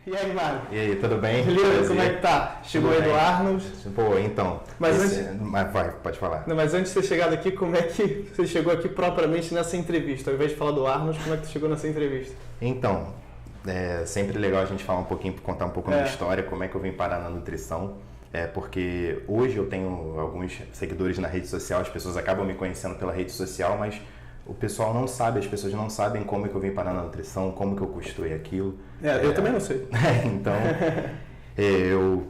E aí, Mário? E aí, tudo bem? Beleza, como é que tá? Chegou aí do Arnold. Pô, então. Mas vai, pode falar. Não, mas antes de ter chegado aqui, como é que você chegou aqui propriamente nessa entrevista? Ao invés de falar do Arnold, como é que você chegou nessa entrevista? Então, é sempre legal a gente falar um pouquinho, contar um pouco da minha história, como é que eu vim parar na nutrição. Porque hoje eu tenho alguns seguidores na rede social, as pessoas acabam me conhecendo pela rede social, mas o pessoal não sabe, as pessoas não sabem como é que eu vim parar na nutrição, como que eu construí aquilo. Eu também não sei. Então, eu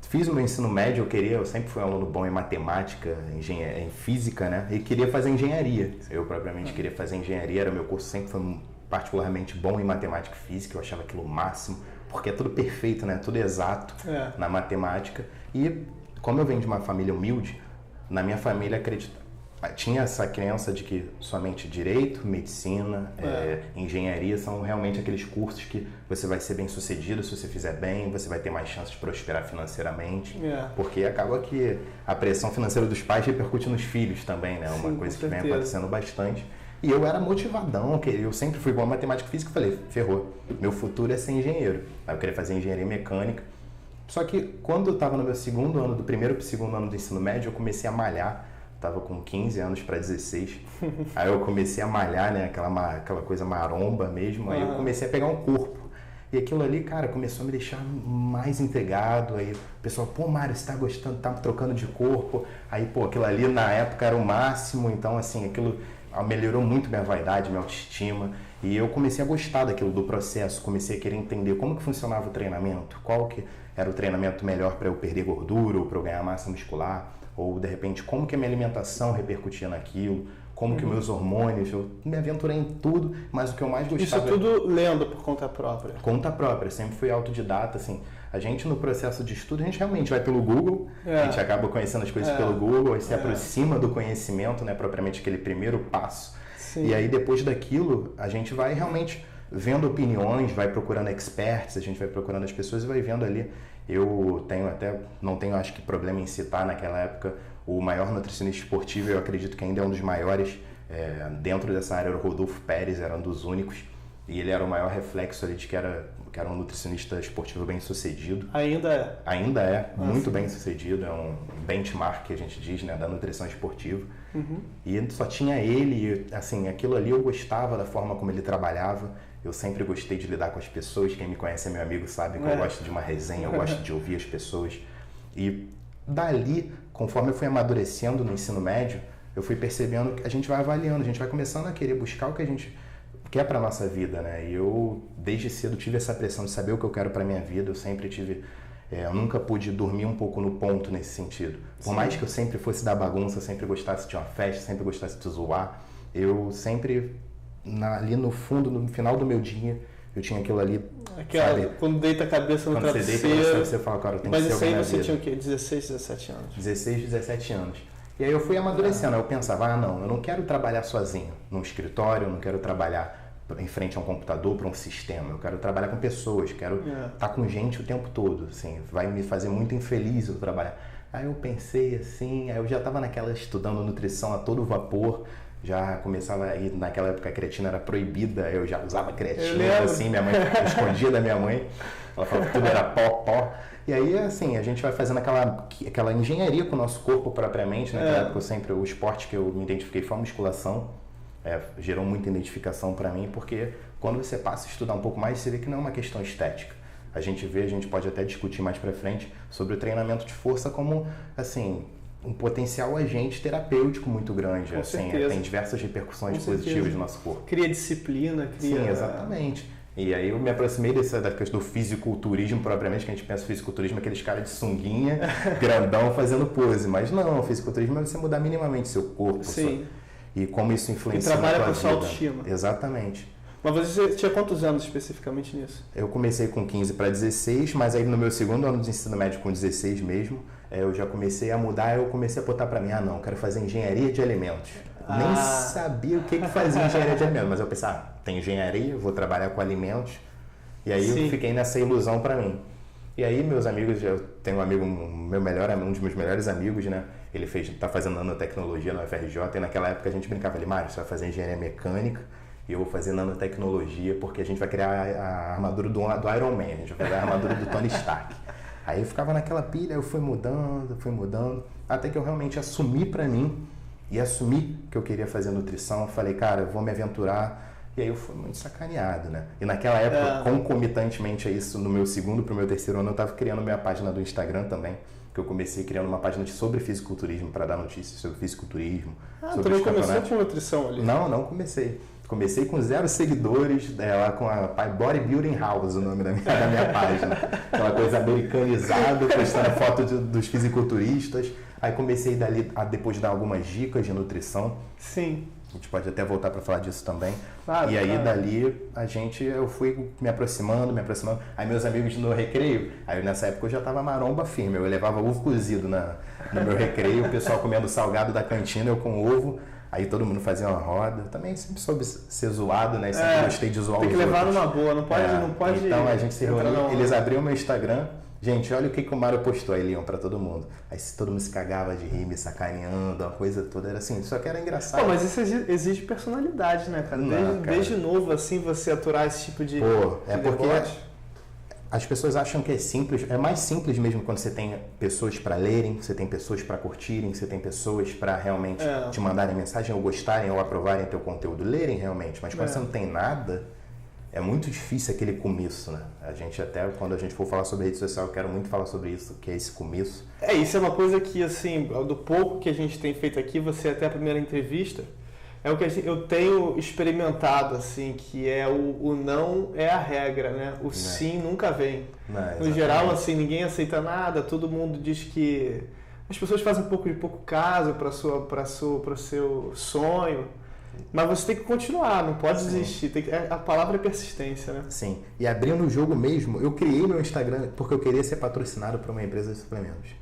fiz o meu ensino médio, eu sempre fui um aluno bom em matemática, em física, né? E queria fazer engenharia. Eu propriamente queria fazer engenharia, era meu curso, sempre foi particularmente bom em matemática e física, eu achava aquilo o máximo, porque é tudo perfeito, né? Tudo exato na matemática. E como eu venho de uma família humilde, na minha família tinha essa crença de que somente direito, medicina, engenharia são realmente aqueles cursos que você vai ser bem sucedido, se você fizer bem, você vai ter mais chances de prosperar financeiramente, porque acaba que a pressão financeira dos pais repercute nos filhos também, né? Uma coisa que vem acontecendo bastante. E eu era motivadão, eu sempre fui bom em matemática e física, falei, ferrou, meu futuro é ser engenheiro. Aí eu queria fazer engenharia mecânica. Só que quando eu estava no meu primeiro para o segundo ano do ensino médio, eu comecei a malhar. Tava com 15 anos para 16. Aí eu comecei a malhar, né? Aquela coisa maromba mesmo. Aí eu comecei a pegar um corpo. E aquilo ali, cara, começou a me deixar mais intrigado. Aí o pessoal, pô, Mário, você tá gostando, tá trocando de corpo. Aí, pô, aquilo ali na época era o máximo. Então, assim, aquilo melhorou muito minha vaidade, minha autoestima. E eu comecei a gostar daquilo, do processo. Comecei a querer entender como que funcionava o treinamento. Qual que era o treinamento melhor para eu perder gordura ou para eu ganhar massa muscular. Ou, de repente, como que a minha alimentação repercutia naquilo, como que meus hormônios, eu me aventurei em tudo, mas o que eu mais gostava... Isso tudo lendo por conta própria? Conta própria, sempre fui autodidata, assim. A gente, no processo de estudo, a gente realmente vai pelo Google, a gente acaba conhecendo as coisas pelo Google, e se aproxima do conhecimento, né, propriamente aquele primeiro passo. Sim. E aí, depois daquilo, a gente vai realmente vendo opiniões, vai procurando experts, a gente vai procurando as pessoas e vai vendo ali. Eu não tenho acho que problema em citar naquela época o maior nutricionista esportivo, eu acredito que ainda é um dos maiores dentro dessa área, era o Rodolfo Pérez, era um dos únicos, e ele era o maior reflexo ali de que era um nutricionista esportivo bem sucedido. Ainda é? Ainda é, muito bem sucedido, é um benchmark que a gente diz, né, da nutrição esportiva. E só tinha ele, assim, aquilo ali eu gostava da forma como ele trabalhava. Eu sempre gostei de lidar com as pessoas. Quem me conhece é meu amigo, sabe que eu gosto de uma resenha, eu gosto de ouvir as pessoas. E dali, conforme eu fui amadurecendo no ensino médio, eu fui percebendo que a gente vai avaliando, a gente vai começando a querer buscar o que a gente quer para a nossa vida, né? E eu, desde cedo, tive essa pressão de saber o que eu quero para minha vida. Eu sempre tive... eu nunca pude dormir um pouco no ponto nesse sentido. Por mais que eu sempre fosse da bagunça, sempre gostasse de uma festa, sempre gostasse de zoar, eu sempre... ali no fundo, no final do meu dia, eu tinha aquilo ali, sabe? Quando deita a cabeça no travesseiro... Quando você deita, você fala, cara, eu tenho que ser alguém na vida. Mas isso aí você tinha o quê? 16, 17 anos? 16, 17 anos. E aí eu fui amadurecendo, eu pensava, eu não quero trabalhar sozinho num escritório, eu não quero trabalhar em frente a um computador, para um sistema, eu quero trabalhar com pessoas, quero estar com gente o tempo todo, assim, vai me fazer muito infeliz eu trabalhar. Aí eu pensei assim, aí eu já estava estudando nutrição a todo vapor, já começava aí, naquela época a creatina era proibida, eu já usava creatina, assim, minha mãe escondia da minha mãe, ela falava que tudo era pó. E aí, assim, a gente vai fazendo aquela engenharia com o nosso corpo propriamente, naquela época o esporte que eu me identifiquei foi a musculação, gerou muita identificação para mim, porque quando você passa a estudar um pouco mais, você vê que não é uma questão estética. A gente pode até discutir mais para frente sobre o treinamento de força como, assim, um potencial agente terapêutico muito grande, assim, tem diversas repercussões positivas no nosso corpo. Cria disciplina, cria... Sim, exatamente. E aí eu me aproximei da questão do fisiculturismo propriamente, que a gente pensa fisiculturismo, aqueles caras de sunguinha, grandão, fazendo pose. Mas não, o fisiculturismo é você mudar minimamente seu corpo. Sim. E como isso influencia na tua vida. E trabalha com sua autoestima. Exatamente. Mas você tinha quantos anos especificamente nisso? Eu comecei com 15 para 16, mas aí no meu segundo ano de ensino médio, com 16 mesmo, eu já comecei a mudar, eu comecei a botar para mim, não, quero fazer engenharia de alimentos. Nem sabia o que fazia engenharia de alimentos, mas eu pensei, tem engenharia, vou trabalhar com alimentos. E aí eu fiquei nessa ilusão para mim. E aí meus amigos, eu tenho um amigo, um dos meus melhores amigos, né? Ele tá fazendo nanotecnologia na UFRJ, e naquela época a gente brincava, Mário, você vai fazer engenharia mecânica, e eu vou fazer nanotecnologia porque a gente vai criar a armadura do Iron Man, a gente vai fazer a armadura do Tony Stark. Aí eu ficava naquela pilha, eu fui mudando, até que eu realmente assumi pra mim e assumi que eu queria fazer nutrição. Eu falei, cara, eu vou me aventurar. E aí eu fui muito sacaneado, né? E naquela época, concomitantemente a isso, no meu segundo pro meu terceiro ano, eu tava criando minha página do Instagram também, que eu comecei criando uma página sobre fisiculturismo, para dar notícias sobre fisiculturismo. Tu não começou com nutrição ali? Não comecei. Comecei com 0 seguidores, lá com a Bodybuilding House, o nome da minha página. Aquela coisa americanizada, postando foto dos fisiculturistas. Aí comecei dali a depois dar algumas dicas de nutrição. Sim. A gente pode até voltar para falar disso também. E aí dali eu fui me aproximando. Aí meus amigos no recreio, aí nessa época eu já tava maromba firme. Eu levava ovo cozido no meu recreio, o pessoal comendo salgado da cantina, eu com ovo. Aí todo mundo fazia uma roda. Eu também sempre soube ser zoado, né? Sempre gostei de zoar os outros. Tem que levar numa boa, não pode. Então a gente se reunia, eles abriam meu Instagram. Gente, olha o que o Mário postou aí, Leon, pra todo mundo. Aí todo mundo se cagava de rir, me sacaneando, a coisa toda. Era assim, só que era engraçado. Pô, mas isso exige personalidade, né, cara? Desde novo, assim, você aturar esse tipo de porque as pessoas acham que é simples. É mais simples mesmo quando você tem pessoas pra lerem, você tem pessoas pra curtirem, você tem pessoas pra realmente te mandarem mensagem, ou gostarem, ou aprovarem teu conteúdo, lerem realmente. Mas quando você não tem nada, é muito difícil aquele começo, né? A gente até, quando a gente for falar sobre rede social, eu quero muito falar sobre isso, que é esse começo. Isso é uma coisa que, assim, do pouco que a gente tem feito aqui, você até a primeira entrevista, é o que eu tenho experimentado, assim, que é o não é a regra, né? O sim nunca vem. No geral, assim, ninguém aceita nada, todo mundo diz que... As pessoas fazem um pouco caso para o seu sonho. Mas você tem que continuar, não pode desistir. A palavra é persistência, né? Sim. E abrindo o jogo mesmo, eu criei meu Instagram porque eu queria ser patrocinado por uma empresa de suplementos.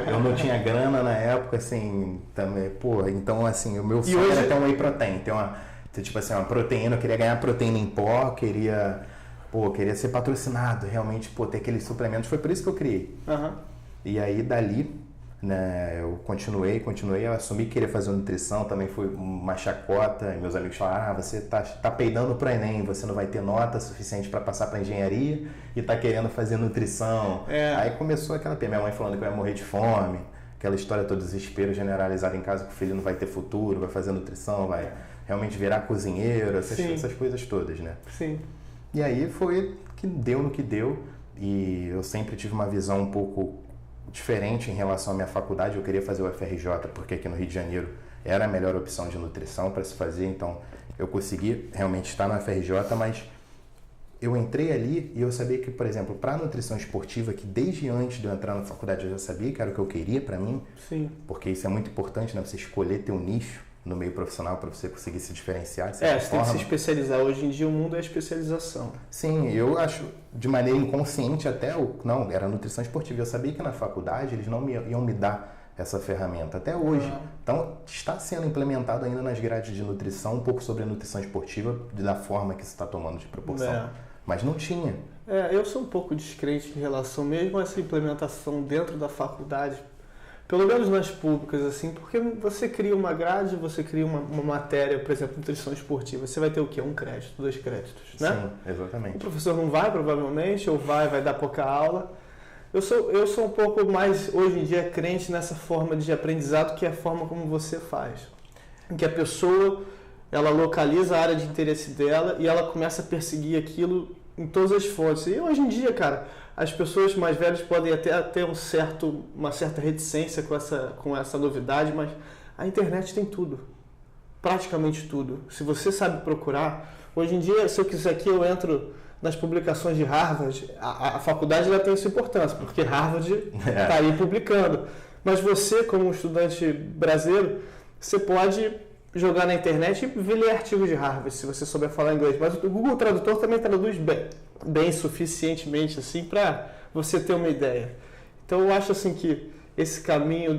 Eu não tinha grana na época, assim, também, então assim, o meu sonho era ter um whey protein, tipo assim, uma proteína, eu queria ganhar proteína em pó, queria ser patrocinado, realmente, ter aqueles suplementos, foi por isso que eu criei. E aí, dali, né, eu continuei, eu assumi que queria fazer nutrição, também foi uma chacota, e meus amigos falaram, você tá peidando pro Enem, você não vai ter nota suficiente para passar para engenharia e tá querendo fazer nutrição. Aí começou aquela minha mãe falando que eu ia morrer de fome, aquela história toda, desespero generalizado em casa, que o filho não vai ter futuro, vai fazer nutrição, vai realmente virar cozinheiro, essas coisas todas, né? Sim. E aí foi que deu no que deu, e eu sempre tive uma visão um pouco diferente em relação à minha faculdade. Eu queria fazer o FRJ porque aqui no Rio de Janeiro era a melhor opção de nutrição para se fazer, então eu consegui realmente estar no FRJ, mas eu entrei ali e eu sabia que, por exemplo, para a nutrição esportiva, que desde antes de eu entrar na faculdade eu já sabia que era o que eu queria para mim, porque isso é muito importante, né? Você escolher teu nicho no meio profissional para você conseguir se diferenciar. Você tem que se especializar. Hoje em dia o mundo é especialização. Sim, eu acho de maneira inconsciente até, não, era nutrição esportiva. Eu sabia que na faculdade eles não iam me dar essa ferramenta, até hoje. Então está sendo implementado ainda nas grades de nutrição, um pouco sobre a nutrição esportiva, da forma que isso está tomando de proporção. Mas não tinha. Eu sou um pouco descrente em relação mesmo a essa implementação dentro da faculdade, pelo menos nas públicas, assim, porque você cria uma grade, você cria uma matéria, por exemplo, nutrição esportiva, você vai ter o quê? 1 crédito, 2 créditos, né? Sim, exatamente. O professor não vai, provavelmente, ou vai dar pouca aula. Eu sou um pouco mais, hoje em dia, crente nessa forma de aprendizado, que é a forma como você faz. Em que a pessoa, ela localiza a área de interesse dela e ela começa a perseguir aquilo em todas as fontes. E hoje em dia, cara, as pessoas mais velhas podem até ter uma certa reticência com essa novidade, mas a internet tem tudo, praticamente tudo. Se você sabe procurar, hoje em dia, se eu quiser aqui, eu entro nas publicações de Harvard, a faculdade já tem sua importância, porque Harvard está aí publicando. Mas você, como um estudante brasileiro, você pode jogar na internet e ler artigos de Harvard, se você souber falar inglês. Mas o Google Tradutor também traduz bem suficientemente assim para você ter uma ideia. Então eu acho assim que esse caminho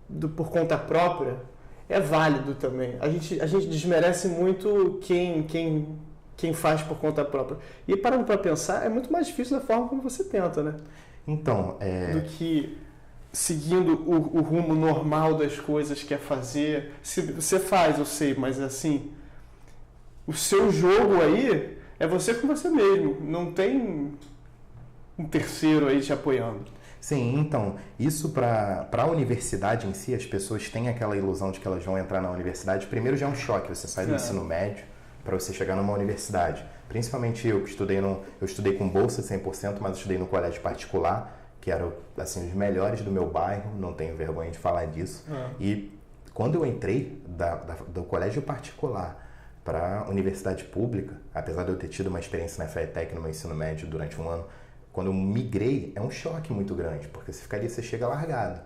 do por conta própria é válido também. A gente desmerece muito quem faz por conta própria. E parando para pensar, é muito mais difícil da forma como você tenta, né? Então, do que seguindo o rumo normal das coisas que é fazer. Se você faz, eu sei, mas assim, o seu jogo aí é você com você mesmo. Não tem um terceiro aí te apoiando. Sim, então, isso para a universidade em si, as pessoas têm aquela ilusão de que elas vão entrar na universidade. Primeiro já é um choque, você sai do ensino médio para você chegar numa universidade. Principalmente eu, que eu estudei com bolsa 100%, mas eu estudei no colégio particular, que era assim, os melhores do meu bairro, não tenho vergonha de falar disso. E quando eu entrei do colégio particular para a universidade pública, apesar de eu ter tido uma experiência na FATEC no meu ensino médio durante um ano, quando eu migrei, é um choque muito grande, porque você chega largado.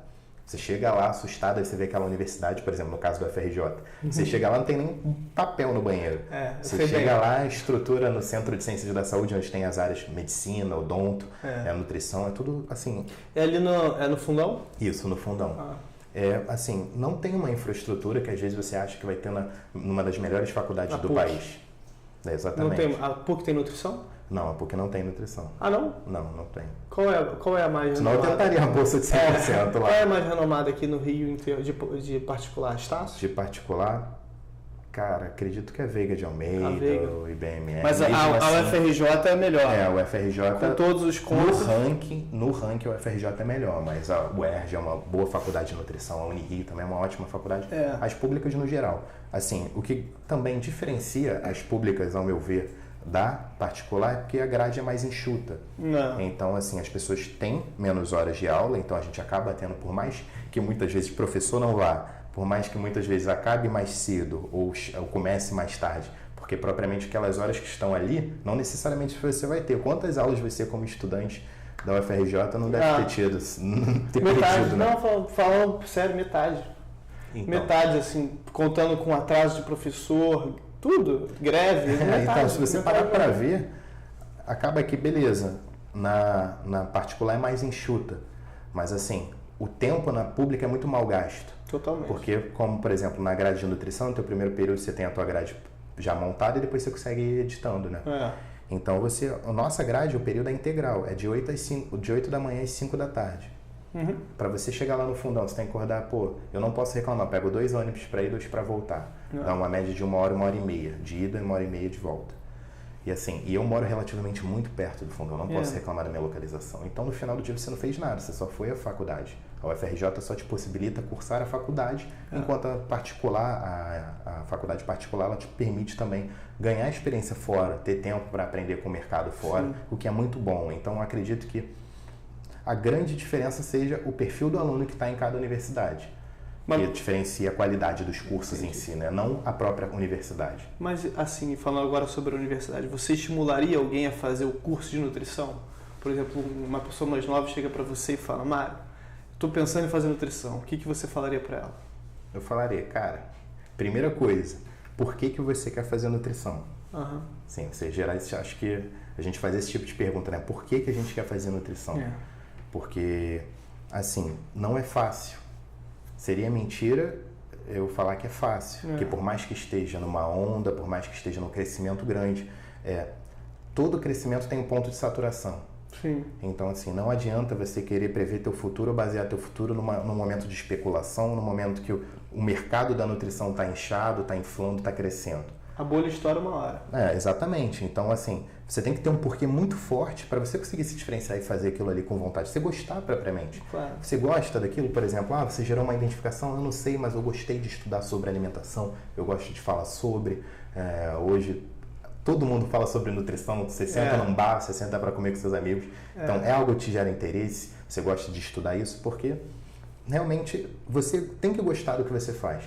Você chega lá assustado, aí você vê aquela universidade, por exemplo, no caso do FRJ, você chega lá, não tem nem papel no banheiro. Você chega lá, a estrutura no Centro de Ciências da Saúde, onde tem as áreas medicina, odonto, nutrição, é tudo assim... É ali no fundão? Isso, no fundão. Assim, não tem uma infraestrutura que às vezes você acha que vai ter numa das melhores faculdades do país. Exatamente. Não tem, a PUC tem nutrição? Não, a PUC não tem nutrição. Ah, não? Não tem. Qual é a mais renomada? Senão eu tentaria a bolsa de 100% lá. Qual é a mais renomada aqui no Rio inteiro, de particular? Estácio? De particular, cara, acredito que é Veiga de Almeida, o IBMR. Mas a UFRJ é melhor. O UFRJ... Com todos os cursos. No ranking o UFRJ é melhor, mas a UERJ é uma boa faculdade de nutrição, a Unirio também é uma ótima faculdade. As públicas no geral. Assim, o que também diferencia as públicas, ao meu ver, da particular é porque a grade é mais enxuta. Então, assim, as pessoas têm menos horas de aula, então a gente acaba tendo, por mais que muitas vezes o professor não vá, por mais que muitas vezes acabe mais cedo ou comece mais tarde, porque propriamente aquelas horas que estão ali, não necessariamente você vai ter. Quantas aulas você, como estudante da UFRJ, não deve ter tido, metade, perdido, né? Não, falando sério, metade. Então. Metade, assim, contando com atraso de professor... Tudo, greve. Então, se você parar para ver, acaba que, beleza, na particular é mais enxuta, mas assim, o tempo na pública é muito mal gasto. Totalmente. Porque, como por exemplo, na grade de nutrição, no teu primeiro período você tem a tua grade já montada e depois você consegue ir editando, né? Então, a nossa grade, o período é integral, é de 8 da manhã às 5 da tarde. Para você chegar lá no fundão, você tem que acordar, eu não posso reclamar, pego 2 ônibus para ir, 2 para voltar. Dá uma média de 1 hora, 1 hora e meia, de ida e 1 hora e meia de volta. E assim, eu moro relativamente muito perto do fundão, não posso reclamar da minha localização. Então, no final do dia, você não fez nada, você só foi à faculdade. A UFRJ só te possibilita cursar a faculdade, enquanto a faculdade particular, ela te permite também ganhar experiência fora, ter tempo para aprender com o mercado fora, o que é muito bom. Então, eu acredito que a grande diferença seja o perfil do aluno que está em cada universidade. Que diferencia a qualidade dos cursos em si, né? Não a própria universidade. Mas, assim, falando agora sobre a universidade, você estimularia alguém a fazer o curso de nutrição? Por exemplo, uma pessoa mais nova chega para você e fala, Mário, estou pensando em fazer nutrição, o que você falaria para ela? Eu falaria, cara, primeira coisa, por que você quer fazer nutrição? Sim, você gerar, acho que a gente faz esse tipo de pergunta, né? Por que a gente quer fazer nutrição? Porque, assim, não é fácil. Seria mentira eu falar que é fácil. Porque por mais que esteja numa onda, por mais que esteja num crescimento grande, todo crescimento tem um ponto de saturação. Sim. Então, assim, não adianta você querer prever teu futuro ou basear teu futuro num momento de especulação, num momento que o mercado da nutrição está inchado, está inflando, está crescendo. A bolha estoura uma hora. Exatamente. Então, assim, você tem que ter um porquê muito forte para você conseguir se diferenciar e fazer aquilo ali com vontade. Você gostar propriamente. Claro. Você gosta daquilo, por exemplo, você gerou uma identificação, eu não sei, mas eu gostei de estudar sobre alimentação, eu gosto de falar sobre. Hoje, todo mundo fala sobre nutrição, você senta num bar, você senta para comer com seus amigos. Então, é algo que te gera interesse, você gosta de estudar isso, porque realmente você tem que gostar do que você faz.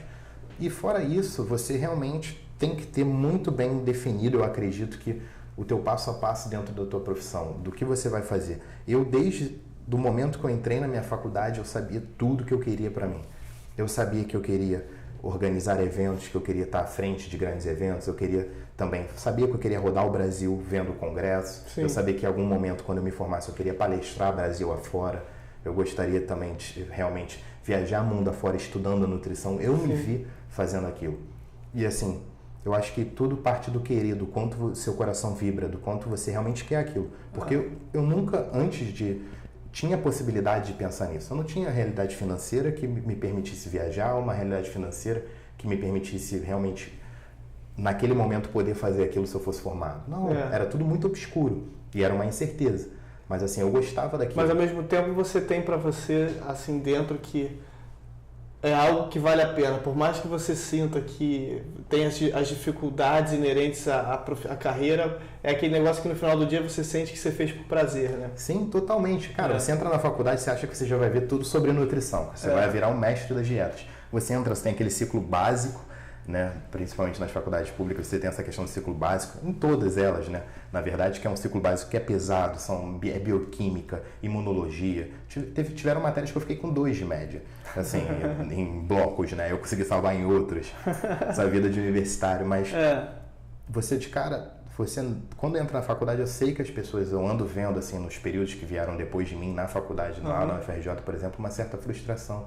E fora isso, você realmente tem que ter muito bem definido, eu acredito, que o teu passo a passo dentro da tua profissão, do que você vai fazer. Eu, desde do momento que eu entrei na minha faculdade, eu sabia tudo que eu queria para mim. Eu sabia que eu queria organizar eventos, que eu queria estar à frente de grandes eventos, sabia que eu queria rodar o Brasil vendo congressos, eu sabia que em algum momento, quando eu me formasse, eu queria palestrar Brasil afora, eu gostaria também de realmente viajar mundo afora estudando nutrição, eu me vi fazendo aquilo. E assim, eu acho que tudo parte do querer, do quanto seu coração vibra, do quanto você realmente quer aquilo. Porque eu nunca, antes de tinha possibilidade de pensar nisso. Eu não tinha realidade financeira que me permitisse viajar, uma realidade financeira que me permitisse realmente, naquele momento, poder fazer aquilo se eu fosse formado. Não, era tudo muito obscuro e era uma incerteza. Mas assim, eu gostava daquilo. Mas ao mesmo tempo você tem para você, assim, dentro que é algo que vale a pena. Por mais que você sinta que tem as dificuldades inerentes à carreira, é aquele negócio que no final do dia você sente que você fez por prazer, né? Sim, totalmente. Cara, você entra na faculdade, você acha que você já vai ver tudo sobre nutrição. Você vai virar um mestre das dietas. Você entra, você tem aquele ciclo básico, né? Principalmente nas faculdades públicas, você tem essa questão do ciclo básico, em todas elas, né? Na verdade, que é um ciclo básico que é pesado, é bioquímica, imunologia. Tiveram matérias que eu fiquei com 2 de média, assim, em blocos, né? Eu consegui salvar em outros, essa vida de universitário, mas você de cara, quando entra na faculdade, eu sei que as pessoas, eu ando vendo, assim, nos períodos que vieram depois de mim na faculdade, lá na UFRJ, por exemplo, uma certa frustração.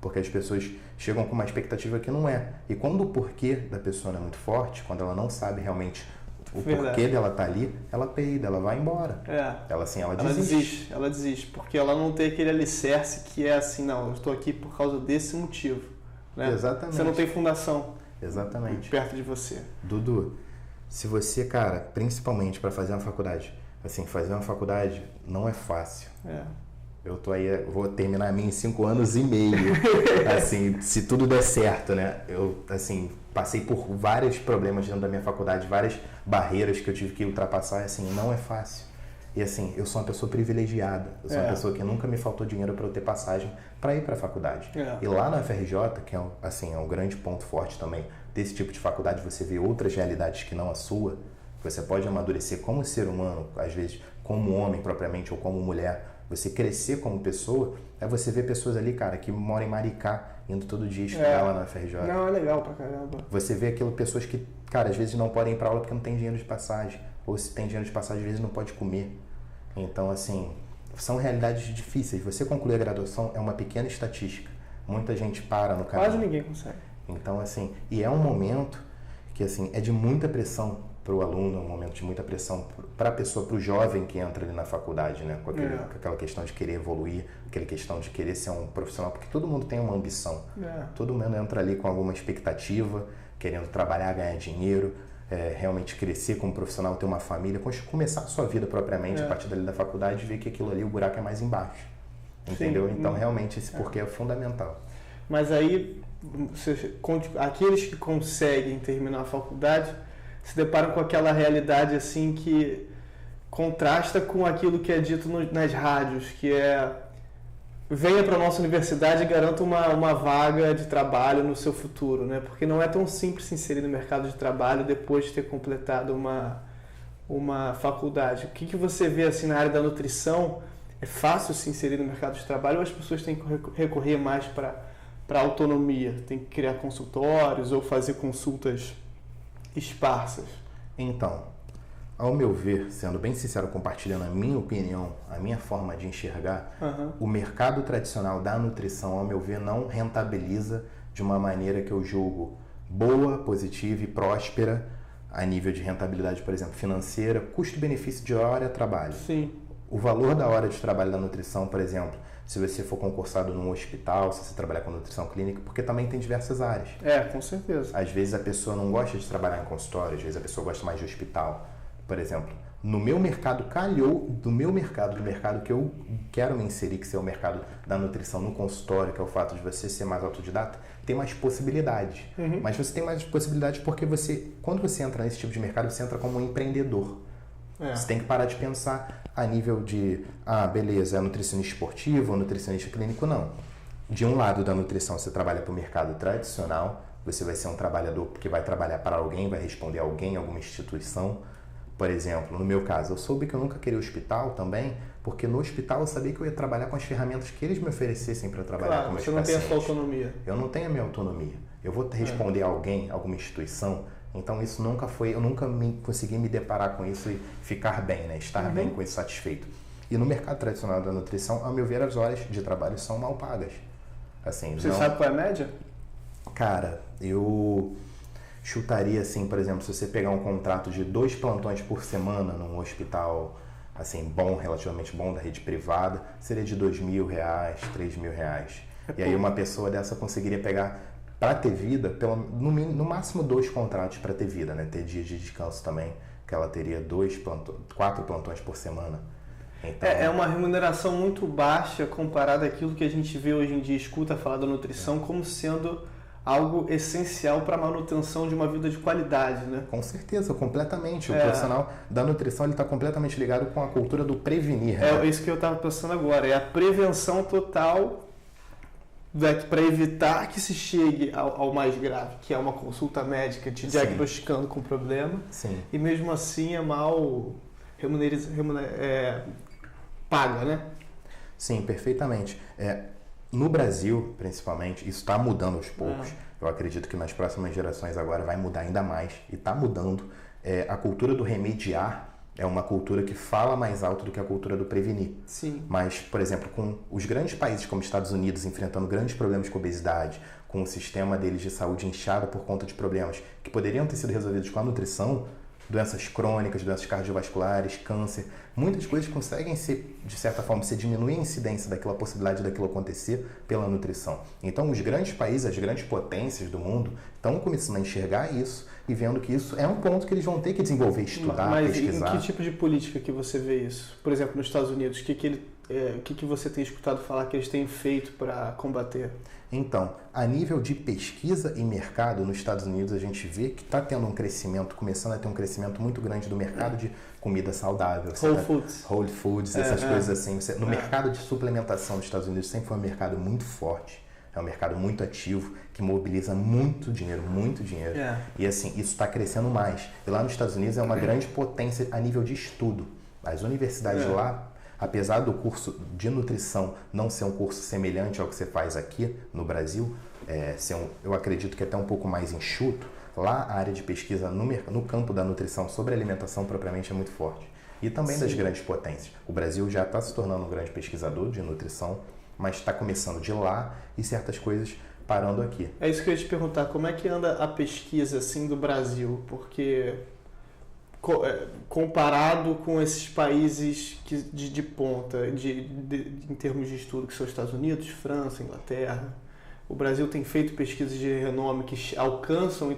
Porque as pessoas chegam com uma expectativa que não é. E quando o porquê da pessoa não é muito forte, quando ela não sabe realmente o porquê dela estar ali, ela peida, ela vai embora. Ela desiste. Ela desiste, porque ela não tem aquele alicerce que é assim, não, eu estou aqui por causa desse motivo. Né? Exatamente. Você não tem fundação. Exatamente. Perto de você. Dudu, se você, cara, principalmente para fazer uma faculdade, assim, fazer uma faculdade não é fácil. Eu tô aí, vou terminar a minha em 5 anos e meio, assim, se tudo der certo, né? Eu, assim, passei por vários problemas dentro da minha faculdade, várias barreiras que eu tive que ultrapassar, assim, não é fácil. E, assim, eu sou uma pessoa privilegiada, eu sou uma pessoa que nunca me faltou dinheiro para eu ter passagem para ir para a faculdade. E lá na UFRJ, que é, assim, é um grande ponto forte também desse tipo de faculdade, você vê outras realidades que não a sua, você pode amadurecer como ser humano, às vezes como homem propriamente ou como mulher, você crescer como pessoa, é você ver pessoas ali, cara, que moram em Maricá, indo todo dia estudar lá na UFRJ. Não, é legal pra caramba. Você vê pessoas que, cara, às vezes não podem ir pra aula porque não tem dinheiro de passagem. Ou se tem dinheiro de passagem, às vezes não pode comer. Então, assim, são realidades difíceis. Você concluir a graduação é uma pequena estatística. Muita gente para no caminho. Quase ninguém consegue. Então, assim, e é um momento que, assim, é de muita pressão para o aluno, é um momento de muita pressão para a pessoa, para o jovem que entra ali na faculdade, né? Com aquela questão de querer evoluir, aquela questão de querer ser um profissional, porque todo mundo tem uma ambição. Todo mundo entra ali com alguma expectativa, querendo trabalhar, ganhar dinheiro, realmente crescer como profissional, ter uma família, começar a sua vida propriamente a partir dali da faculdade e ver que aquilo ali, o buraco é mais embaixo. Entendeu? Sim. Então, realmente, esse porquê é fundamental. Mas aí, aqueles que conseguem terminar a faculdade se deparam com aquela realidade assim que contrasta com aquilo que é dito nas rádios, que é: venha para a nossa universidade e garanta uma vaga de trabalho no seu futuro, né? Porque não é tão simples se inserir no mercado de trabalho depois de ter completado uma faculdade. O que você vê assim na área da nutrição? É fácil se inserir no mercado de trabalho ou as pessoas têm que recorrer mais para autonomia? Tem que criar consultórios ou fazer consultas esparsas? Então, ao meu ver, sendo bem sincero, compartilhando a minha opinião, a minha forma de enxergar, o mercado tradicional da nutrição, ao meu ver, não rentabiliza de uma maneira que eu julgo boa, positiva e próspera a nível de rentabilidade, por exemplo, financeira, custo-benefício de hora de trabalho. Sim. O valor da hora de trabalho da nutrição, por exemplo, se você for concursado num hospital, se você trabalhar com nutrição clínica, porque também tem diversas áreas. Com certeza. Às vezes a pessoa não gosta de trabalhar em consultório, às vezes a pessoa gosta mais de hospital. Por exemplo, no meu mercado, do mercado que eu quero me inserir, que é o mercado da nutrição no consultório, que é o fato de você ser mais autodidata, tem mais possibilidades. Mas você tem mais possibilidades porque quando você entra nesse tipo de mercado, você entra como um empreendedor. Você tem que parar de pensar a nível de, beleza, é nutricionista esportivo ou nutricionista clínico, não. De um lado da nutrição, você trabalha para o mercado tradicional, você vai ser um trabalhador que vai trabalhar para alguém, vai responder a alguém, alguma instituição. Por exemplo, no meu caso, eu soube que eu nunca queria hospital também, porque no hospital eu sabia que eu ia trabalhar com as ferramentas que eles me oferecessem para trabalhar com meus pacientes. Você não tem a sua autonomia. Eu não tenho a minha autonomia. Eu vou responder a alguém, alguma instituição. Então isso nunca foi, eu nunca consegui me deparar com isso e ficar bem, né? Estar bem com isso, satisfeito. E no mercado tradicional da nutrição, ao meu ver, as horas de trabalho são mal pagas. Assim, você sabe qual é a média? Cara, eu chutaria assim, por exemplo, se você pegar um contrato de 2 plantões por semana num hospital assim, bom, relativamente bom, da rede privada, seria de R$2.000, R$3.000. E aí uma pessoa dessa conseguiria pegar, para ter vida, no máximo 2 contratos para ter vida, né? Ter dias de descanso também, que ela teria 4 plantões por semana. Então, é uma remuneração muito baixa comparada àquilo que a gente vê hoje em dia, escuta falar da nutrição como sendo algo essencial para a manutenção de uma vida de qualidade, né? Com certeza, completamente. O profissional da nutrição está completamente ligado com a cultura do prevenir. É isso que eu estava pensando agora, é a prevenção total para evitar que se chegue ao mais grave, que é uma consulta médica te diagnosticando com problema. Sim. E mesmo assim é mal paga, né? Sim, perfeitamente. No Brasil, principalmente, isso está mudando aos poucos. Eu acredito que nas próximas gerações agora vai mudar ainda mais. E está mudando. A cultura do remediar é uma cultura que fala mais alto do que a cultura do prevenir. Sim. Mas, por exemplo, com os grandes países como Estados Unidos enfrentando grandes problemas com obesidade, com o sistema deles de saúde inchado por conta de problemas que poderiam ter sido resolvidos com a nutrição, doenças crônicas, doenças cardiovasculares, câncer, muitas coisas conseguem ser, de certa forma, se diminuir a incidência daquela possibilidade daquilo acontecer pela nutrição. Então, os grandes países, as grandes potências do mundo estão começando a enxergar isso e vendo que isso é um ponto que eles vão ter que desenvolver, estudar, pesquisar. Mas em que tipo de política que você vê isso? Por exemplo, nos Estados Unidos, o que você tem escutado falar que eles têm feito para combater? Então, a nível de pesquisa e mercado, nos Estados Unidos a gente vê que está tendo um crescimento, começando a ter um crescimento muito grande do mercado de comida saudável. Whole Foods, essas coisas assim. No mercado de suplementação dos Estados Unidos sempre foi um mercado muito forte. É um mercado muito ativo, que mobiliza muito dinheiro. E assim, isso está crescendo mais. E lá nos Estados Unidos é uma grande potência a nível de estudo. As universidades lá, apesar do curso de nutrição não ser um curso semelhante ao que você faz aqui no Brasil, eu acredito que é até um pouco mais enxuto, lá a área de pesquisa no campo da nutrição sobre alimentação propriamente é muito forte. E também das grandes potências. O Brasil já está se tornando um grande pesquisador de nutrição, mas está começando de lá e certas coisas parando aqui. É isso que eu ia te perguntar, como é que anda a pesquisa assim do Brasil? Porque comparado com esses países de ponta, em termos de estudo, que são os Estados Unidos, França, Inglaterra, o Brasil tem feito pesquisas de renome que alcançam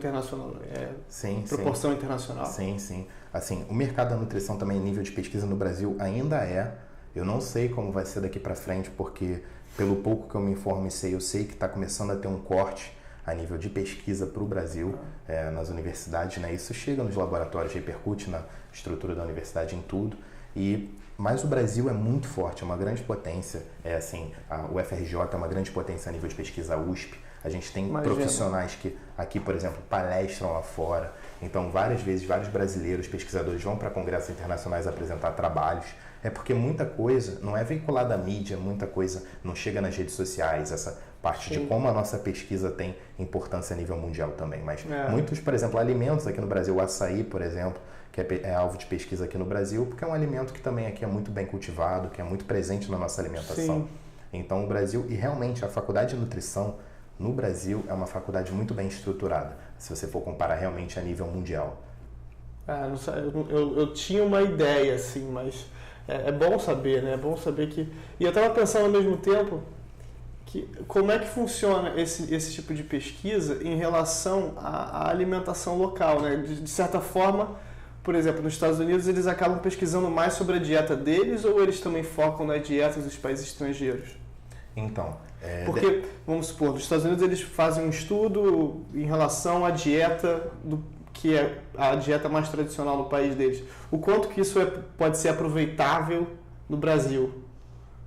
proporção internacional? Sim. Assim, o mercado da nutrição também, nível de pesquisa no Brasil, ainda eu não sei como vai ser daqui para frente, porque pelo pouco que eu me informo e eu sei que está começando a ter um corte a nível de pesquisa para o Brasil, nas universidades, né? Isso chega nos laboratórios, repercute na estrutura da universidade, em tudo. Mas o Brasil é muito forte, é uma grande potência. O FRJ é uma grande potência a nível de pesquisa, a USP. A gente tem profissionais que aqui, por exemplo, palestram lá fora. Então, várias vezes, vários brasileiros, pesquisadores vão para congressos internacionais apresentar trabalhos. É porque muita coisa não é veiculada à mídia, muita coisa não chega nas redes sociais, essa parte de como a nossa pesquisa tem importância a nível mundial também. Mas muitos, por exemplo, alimentos aqui no Brasil, o açaí, por exemplo, que é alvo de pesquisa aqui no Brasil, porque é um alimento que também aqui é muito bem cultivado, que é muito presente na nossa alimentação. Então, o Brasil, e realmente a faculdade de nutrição no Brasil é uma faculdade muito bem estruturada, se você for comparar realmente a nível mundial. Eu tinha uma ideia, assim, mas é bom saber, né? É bom saber que... E eu estava pensando ao mesmo tempo que como é que funciona esse tipo de pesquisa em relação à alimentação local, né? De certa forma, por exemplo, nos Estados Unidos eles acabam pesquisando mais sobre a dieta deles ou eles também focam nas dietas dos países estrangeiros? Então... Porque, vamos supor, nos Estados Unidos eles fazem um estudo em relação à dieta que é a dieta mais tradicional no país deles. O quanto que isso pode ser aproveitável no Brasil?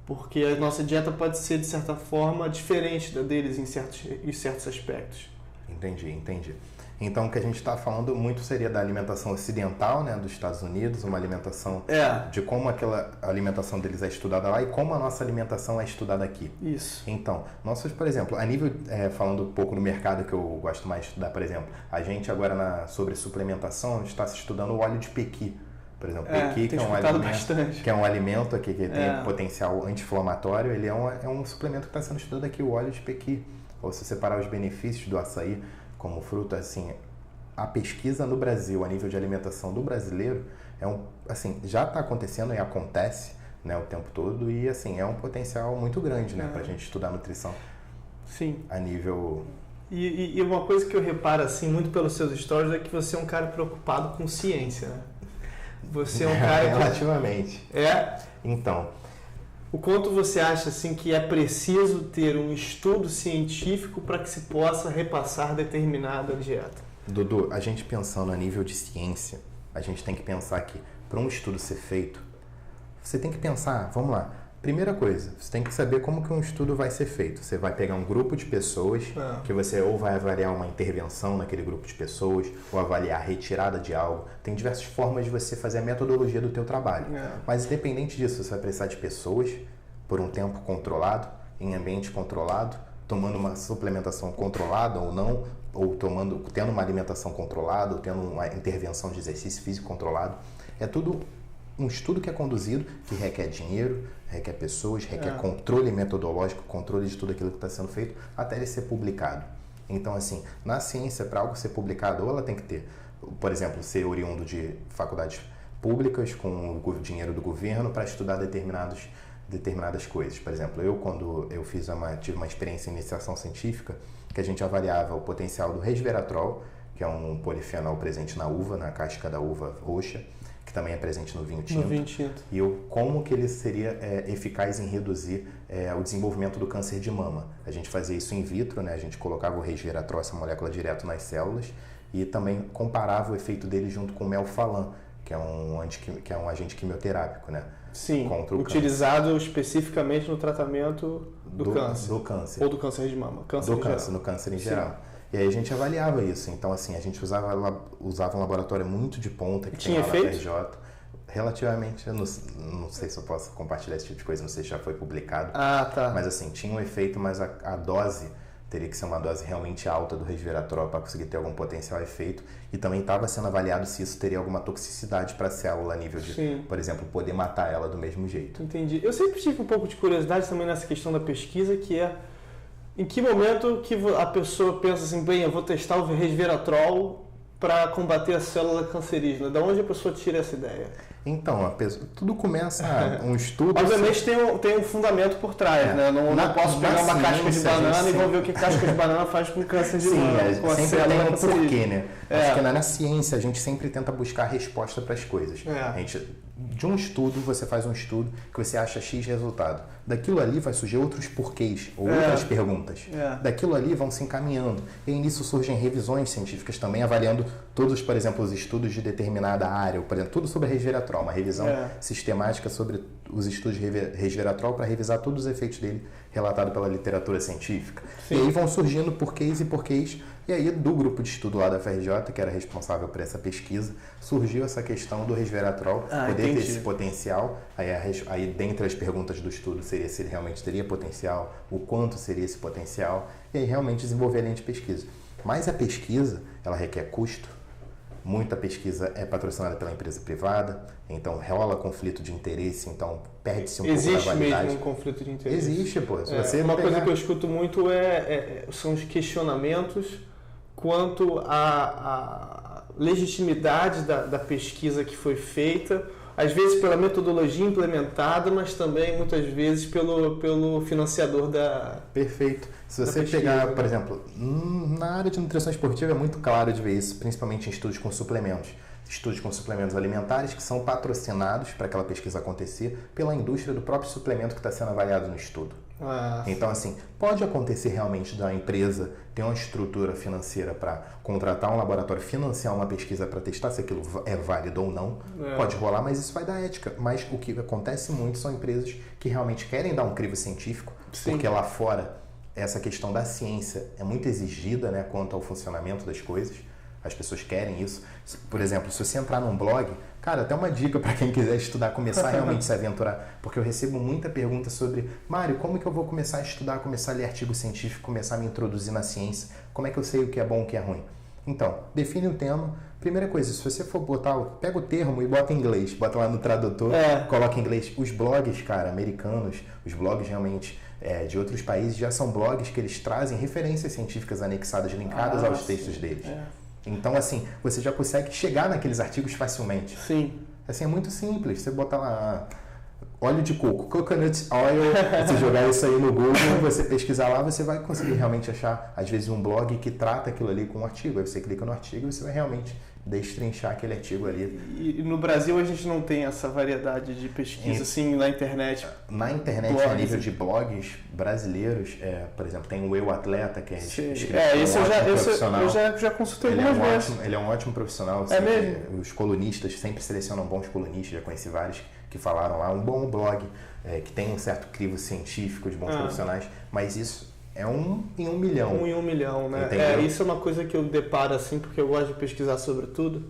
Porque a nossa dieta pode ser, de certa forma, diferente da deles em certos aspectos. Entendi. Então, o que a gente está falando muito seria da alimentação ocidental, né, dos Estados Unidos, uma alimentação de como aquela alimentação deles é estudada lá e como a nossa alimentação é estudada aqui. Isso. Então, por exemplo, a nível, falando um pouco no mercado que eu gosto mais de estudar, por exemplo, a gente agora sobre suplementação está se estudando o óleo de pequi. Por exemplo, pequi, que é um alimento que tem potencial anti-inflamatório, ele é um suplemento que está sendo estudado aqui, o óleo de pequi. Ou se separar os benefícios do açaí como fruta, assim, a pesquisa no Brasil, a nível de alimentação do brasileiro, assim, já está acontecendo e acontece, né, o tempo todo, e assim, é um potencial muito grande, né, para a gente estudar nutrição. Sim. A nível... E uma coisa que eu reparo, assim, muito pelos seus stories, é que você é um cara preocupado com ciência, né? Você é um cara que... Relativamente. É? Então... O quanto você acha, assim, que é preciso ter um estudo científico para que se possa repassar determinada dieta? Dudu, a gente pensando a nível de ciência, a gente tem que pensar que para um estudo ser feito, você tem que pensar, vamos lá, primeira coisa, você tem que saber como que um estudo vai ser feito. Você vai pegar um grupo de pessoas, que você ou vai avaliar uma intervenção naquele grupo de pessoas, ou avaliar a retirada de algo. Tem diversas formas de você fazer a metodologia do teu trabalho. Mas independente disso, você vai precisar de pessoas por um tempo controlado, em ambiente controlado, tomando uma suplementação controlada ou não, ou tendo uma alimentação controlada, ou tendo uma intervenção de exercício físico controlado. É tudo um estudo que é conduzido, que requer dinheiro, requer pessoas, requer controle metodológico, controle de tudo aquilo que está sendo feito, até ele ser publicado. Então, assim, na ciência, para algo ser publicado, ou ela tem que ter, por exemplo, ser oriundo de faculdades públicas, com o dinheiro do governo, para estudar determinadas coisas. Por exemplo, quando eu tive uma experiência em iniciação científica, que a gente avaliava o potencial do resveratrol, que é um polifenol presente na uva, na casca da uva roxa, que também é presente no vinho tinto. E como que ele seria eficaz em reduzir o desenvolvimento do câncer de mama. A gente fazia isso in vitro, né? A gente colocava o resveratrol, essa molécula, direto nas células, e também comparava o efeito dele junto com o melphalan, que é um agente quimioterápico, né? Sim, utilizado especificamente no tratamento do câncer. Do câncer. Ou do câncer de mama. No câncer em geral. E aí a gente avaliava isso. Então, assim, a gente usava um laboratório muito de ponta que tinha tem lá na efeito? FRJ. Relativamente, eu não sei se eu posso compartilhar esse tipo de coisa, não sei se já foi publicado. Tá. Mas assim, tinha um efeito, mas a dose teria que ser uma dose realmente alta do resveratrol para conseguir ter algum potencial efeito. E também estava sendo avaliado se isso teria alguma toxicidade para a célula a nível de, por exemplo, poder matar ela do mesmo jeito. Entendi. Eu sempre tive um pouco de curiosidade também nessa questão da pesquisa, que é em que momento que a pessoa pensa assim, bem, eu vou testar o resveratrol para combater a célula cancerígena. Da onde a pessoa tira essa ideia? Então, tudo começa um estudo... Obviamente tem um fundamento por trás, né? Não posso pegar uma casca de banana e vou ver o que casca de banana faz com câncer de mama. Sim, sempre tem um porquê, né? Acho que na ciência a gente sempre tenta buscar resposta para as coisas. De um estudo, você faz um estudo que você acha X resultado. Daquilo ali vai surgir outros porquês, ou outras perguntas. Daquilo ali vão se encaminhando. E nisso surgem revisões científicas também, avaliando todos, por exemplo, os estudos de determinada área, ou, por exemplo, tudo sobre resveratrol, uma revisão sistemática sobre os estudos de resveratrol para revisar todos os efeitos dele relatado pela literatura científica. E aí vão surgindo porquês e porquês. E aí, do grupo de estudo lá da FRJ, que era responsável por essa pesquisa, surgiu essa questão do resveratrol poder ter esse potencial. Aí, dentre as perguntas do estudo, seria se ele realmente teria potencial, o quanto seria esse potencial, e aí realmente desenvolver a linha de pesquisa. Mas a pesquisa, ela requer custo. Muita pesquisa é patrocinada pela empresa privada, então rola conflito de interesse, então perde-se um pouco da validade. Existe mesmo um conflito de interesse? Existe, pô. Uma coisa que eu escuto muito são os questionamentos quanto à legitimidade da pesquisa que foi feita, às vezes pela metodologia implementada, mas também muitas vezes pelo financiador da Perfeito. Se você pegar, por exemplo, na área de nutrição esportiva é muito claro de ver isso, principalmente em estudos com suplementos. Estudos com suplementos alimentares que são patrocinados para aquela pesquisa acontecer pela indústria do próprio suplemento que está sendo avaliado no estudo. Então, assim, pode acontecer realmente da empresa ter uma estrutura financeira para contratar um laboratório, financiar uma pesquisa para testar se aquilo é válido ou não. Pode rolar, mas isso vai dar ética. Mas o que acontece muito são empresas que realmente querem dar um crivo científico, porque lá fora essa questão da ciência é muito exigida, né, quanto ao funcionamento das coisas. As pessoas querem isso. Por exemplo, se você entrar num blog, cara, até uma dica para quem quiser estudar, começar a realmente se aventurar, porque eu recebo muita pergunta sobre, Mário, como que eu vou começar a estudar, começar a ler artigo científico, começar a me introduzir na ciência? Como é que eu sei o que é bom e o que é ruim? Então, define o tema. Primeira coisa, se você for pega o termo e bota em inglês, bota lá no tradutor, coloca em inglês. Os blogs, cara, americanos, os blogs realmente de outros países já são blogs que eles trazem referências científicas anexadas, linkadas aos textos deles. Então, assim, você já consegue chegar naqueles artigos facilmente. Sim. Assim, é muito simples. Você botar lá óleo de coco, coconut oil, você jogar isso aí no Google, você pesquisar lá, você vai conseguir realmente achar, às vezes, um blog que trata aquilo ali com um artigo. Aí você clica no artigo e você vai realmente destrinchar aquele artigo ali. E no Brasil a gente não tem essa variedade de pesquisa, assim, na internet. Na internet, blogs, a nível de blogs brasileiros, por exemplo, tem o Eu Atleta, que é escrito profissional. Eu já consultei algumas vezes. Ele é um ótimo profissional. É mesmo? Os colunistas sempre selecionam bons colunistas, já conheci vários que falaram lá. Um bom blog, que tem um certo crivo científico de bons profissionais, mas isso é 1 em 1 milhão. 1 em 1 milhão, né? Isso é uma coisa que eu deparo assim, porque eu gosto de pesquisar sobre tudo.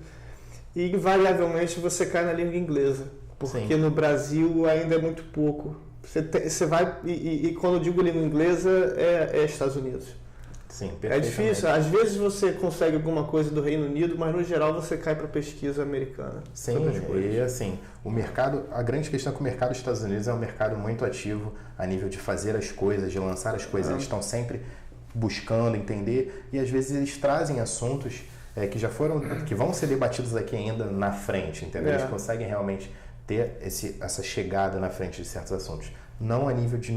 E invariavelmente você cai na língua inglesa, porque no Brasil ainda é muito pouco. Você vai, e quando eu digo língua inglesa, é Estados Unidos. Sim, é difícil. Às vezes você consegue alguma coisa do Reino Unido, mas no geral você cai para pesquisa americana. Sim, e assim, o mercado, a grande questão é que o mercado dos Estados Unidos é um mercado muito ativo a nível de fazer as coisas, de lançar as coisas. Eles estão sempre buscando entender e às vezes eles trazem assuntos que vão ser debatidos aqui ainda na frente, entendeu? Eles conseguem realmente ter essa chegada na frente de certos assuntos. Não a nível de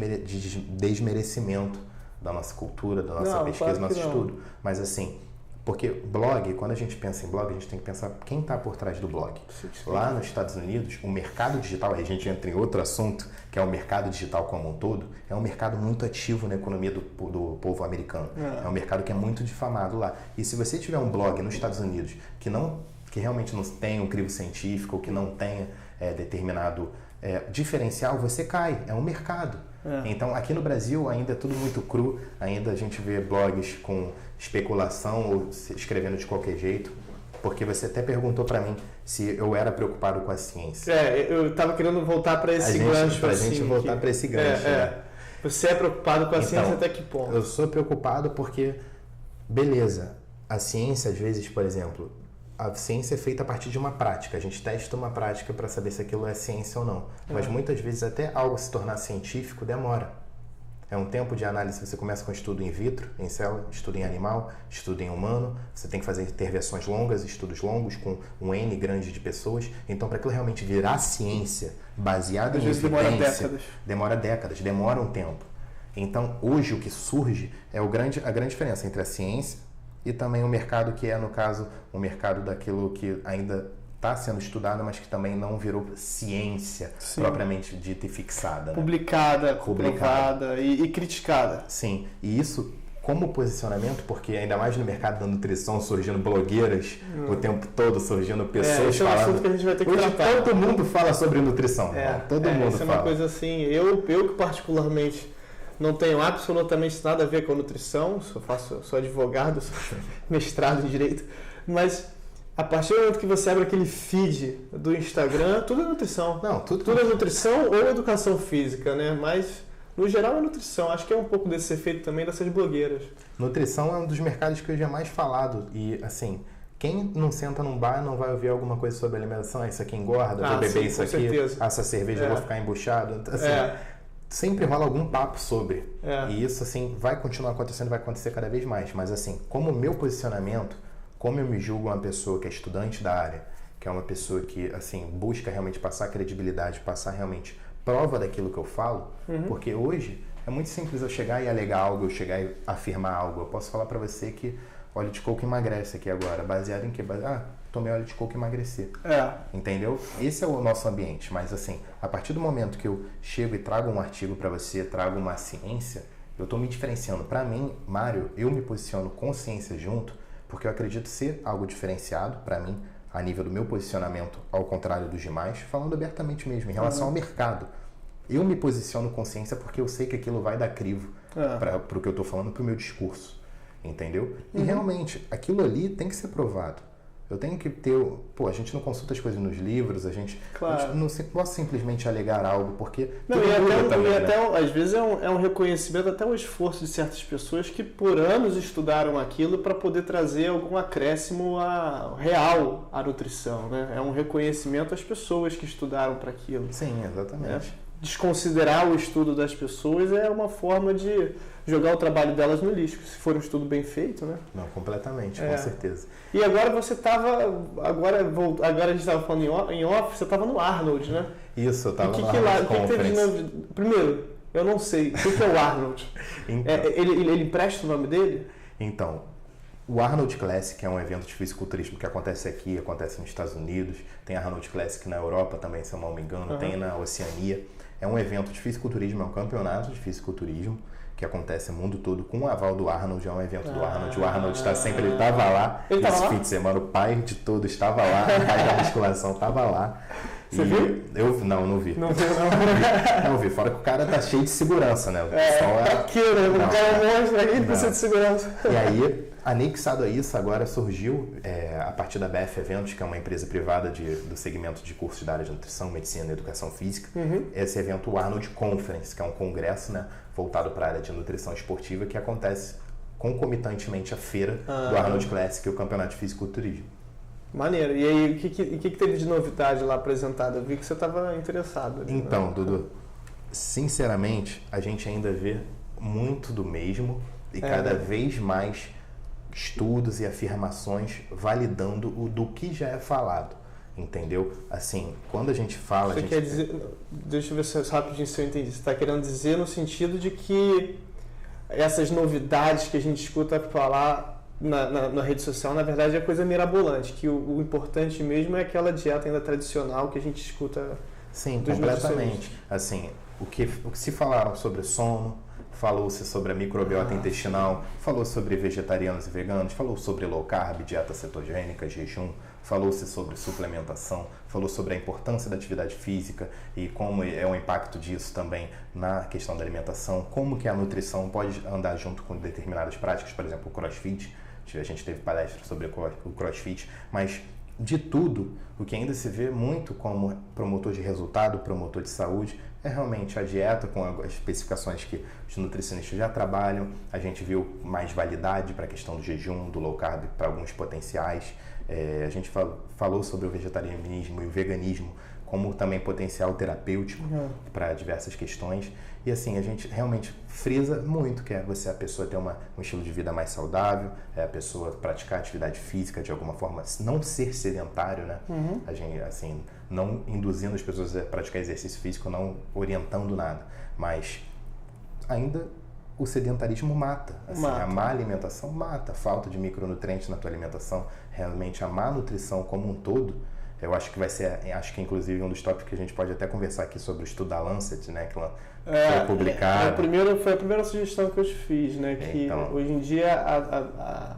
desmerecimento da nossa cultura, da nossa pesquisa, do nosso estudo. Mas assim, porque blog, quando a gente pensa em blog, a gente tem que pensar quem está por trás do blog. Lá nos Estados Unidos, o mercado digital, a gente entra em outro assunto, que é o mercado digital como um todo, é um mercado muito ativo na economia do povo americano. É um mercado que é muito difamado lá. E se você tiver um blog nos Estados Unidos que realmente não tenha um crivo científico, ou que não tenha determinado diferencial, você cai. É um mercado. Então, aqui no Brasil ainda é tudo muito cru, ainda a gente vê blogs com especulação ou escrevendo de qualquer jeito, porque você até perguntou para mim se eu era preocupado com a ciência. Eu estava querendo voltar para esse gancho. Para a gente voltar para esse gancho. Você é preocupado com a ciência até que ponto? Eu sou preocupado porque, beleza, a ciência às vezes, por exemplo, a ciência é feita a partir de uma prática. A gente testa uma prática para saber se aquilo é ciência ou não. Mas muitas vezes até algo se tornar científico demora. É um tempo de análise. Você começa com estudo in vitro, em célula, estudo em animal, estudo em humano. Você tem que fazer intervenções longas, estudos longos com um N grande de pessoas. Então, para aquilo realmente virar ciência baseada em evidência, demora décadas, demora um tempo. Então, hoje o que surge é a grande diferença entre a ciência e também o mercado que é, no caso, o mercado daquilo que ainda está sendo estudado, mas que também não virou ciência propriamente dita e fixada. Publicada, comprovada e criticada. Sim, e isso como posicionamento, porque ainda mais no mercado da nutrição surgindo blogueiras o tempo todo, surgindo pessoas falando. É um assunto que a gente vai ter que tratar. Todo mundo fala sobre nutrição. Todo mundo isso fala. É uma coisa assim, eu que particularmente não tenho absolutamente nada a ver com a nutrição, sou advogado, sou mestrado em Direito, mas a partir do momento que você abre aquele feed do Instagram, tudo é nutrição. Não, tudo é nutrição ou educação física, né? Mas, no geral, é nutrição. Acho que é um pouco desse efeito também dessas blogueiras. Nutrição é um dos mercados que eu já mais falado e, assim, quem não senta num bar não vai ouvir alguma coisa sobre alimentação, isso aqui engorda, vou beber isso aqui, certeza. Essa cerveja eu vou ficar embuchado, assim... Sempre rola algum papo sobre. E isso, assim, vai continuar acontecendo, vai acontecer cada vez mais. Mas, assim, como o meu posicionamento, como eu me julgo uma pessoa que é estudante da área, que é uma pessoa que, assim, busca realmente passar credibilidade, passar realmente prova daquilo que eu falo, porque hoje é muito simples eu chegar e alegar algo, eu chegar e afirmar algo. Eu posso falar pra você que óleo de coco emagrece aqui agora. Baseado em quê? Tomei óleo de coco e emagreci. Entendeu? Esse é o nosso ambiente. Mas, assim, a partir do momento que eu chego e trago um artigo para você, trago uma ciência, eu estou me diferenciando. Para mim, Mário, eu me posiciono com ciência junto, porque eu acredito ser algo diferenciado para mim, a nível do meu posicionamento, ao contrário dos demais, falando abertamente mesmo, em relação ao mercado. Eu me posiciono com ciência porque eu sei que aquilo vai dar crivo para o que eu estou falando, para o meu discurso. Entendeu? E realmente, aquilo ali tem que ser provado. Eu tenho que ter... a gente não consulta as coisas nos livros, a gente não pode simplesmente alegar algo, porque... Às vezes é um reconhecimento, até um esforço de certas pessoas que por anos estudaram aquilo para poder trazer algum acréscimo real à nutrição, né? É um reconhecimento às pessoas que estudaram para aquilo. Sim, exatamente. desconsiderar o estudo das pessoas é uma forma de jogar o trabalho delas no lixo, se for um estudo bem feito, né? Não, completamente, com certeza. E agora você estava, agora a gente estava falando em off, você estava no Arnold, né? Isso, eu estava no Arnold Conference. Primeiro, eu não sei, o que é o Arnold? Então, ele empresta o nome dele? Então, o Arnold Classic é um evento de fisiculturismo que acontece aqui, acontece nos Estados Unidos, tem a Arnold Classic na Europa também, se eu não me engano, tem na Oceania. É um evento de fisiculturismo, é um campeonato de fisiculturismo que acontece no mundo todo com o aval do Arnold, é um evento do Arnold. O Arnold está sempre, ele estava lá, esse fim de semana, o pai de tudo estava lá, o pai da musculação estava lá. Você viu? Eu não vi. Não viu, não? Não vi, fora que o cara tá cheio de segurança, né? Pra quê, né? O cara mostra aí, precisa de segurança. E aí, anexado a isso, agora surgiu, a partir da BF Eventos, que é uma empresa privada do segmento de cursos da área de nutrição, medicina e educação física, esse evento, o Arnold Conference, que é um congresso, né, voltado para a área de nutrição esportiva, que acontece concomitantemente à feira do Arnold Classic, que é o campeonato de fisiculturismo. Maneiro. E aí, o que teve de novidade lá apresentado? Eu vi que você estava interessado. Ali, então, né? Dudu, sinceramente, a gente ainda vê muito do mesmo e cada vez mais estudos e afirmações validando o do que já é falado, entendeu? Assim, quando a gente fala... Você quer dizer... Deixa eu ver se rapidinho se eu entendi. Você está querendo dizer no sentido de que essas novidades que a gente escuta falar na rede social, na verdade, é coisa mirabolante, que o importante mesmo é aquela dieta ainda tradicional que a gente escuta. Sim, completamente. Assim, o que se falaram sobre sono, falou-se sobre a microbiota intestinal, falou sobre vegetarianos e veganos, falou sobre low carb, dieta cetogênica, jejum, falou-se sobre suplementação, falou sobre a importância da atividade física e como é o impacto disso também na questão da alimentação, como que a nutrição pode andar junto com determinadas práticas, por exemplo, o CrossFit. A gente teve palestra sobre o CrossFit, mas de tudo, o que ainda se vê muito como promotor de resultado, promotor de saúde, é realmente a dieta com as especificações que os nutricionistas já trabalham. A gente viu mais validade para a questão do jejum, do low carb, para alguns potenciais. A gente falou sobre o vegetarianismo e o veganismo como também potencial terapêutico para diversas questões. E assim, a gente realmente frisa muito que é a pessoa ter um estilo de vida mais saudável, a pessoa praticar atividade física de alguma forma, não ser sedentário, né? A gente, assim, não induzindo as pessoas a praticar exercício físico, não orientando nada, mas ainda o sedentarismo mata. Assim, a má alimentação mata, a falta de micronutrientes na tua alimentação, realmente a má nutrição como um todo. Eu acho que vai ser, inclusive um dos tópicos que a gente pode até conversar aqui sobre o estudo da Lancet, né, que foi publicado. Foi a primeira sugestão que eu te fiz, né, que então, hoje em dia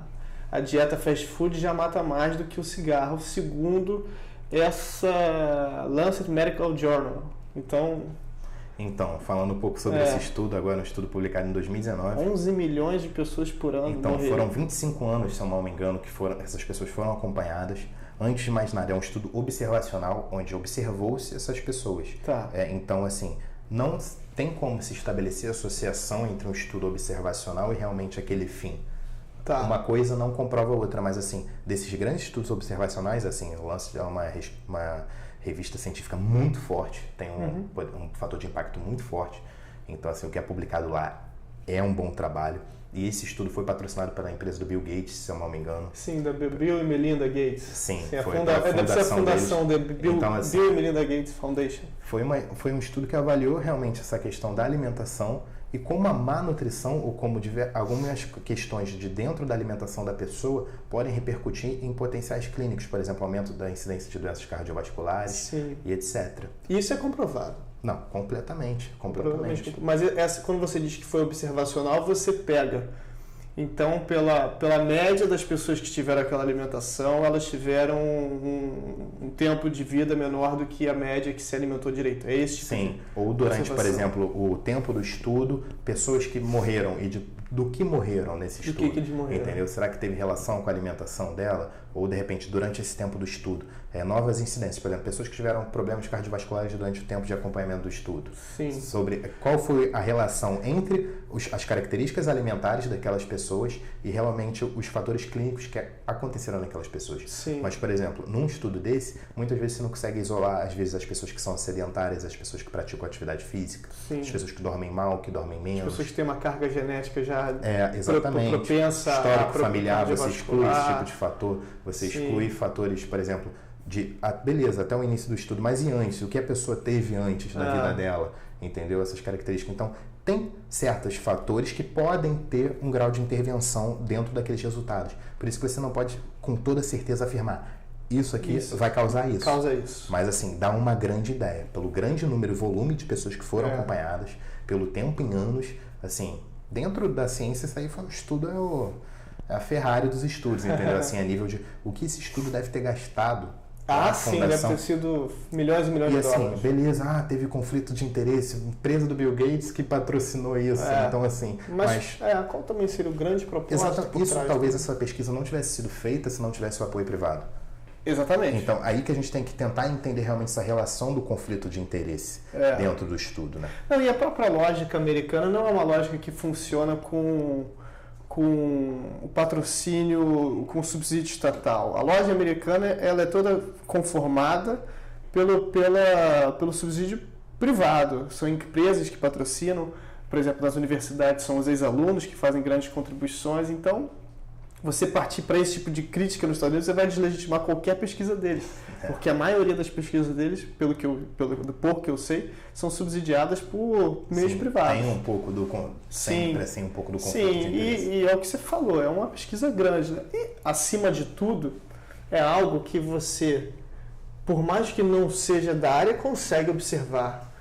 a dieta fast food já mata mais do que o cigarro, segundo essa Lancet Medical Journal. Então, falando um pouco sobre esse estudo, agora um estudo publicado em 2019. 11 milhões de pessoas por ano. Então, foram 25 anos, se eu não me engano, que essas pessoas foram acompanhadas. Antes de mais nada, é um estudo observacional, onde observou-se essas pessoas. Então, assim, não tem como se estabelecer associação entre um estudo observacional e realmente aquele fim. Uma coisa não comprova a outra, mas assim, desses grandes estudos observacionais, assim, o Lancet é uma revista científica muito forte, tem um fator de impacto muito forte. Então, assim, o que é publicado lá é um bom trabalho. E esse estudo foi patrocinado pela empresa do Bill Gates, se eu não me engano. Sim, da Bill e Melinda Gates. Sim, foi a fundação da Bill e Melinda Gates Foundation. Foi um estudo que avaliou realmente essa questão da alimentação e como a má nutrição ou como algumas questões de dentro da alimentação da pessoa podem repercutir em potenciais clínicos, por exemplo, aumento da incidência de doenças cardiovasculares e etc. Isso é comprovado? Não, completamente. Mas quando você diz que foi observacional, você pega. Então, pela média das pessoas que tiveram aquela alimentação, elas tiveram um tempo de vida menor do que a média que se alimentou direito. É esse tipo? Sim. Ou durante, por exemplo, o tempo do estudo, pessoas que morreram e do que morreram nesse estudo. Do que eles morreram. Entendeu? Será que teve relação com a alimentação dela? Ou, de repente, durante esse tempo do estudo, novas incidências, por exemplo, pessoas que tiveram problemas cardiovasculares durante o tempo de acompanhamento do estudo. Sim. Sobre qual foi a relação entre as características alimentares daquelas pessoas e realmente os fatores clínicos que aconteceram naquelas pessoas. Sim. Mas, por exemplo, num estudo desse, muitas vezes você não consegue isolar, às vezes, as pessoas que são sedentárias, as pessoas que praticam atividade física, Sim. as pessoas que dormem mal, que dormem menos. As pessoas que têm uma carga genética já exatamente. propensa histórico familiar, você exclui esse tipo de fator, você Sim. exclui fatores, por exemplo, beleza, até o início do estudo, mas e antes? O que a pessoa teve antes na vida dela? Entendeu? Essas características. Então, tem certos fatores que podem ter um grau de intervenção dentro daqueles resultados. Por isso que você não pode, com toda certeza, afirmar isso aqui vai causar isso. Causa isso. Mas, assim, dá uma grande ideia. Pelo grande número e volume de pessoas que foram acompanhadas, pelo tempo em anos, assim, dentro da ciência, isso aí foi um estudo, é a Ferrari dos estudos, entendeu? Assim, a nível de o que esse estudo deve ter gastado. Sim, deve ter sido milhões e milhões de dólares. Assim, beleza, teve conflito de interesse, empresa do Bill Gates que patrocinou isso, então assim... Mas qual também seria o grande propósito? Exato, isso talvez essa pesquisa não tivesse sido feita se não tivesse o apoio privado. Exatamente. Então, aí que a gente tem que tentar entender realmente essa relação do conflito de interesse dentro do estudo, né? Não, e a própria lógica americana não é uma lógica que funciona com o patrocínio, com o subsídio estatal. A lógica americana ela é toda conformada pelo subsídio privado. São empresas que patrocinam, por exemplo, nas universidades são os ex-alunos que fazem grandes contribuições. Então, você partir para esse tipo de crítica nos Estados Unidos, você vai deslegitimar qualquer pesquisa deles. Porque a maioria das pesquisas deles, pelo pouco que eu sei, são subsidiadas por meios privados. Tem um pouco do... Sempre assim, um pouco do conflito de interesse. E é o que você falou, é uma pesquisa grande, né? E, acima de tudo, é algo que você, por mais que não seja da área, consegue observar.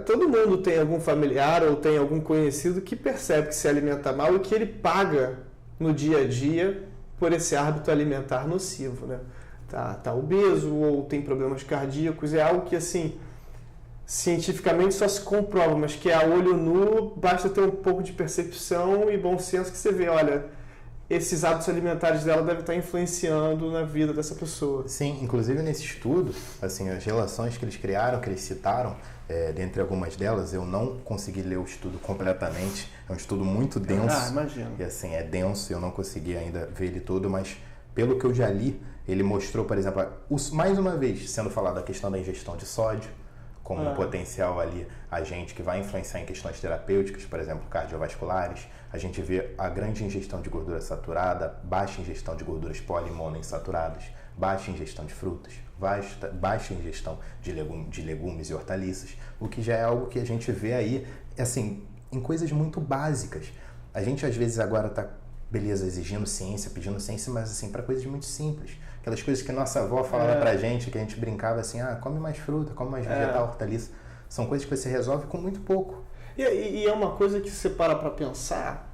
Todo mundo tem algum familiar ou tem algum conhecido que percebe que se alimenta mal e que ele paga no dia a dia por esse hábito alimentar nocivo, né? Tá obeso ou tem problemas cardíacos, é algo que, assim, cientificamente só se comprova, mas que a olho nu basta ter um pouco de percepção e bom senso que você vê, olha, esses hábitos alimentares dela devem estar influenciando na vida dessa pessoa. Sim, inclusive nesse estudo, assim, as relações que eles criaram, que eles citaram, dentre algumas delas, eu não consegui ler o estudo completamente, é um estudo muito denso. Imagino. E assim, é denso, eu não consegui ainda ver ele todo, mas pelo que eu já li, ele mostrou, por exemplo, mais uma vez, sendo falado a questão da ingestão de sódio, como um potencial ali agente que vai influenciar em questões terapêuticas, por exemplo, cardiovasculares. A gente vê a grande ingestão de gordura saturada, baixa ingestão de gorduras poli e monoinsaturadas, baixa ingestão de frutas, baixa ingestão de legumes e hortaliças, o que já é algo que a gente vê aí, assim, em coisas muito básicas. A gente, às vezes, agora está, beleza, exigindo ciência, pedindo ciência, mas, assim, para coisas muito simples. Aquelas coisas que nossa avó falava pra gente, que a gente brincava assim, come mais fruta, come mais vegetal, hortaliça. São coisas que você resolve com muito pouco. E é uma coisa que você para pensar,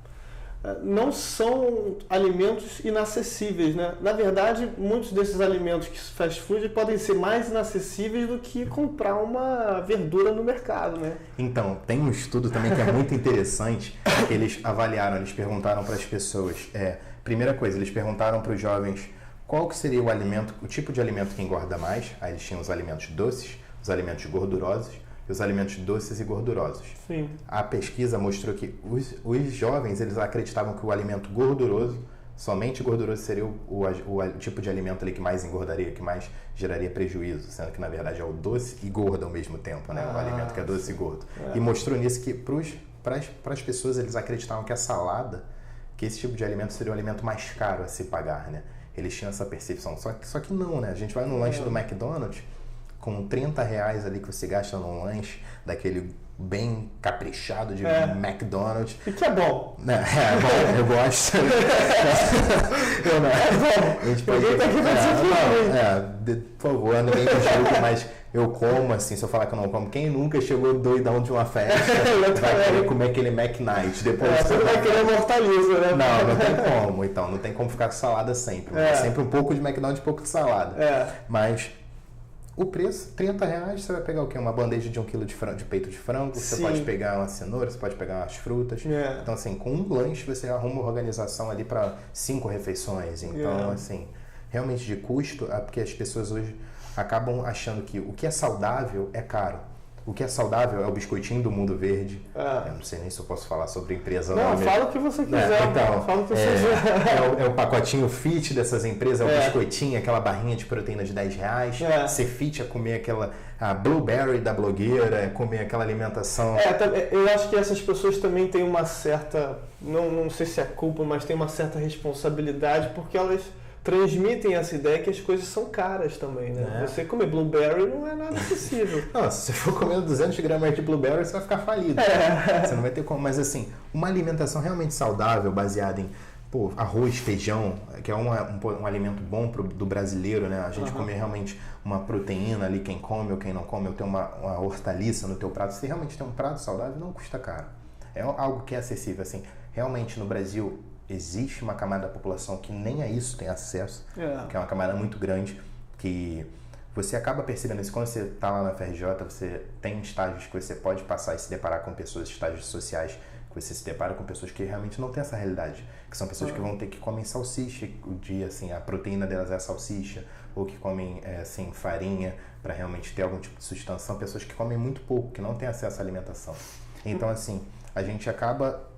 não são alimentos inacessíveis, né? Na verdade, muitos desses alimentos que fast food podem ser mais inacessíveis do que comprar uma verdura no mercado, né? Então, tem um estudo também que é muito interessante, que eles avaliaram, eles perguntaram para as pessoas, primeira coisa, eles perguntaram para os jovens qual que seria o tipo de alimento que engorda mais. Aí eles tinham os alimentos doces, os alimentos gordurosos e os alimentos doces e gordurosos. Sim. A pesquisa mostrou que os jovens, eles acreditavam que o alimento gorduroso, somente gorduroso, seria o tipo de alimento ali que mais engordaria, que mais geraria prejuízo, sendo que na verdade é o doce e gordo ao mesmo tempo, né? O alimento que é doce e gordo. E mostrou nisso que para as pessoas, eles acreditavam que a salada, que esse tipo de alimento seria o alimento mais caro a se pagar, né? Eles tinham essa percepção. Só que não, né? A gente vai no lanche do McDonald's, com R$30 ali que você gasta num lanche daquele bem caprichado de McDonald's. E que é bom. É bom, eu gosto. Eu não. É bom. A gente pode... Ninguém tá aqui pra dizer por favor, ninguém me julgue, mas eu como, assim, se eu falar que eu não como. Quem nunca chegou doidão de uma festa vai querer comer aquele McNight. Depois você vai querer uma hortaliça, né? Não tem como. Então, não tem como ficar com salada sempre. Sempre um pouco de McDonald's e um pouco de salada. Mas O preço, R$30, você vai pegar o quê? Uma bandeja de 1 quilo de peito de frango, você pode pegar uma cenoura, você pode pegar umas frutas. Então, assim, com um lanche você arruma uma organização ali para 5 refeições. Então, assim, realmente de custo, é porque as pessoas hoje acabam achando que o que é saudável é caro. O que é saudável é o biscoitinho do Mundo Verde. Eu não sei nem se eu posso falar sobre empresa. Não, fala o que você quiser. Então, fala o que você quiser. É o pacotinho fit dessas empresas, é o biscoitinho, aquela barrinha de proteína de R$10. Ser fit é comer a blueberry da blogueira, é comer aquela alimentação. Eu acho que essas pessoas também têm uma certa, não sei se é culpa, mas tem uma certa responsabilidade, porque elas transmitem essa ideia que as coisas são caras também, né? Você comer blueberry não é nada acessível. Não, se você for comendo 200 gramas de blueberry, você vai ficar falido. Você não vai ter como. Mas assim, uma alimentação realmente saudável, baseada em arroz, feijão, que é um alimento bom do brasileiro, né? A gente comer realmente uma proteína ali, quem come ou quem não come, ou ter uma hortaliça no teu prato. Se realmente tem um prato saudável, não custa caro. É algo que é acessível. Assim, realmente no Brasil existe uma camada da população que nem a isso tem acesso, que é uma camada muito grande, que você acaba percebendo isso. Quando você está lá na FRJ, você tem estágios que você pode passar e se deparar com pessoas, estágios sociais, que você se depara com pessoas que realmente não têm essa realidade, que são pessoas que vão ter que comer salsicha o dia, assim, a proteína delas é a salsicha, ou que comem assim, farinha para realmente ter algum tipo de sustância. São pessoas que comem muito pouco, que não têm acesso à alimentação. Então, assim, a gente acaba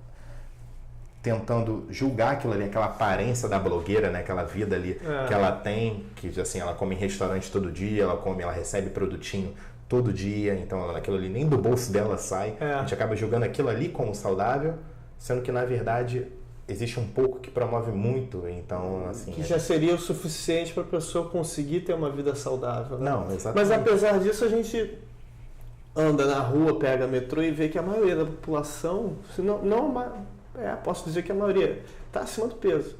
tentando julgar aquilo ali, aquela aparência da blogueira, né? Aquela vida ali que ela tem, que assim, ela come em restaurante todo dia, ela recebe produtinho todo dia, então aquilo ali nem do bolso dela sai. A gente acaba julgando aquilo ali como saudável, sendo que na verdade existe um pouco que promove muito, então assim... Que já seria o suficiente para a pessoa conseguir ter uma vida saudável, né? Não, exatamente. Mas apesar disso, a gente anda na rua, pega metrô e vê que a maioria da população, se posso dizer que a maioria está acima do peso.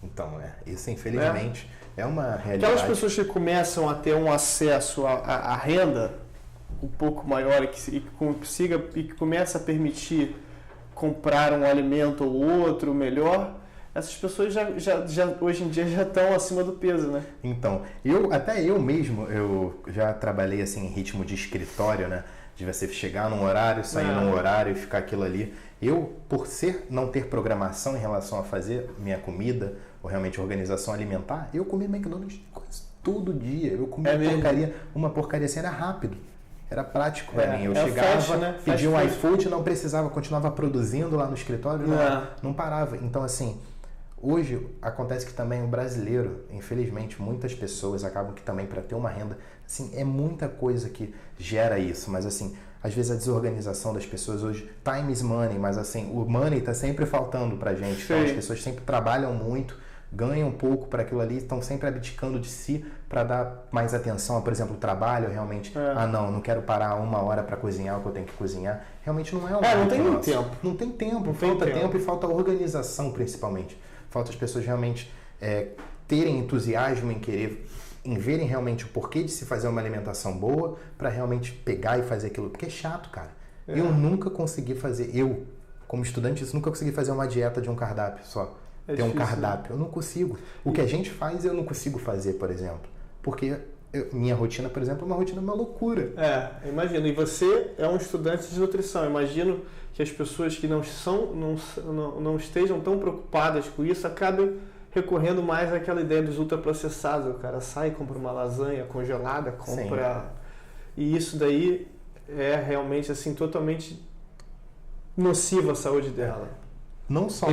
Então, isso infelizmente é uma realidade. Aquelas pessoas que começam a ter um acesso à renda um pouco maior e que começa a permitir comprar um alimento ou outro melhor, essas pessoas já hoje em dia já estão acima do peso, né? Então, eu mesmo, eu já trabalhei assim em ritmo de escritório, né? De você chegar num horário, sair num horário e ficar aquilo ali. Eu, por não ter programação em relação a fazer minha comida, ou realmente organização alimentar, eu comia McDonald's quase todo dia. Eu comia uma porcaria assim, era rápido. Era prático para mim. Eu chegava, pedia um iFood, não precisava, continuava produzindo lá no escritório, não parava. Então, assim, hoje acontece que também o brasileiro, infelizmente, muitas pessoas acabam que também para ter uma renda, assim, é muita coisa que gera isso, mas assim, às vezes a desorganização das pessoas hoje, time is money, mas assim, o money está sempre faltando pra gente, então as pessoas sempre trabalham muito, ganham pouco para aquilo ali, estão sempre abdicando de si para dar mais atenção, por exemplo, o trabalho, realmente, não quero parar 1 hora para cozinhar o que eu tenho que cozinhar, realmente não é não tem nem tempo. Não tem tempo, falta tempo e falta organização principalmente, falta as pessoas realmente terem entusiasmo em verem realmente o porquê de se fazer uma alimentação boa para realmente pegar e fazer aquilo, porque é chato, cara. Eu nunca consegui fazer, como estudante, nunca consegui fazer uma dieta de um cardápio só. Ter um cardápio, eu não consigo. O que a gente faz, eu não consigo fazer, por exemplo. Porque minha rotina, por exemplo, é uma loucura. Imagino. E você é um estudante de nutrição. Imagino que as pessoas que não estejam tão preocupadas com isso acabem recorrendo mais àquela ideia dos ultraprocessados. O cara sai, compra uma lasanha congelada, compra... E isso daí é realmente assim, totalmente nocivo à saúde dela. Não só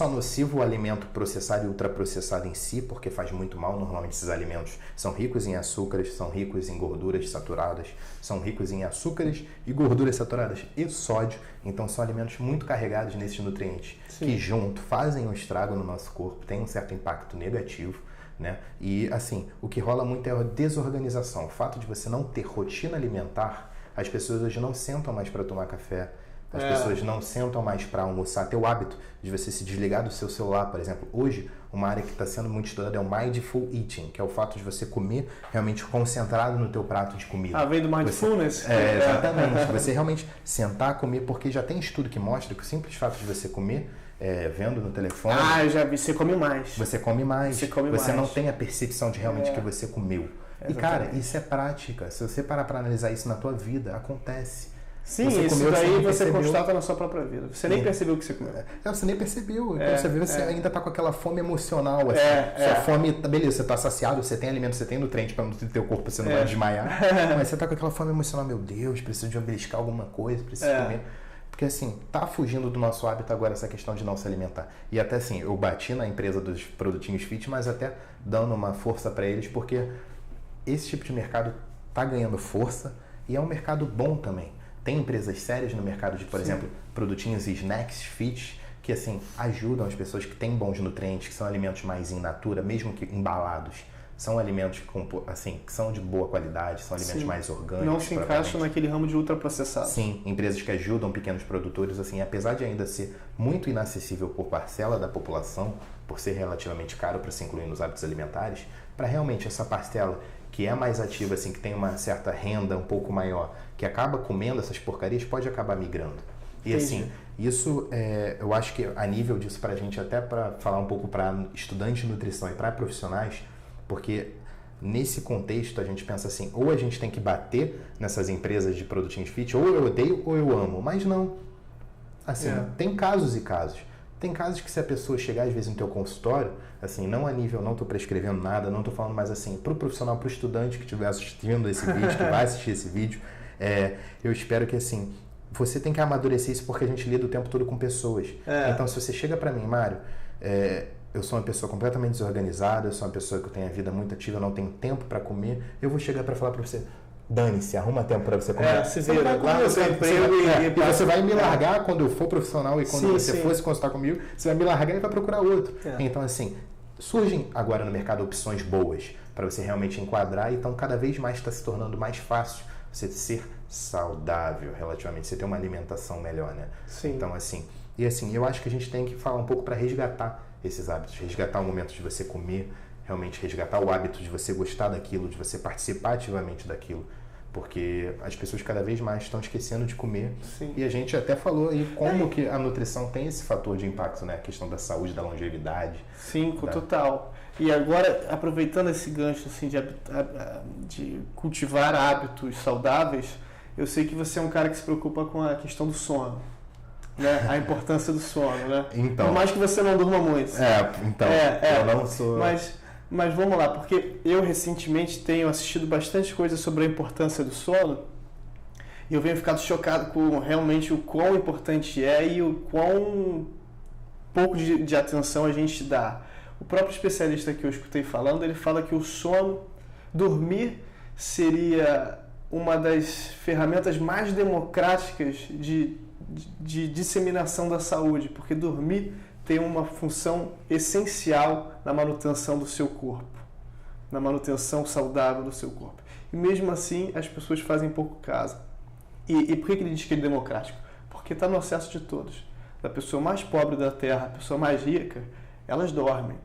nocivo o alimento processado e ultraprocessado em si, porque faz muito mal. Normalmente esses alimentos são ricos em açúcares, são ricos em gorduras saturadas, são ricos em açúcares e gorduras saturadas e sódio. Então são alimentos muito carregados nesses nutrientes que junto fazem um estrago no nosso corpo, tem um certo impacto negativo, né? E assim, o que rola muito é a desorganização. O fato de você não ter rotina alimentar, as pessoas hoje não sentam mais para tomar café. As pessoas não sentam mais para almoçar. Ter o hábito de você se desligar do seu celular, por exemplo. Hoje, uma área que está sendo muito estudada é o Mindful Eating, que é o fato de você comer realmente concentrado no teu prato de comida. Vem do Mindfulness? Exatamente. Você realmente sentar, comer, porque já tem estudo que mostra que o simples fato de você comer vendo no telefone. Eu já vi, você come mais. Você come mais. Você não tem a percepção de realmente que você comeu. Exatamente. E, cara, isso é prática. Se você parar para analisar isso na tua vida, acontece. Sim, isso daí você constata na sua própria vida. Você nem percebeu o que você comeu. Você nem percebeu. Então você vê, você ainda tá com aquela fome emocional. Assim. Sua fome, beleza, você tá saciado, você tem alimento, você tem nutriente para nutrir teu corpo, você não vai desmaiar. Mas você tá com aquela fome emocional, meu Deus, preciso de beliscar alguma coisa, preciso comer. Porque assim, tá fugindo do nosso hábito agora essa questão de não se alimentar. E até assim, eu bati na empresa dos produtinhos fit, mas até dando uma força para eles, porque esse tipo de mercado tá ganhando força e é um mercado bom também. Tem empresas sérias no mercado de, por exemplo, produtinhos e snacks fit, que assim, ajudam as pessoas que têm bons nutrientes, que são alimentos mais in natura, mesmo que embalados. São alimentos que são de boa qualidade, são alimentos mais orgânicos. Não se encaixam naquele ramo de ultraprocessados. Sim, empresas que ajudam pequenos produtores, assim, apesar de ainda ser muito inacessível por parcela da população, por ser relativamente caro para se incluir nos hábitos alimentares, para realmente essa parcela que é mais ativa, assim, que tem uma certa renda um pouco maior, que acaba comendo essas porcarias, pode acabar migrando. E assim, isso, eu acho que a nível disso pra gente, até para falar um pouco para estudantes de nutrição e para profissionais, porque nesse contexto a gente pensa assim, ou a gente tem que bater nessas empresas de produtinhos fit, ou eu odeio ou eu amo, mas não. Assim, tem casos e casos. Tem casos que se a pessoa chegar às vezes no teu consultório, assim, não a nível, não estou prescrevendo nada, não estou falando mais assim, para o profissional, para o estudante que estiver assistindo esse vídeo, que vai assistir esse vídeo, eu espero que assim, você tem que amadurecer isso porque a gente lida o tempo todo com pessoas. Então se você chega para mim, Mário, eu sou uma pessoa completamente desorganizada, eu sou uma pessoa que tem a vida muito ativa, eu não tenho tempo para comer, eu vou chegar para falar para você, dane-se, arruma tempo para você comer. Se vira, larga o seu emprego e você vai me largar quando eu for profissional e quando você for se consultar comigo, você vai me largar e vai procurar outro. Então, assim, surgem agora no mercado opções boas para você realmente enquadrar, então cada vez mais está se tornando mais fácil você ser saudável relativamente, você ter uma alimentação melhor, né? Sim. Então, assim, e assim, eu acho que a gente tem que falar um pouco para resgatar esses hábitos, resgatar o momento de você comer, realmente resgatar o hábito de você gostar daquilo, de você participar ativamente daquilo, porque as pessoas cada vez mais estão esquecendo de comer. Sim. E a gente até falou aí como que a nutrição tem esse fator de impacto, né? A questão da saúde, da longevidade. Sim, total. E agora, aproveitando esse gancho assim, de cultivar hábitos saudáveis, eu sei que você é um cara que se preocupa com a questão do sono. Né? A importância do sono, né? Então, por mais que você não durma muito. Eu não sou... Mas vamos lá, porque eu recentemente tenho assistido bastante coisa sobre a importância do sono e eu venho ficado chocado com realmente o quão importante é e o quão pouco de atenção a gente dá. O próprio especialista que eu escutei falando, ele fala que o sono, dormir, seria uma das ferramentas mais democráticas de disseminação da saúde, porque dormir tem uma função essencial na manutenção do seu corpo, na manutenção saudável do seu corpo. E mesmo assim, as pessoas fazem pouco caso. E por que ele diz que ele é democrático? Porque está no acesso de todos. Da pessoa mais pobre da Terra, a pessoa mais rica, elas dormem.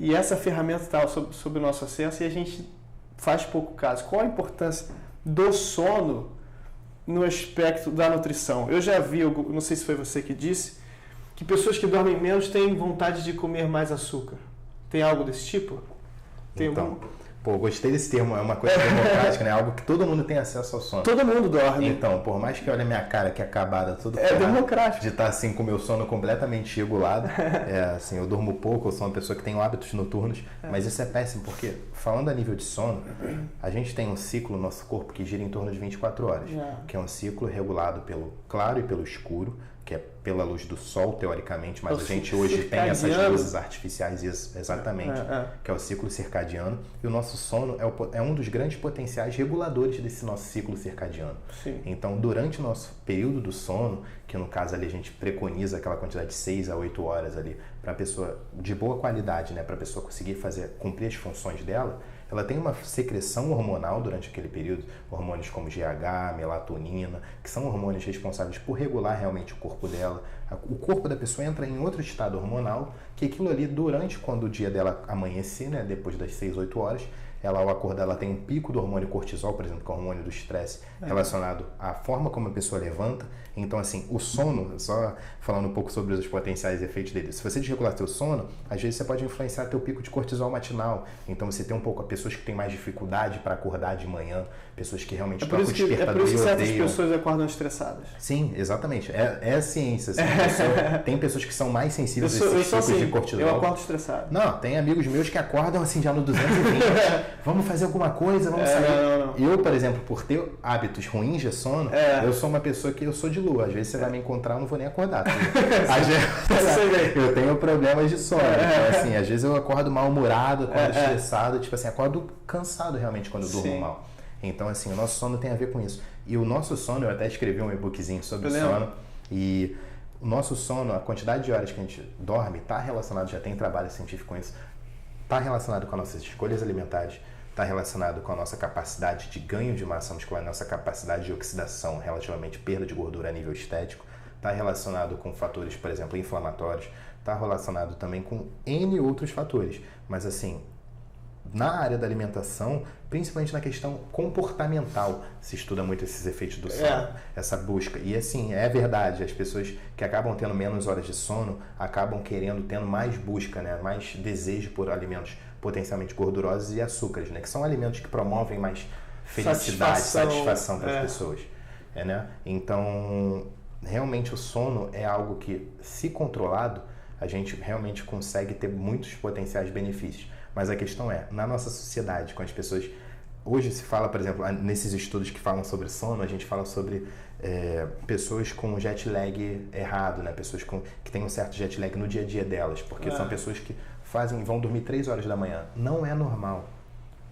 E essa ferramenta está sob o nosso acesso e a gente faz pouco caso. Qual a importância do sono no aspecto da nutrição? Eu já vi, não sei se foi você que disse, que pessoas que dormem menos têm vontade de comer mais açúcar. Tem algo desse tipo? Gostei desse termo, é uma coisa democrática, né? Algo que todo mundo tem acesso ao sono. Todo mundo dorme. Então, por mais que olhe a minha cara que é acabada, tudo democrático. De estar assim com o meu sono completamente regulado. Assim, eu durmo pouco, eu sou uma pessoa que tem hábitos noturnos, mas isso é péssimo, porque falando a nível de sono, a gente tem um ciclo no nosso corpo que gira em torno de 24 horas, que é um ciclo regulado pelo claro e pelo escuro, que é pela luz do sol, teoricamente, mas a gente hoje tem essas luzes artificiais, exatamente, que é o ciclo circadiano, e o nosso sono é um dos grandes potenciais reguladores desse nosso ciclo circadiano. Sim. Então, durante o nosso período do sono, que no caso ali a gente preconiza aquela quantidade de 6 a 8 horas ali, para a pessoa de boa qualidade, né, para a pessoa conseguir cumprir as funções dela, ela tem uma secreção hormonal durante aquele período, hormônios como GH, melatonina, que são hormônios responsáveis por regular realmente o corpo dela. O corpo da pessoa entra em outro estado hormonal, que aquilo ali, durante quando o dia dela amanhecer, né, depois das 6, 8 horas, ela ao acordar, ela tem um pico do hormônio cortisol, por exemplo, que é o hormônio do estresse, relacionado à forma como a pessoa levanta. Então, assim, o sono, só falando um pouco sobre os potenciais efeitos dele, se você desregular seu sono, às vezes você pode influenciar teu pico de cortisol matinal. Então, você tem um pouco, pessoas que têm mais dificuldade para acordar de manhã, pessoas que realmente tocam o despertador. É por isso que certas pessoas acordam estressadas. Sim, exatamente. É a ciência. Assim, tem pessoas que são mais sensíveis a esses picos de cortisol. Eu acordo estressado. Não, tem amigos meus que acordam assim já no 220. Vamos fazer alguma coisa, vamos sair. Não. Eu, por exemplo, por ter hábitos ruins de sono, eu sou uma pessoa que eu sou de lua. Às vezes você vai me encontrar, eu não vou nem acordar. Eu tenho problemas de sono. Então, assim, às vezes eu acordo mal-humorado, acordo estressado, tipo assim, acordo cansado realmente quando eu durmo mal. Então, assim, o nosso sono tem a ver com isso. E o nosso sono, eu até escrevi um e-bookzinho sobre sono. E o nosso sono, a quantidade de horas que a gente dorme, está relacionado, já tem trabalho científico com isso, está relacionado com as nossas escolhas alimentares, está relacionado com a nossa capacidade de ganho de massa muscular, nossa capacidade de oxidação, relativamente perda de gordura a nível estético, está relacionado com fatores, por exemplo, inflamatórios, está relacionado também com N outros fatores. Mas, assim, na área da alimentação, principalmente na questão comportamental, se estuda muito esses efeitos do sono, essa busca. E assim, é verdade, as pessoas que acabam tendo menos horas de sono, acabam tendo mais busca, né? Mais desejo por alimentos potencialmente gordurosos e açúcares, né? Que são alimentos que promovem mais felicidade, satisfação para as pessoas. Né? Então, realmente o sono é algo que, se controlado, a gente realmente consegue ter muitos potenciais benefícios. Mas a questão é, na nossa sociedade, com as pessoas... Hoje se fala, por exemplo, nesses estudos que falam sobre sono, a gente fala sobre pessoas com jet lag errado, né? Pessoas que têm um certo jet lag no dia a dia delas, porque são pessoas que vão dormir 3 horas da manhã. Não é normal.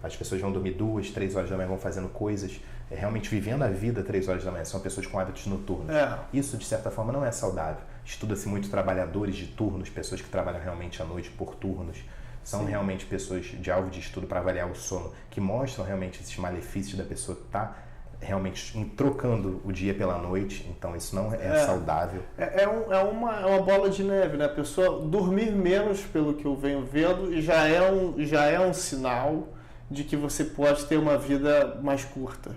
As pessoas vão dormir 2, 3 horas da manhã, vão fazendo coisas, realmente vivendo a vida 3 horas da manhã. São pessoas com hábitos noturnos. Isso, de certa forma, não é saudável. Estuda-se muito trabalhadores de turnos, pessoas que trabalham realmente à noite por turnos. São realmente pessoas de alvo de estudo para avaliar o sono, que mostram realmente esses malefícios da pessoa estar realmente trocando o dia pela noite. Então isso não é saudável. É uma bola de neve, né? A pessoa dormir menos, pelo que eu venho vendo, já é um sinal de que você pode ter uma vida mais curta.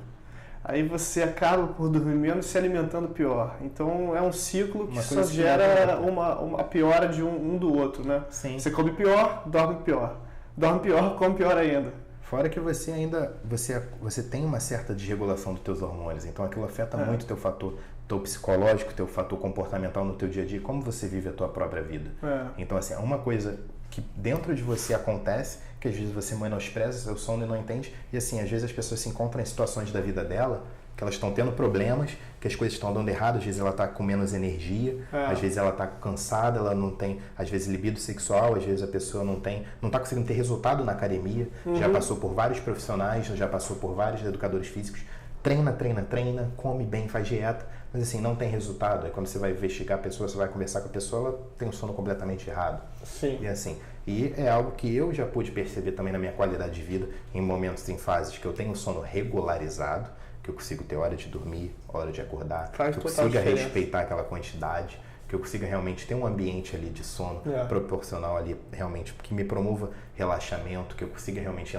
Aí você acaba por dormir menos se alimentando pior. Então é um ciclo que só gera uma piora de um do outro, né? Sim. Você come pior, dorme pior. Dorme pior, come pior ainda. Fora que você tem uma certa desregulação dos teus hormônios, então aquilo afeta muito teu fator psicológico, teu fator comportamental no teu dia a dia, como você vive a tua própria vida. Então, assim, é uma coisa que dentro de você acontece, que às vezes você menospreza seu sono e não entende, e assim, às vezes as pessoas se encontram em situações da vida dela, que elas estão tendo problemas, que as coisas estão dando errado, às vezes ela está com menos energia, às vezes ela está cansada, ela não tem, às vezes, libido sexual, às vezes a pessoa não está conseguindo ter resultado na academia, já passou por vários profissionais, já passou por vários educadores físicos, treina, come bem, faz dieta, mas assim, não tem resultado. Aí quando você vai investigar a pessoa, você vai conversar com a pessoa, ela tem um sono completamente errado. Sim. E assim, e é algo que eu já pude perceber também na minha qualidade de vida, em momentos, em fases que eu tenho um sono regularizado, que eu consigo ter hora de dormir, hora de acordar, que eu consiga respeitar aquela quantidade, que eu consiga realmente ter um ambiente ali de sono proporcional ali, realmente, que me promova relaxamento, que eu consiga realmente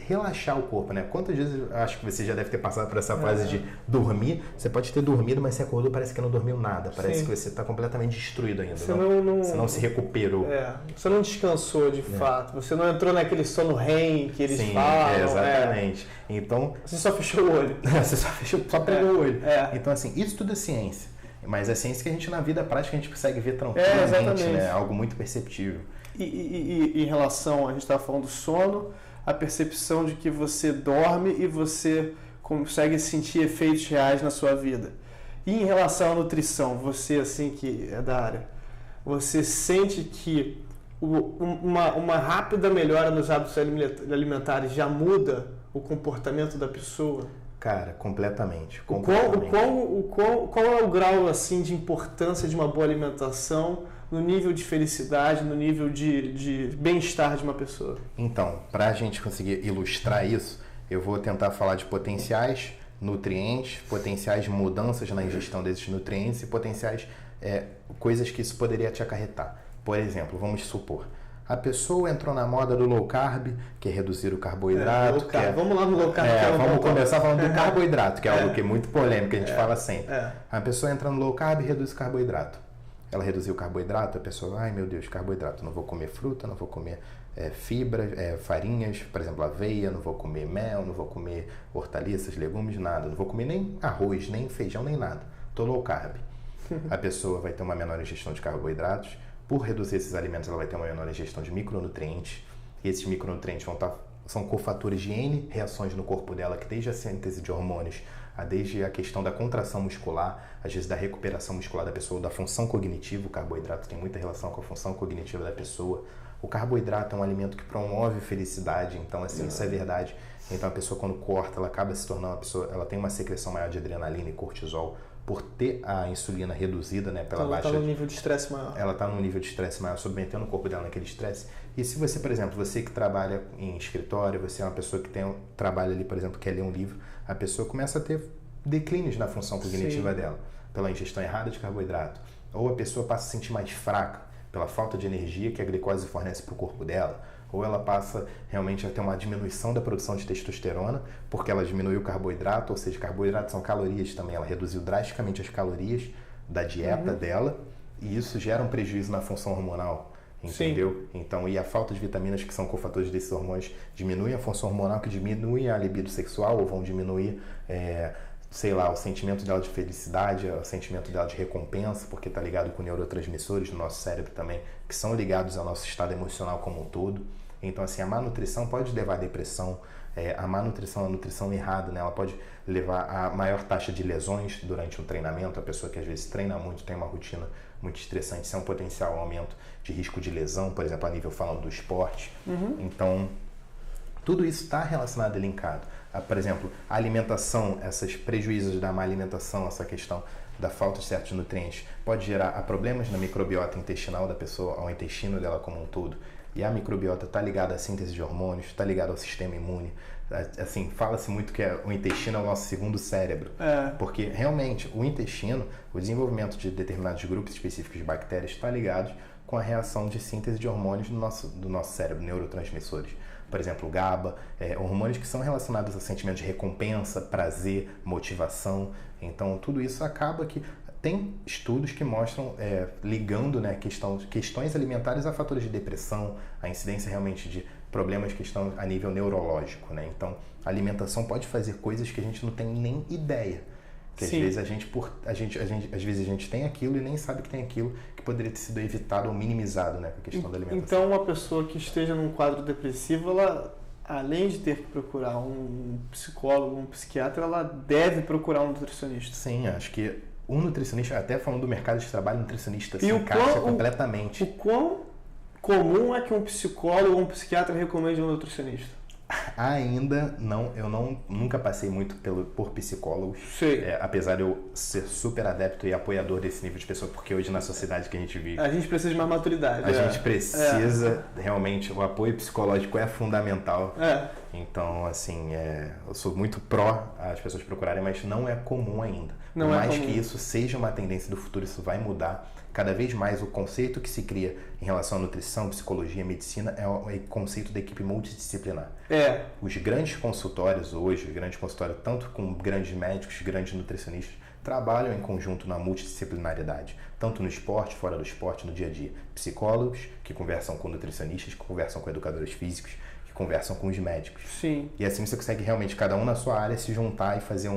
relaxar o corpo, né? Quantas vezes, eu acho que você já deve ter passado por essa fase de dormir, você pode ter dormido, mas você acordou, parece que não dormiu nada, parece que você está completamente destruído ainda, você não se recuperou. Você não descansou de fato, você não entrou naquele sono REM que eles falam. Exatamente. Então, você só fechou o olho. Você só pegou o olho. Então, assim, isso tudo é ciência, mas é ciência que a gente na vida prática a gente consegue ver tranquilamente, né? Algo muito perceptível. E em relação, a gente estava falando do sono, a percepção de que você dorme e você consegue sentir efeitos reais na sua vida. E em relação à nutrição, você assim que é da área, você sente que uma rápida melhora nos hábitos alimentares já muda o comportamento da pessoa? Cara, completamente. Qual é o grau assim de importância de uma boa alimentação no nível de felicidade, no nível de bem-estar de uma pessoa? Então, para a gente conseguir ilustrar isso, eu vou tentar falar de potenciais nutrientes, potenciais mudanças na ingestão desses nutrientes e potenciais coisas que isso poderia te acarretar. Por exemplo, vamos supor, a pessoa entrou na moda do low carb, que é reduzir o carboidrato. Vamos lá no low carb. Vamos começar falando do carboidrato, que é algo que é muito polêmico, a gente fala sempre. A pessoa entra no low carb e reduz o carboidrato. Ela reduziu o carboidrato, a pessoa, ai meu Deus, carboidrato, não vou comer fruta, não vou comer fibras, farinhas, por exemplo, aveia, não vou comer mel, não vou comer hortaliças, legumes, nada. Não vou comer nem arroz, nem feijão, nem nada. Tô low carb. A pessoa vai ter uma menor ingestão de carboidratos. Por reduzir esses alimentos, ela vai ter uma menor ingestão de micronutrientes. E esses micronutrientes são cofatores de N reações no corpo dela, que desde a síntese de hormônios, desde a questão da contração muscular, às vezes da recuperação muscular da pessoa, da função cognitiva. O carboidrato tem muita relação com a função cognitiva da pessoa. O carboidrato é um alimento que promove felicidade, então assim, isso é verdade. Então a pessoa quando corta, ela acaba se tornando uma pessoa, ela tem uma secreção maior de adrenalina e cortisol, por ter a insulina reduzida, né, pela baixa... Ela está num nível de estresse maior. Ela está num nível de estresse maior, submetendo o corpo dela naquele estresse. E se você, por exemplo, você que trabalha em escritório, você é uma pessoa que trabalha ali, por exemplo, quer ler um livro, a pessoa começa a ter declínios na função cognitiva dela, pela ingestão errada de carboidrato. Ou a pessoa passa a se sentir mais fraca, pela falta de energia que a glicose fornece para o corpo dela. Ou ela passa realmente a ter uma diminuição da produção de testosterona, porque ela diminuiu o carboidrato, ou seja, carboidratos são calorias também, ela reduziu drasticamente as calorias da dieta dela, e isso gera um prejuízo na função hormonal, entendeu? Sim. Então, e a falta de vitaminas, que são cofatores desses hormônios, diminuem a função hormonal, que diminui a libido sexual, ou vão diminuir, o sentimento dela de felicidade, o sentimento dela de recompensa, porque está ligado com neurotransmissores do nosso cérebro também, que são ligados ao nosso estado emocional como um todo. Então, assim, a má nutrição pode levar à depressão, a má nutrição, a nutrição errada, né? Ela pode levar a maior taxa de lesões durante um treinamento. A pessoa que às vezes treina muito, tem uma rotina muito estressante, isso é um potencial aumento de risco de lesão, por exemplo, a nível falando do esporte. Então, tudo isso está relacionado e linkado. Por exemplo, a alimentação, esses prejuízos da má alimentação, essa questão da falta de certos nutrientes, pode gerar problemas na microbiota intestinal da pessoa, ao intestino dela como um todo. E a microbiota está ligada à síntese de hormônios, está ligada ao sistema imune. Assim, fala-se muito que o intestino é o nosso segundo cérebro. Porque realmente o intestino, o desenvolvimento de determinados grupos específicos de bactérias está ligado com a reação de síntese de hormônios do nosso cérebro, neurotransmissores. Por exemplo, o GABA, hormônios que são relacionados a sentimentos de recompensa, prazer, motivação. Então, tudo isso acaba que tem estudos que mostram, ligando, né, questões alimentares a fatores de depressão, a incidência realmente de problemas que estão a nível neurológico, né? Então, a alimentação pode fazer coisas que a gente não tem nem ideia. Que às vezes às vezes a gente tem aquilo e nem sabe que tem aquilo, que poderia ter sido evitado ou minimizado, né, com a questão da alimentação. Então, uma pessoa que esteja num quadro depressivo, ela, além de ter que procurar um psicólogo, um psiquiatra, ela deve procurar um nutricionista. Sim, acho que um nutricionista, até falando do mercado de trabalho, nutricionista se encaixa completamente. O quão comum é que um psicólogo ou um psiquiatra recomende um nutricionista? Ainda não, eu nunca passei muito por psicólogos, apesar de eu ser super adepto e apoiador desse nível de pessoa, porque hoje na sociedade que a gente vive... A gente precisa de mais maturidade. A gente precisa, realmente, o apoio psicológico é fundamental. Então, assim, eu sou muito pró as pessoas procurarem, mas não é comum ainda. Por mais que isso seja uma tendência do futuro, isso vai mudar. Cada vez mais o conceito que se cria em relação à nutrição, psicologia, medicina é o conceito da equipe multidisciplinar. Os grandes consultórios hoje, tanto com grandes médicos, grandes nutricionistas, trabalham em conjunto na multidisciplinaridade, tanto no esporte, fora do esporte, no dia a dia. Psicólogos que conversam com nutricionistas, que conversam com educadores físicos, que conversam com os médicos. Sim. E assim você consegue realmente, cada um na sua área, se juntar e fazer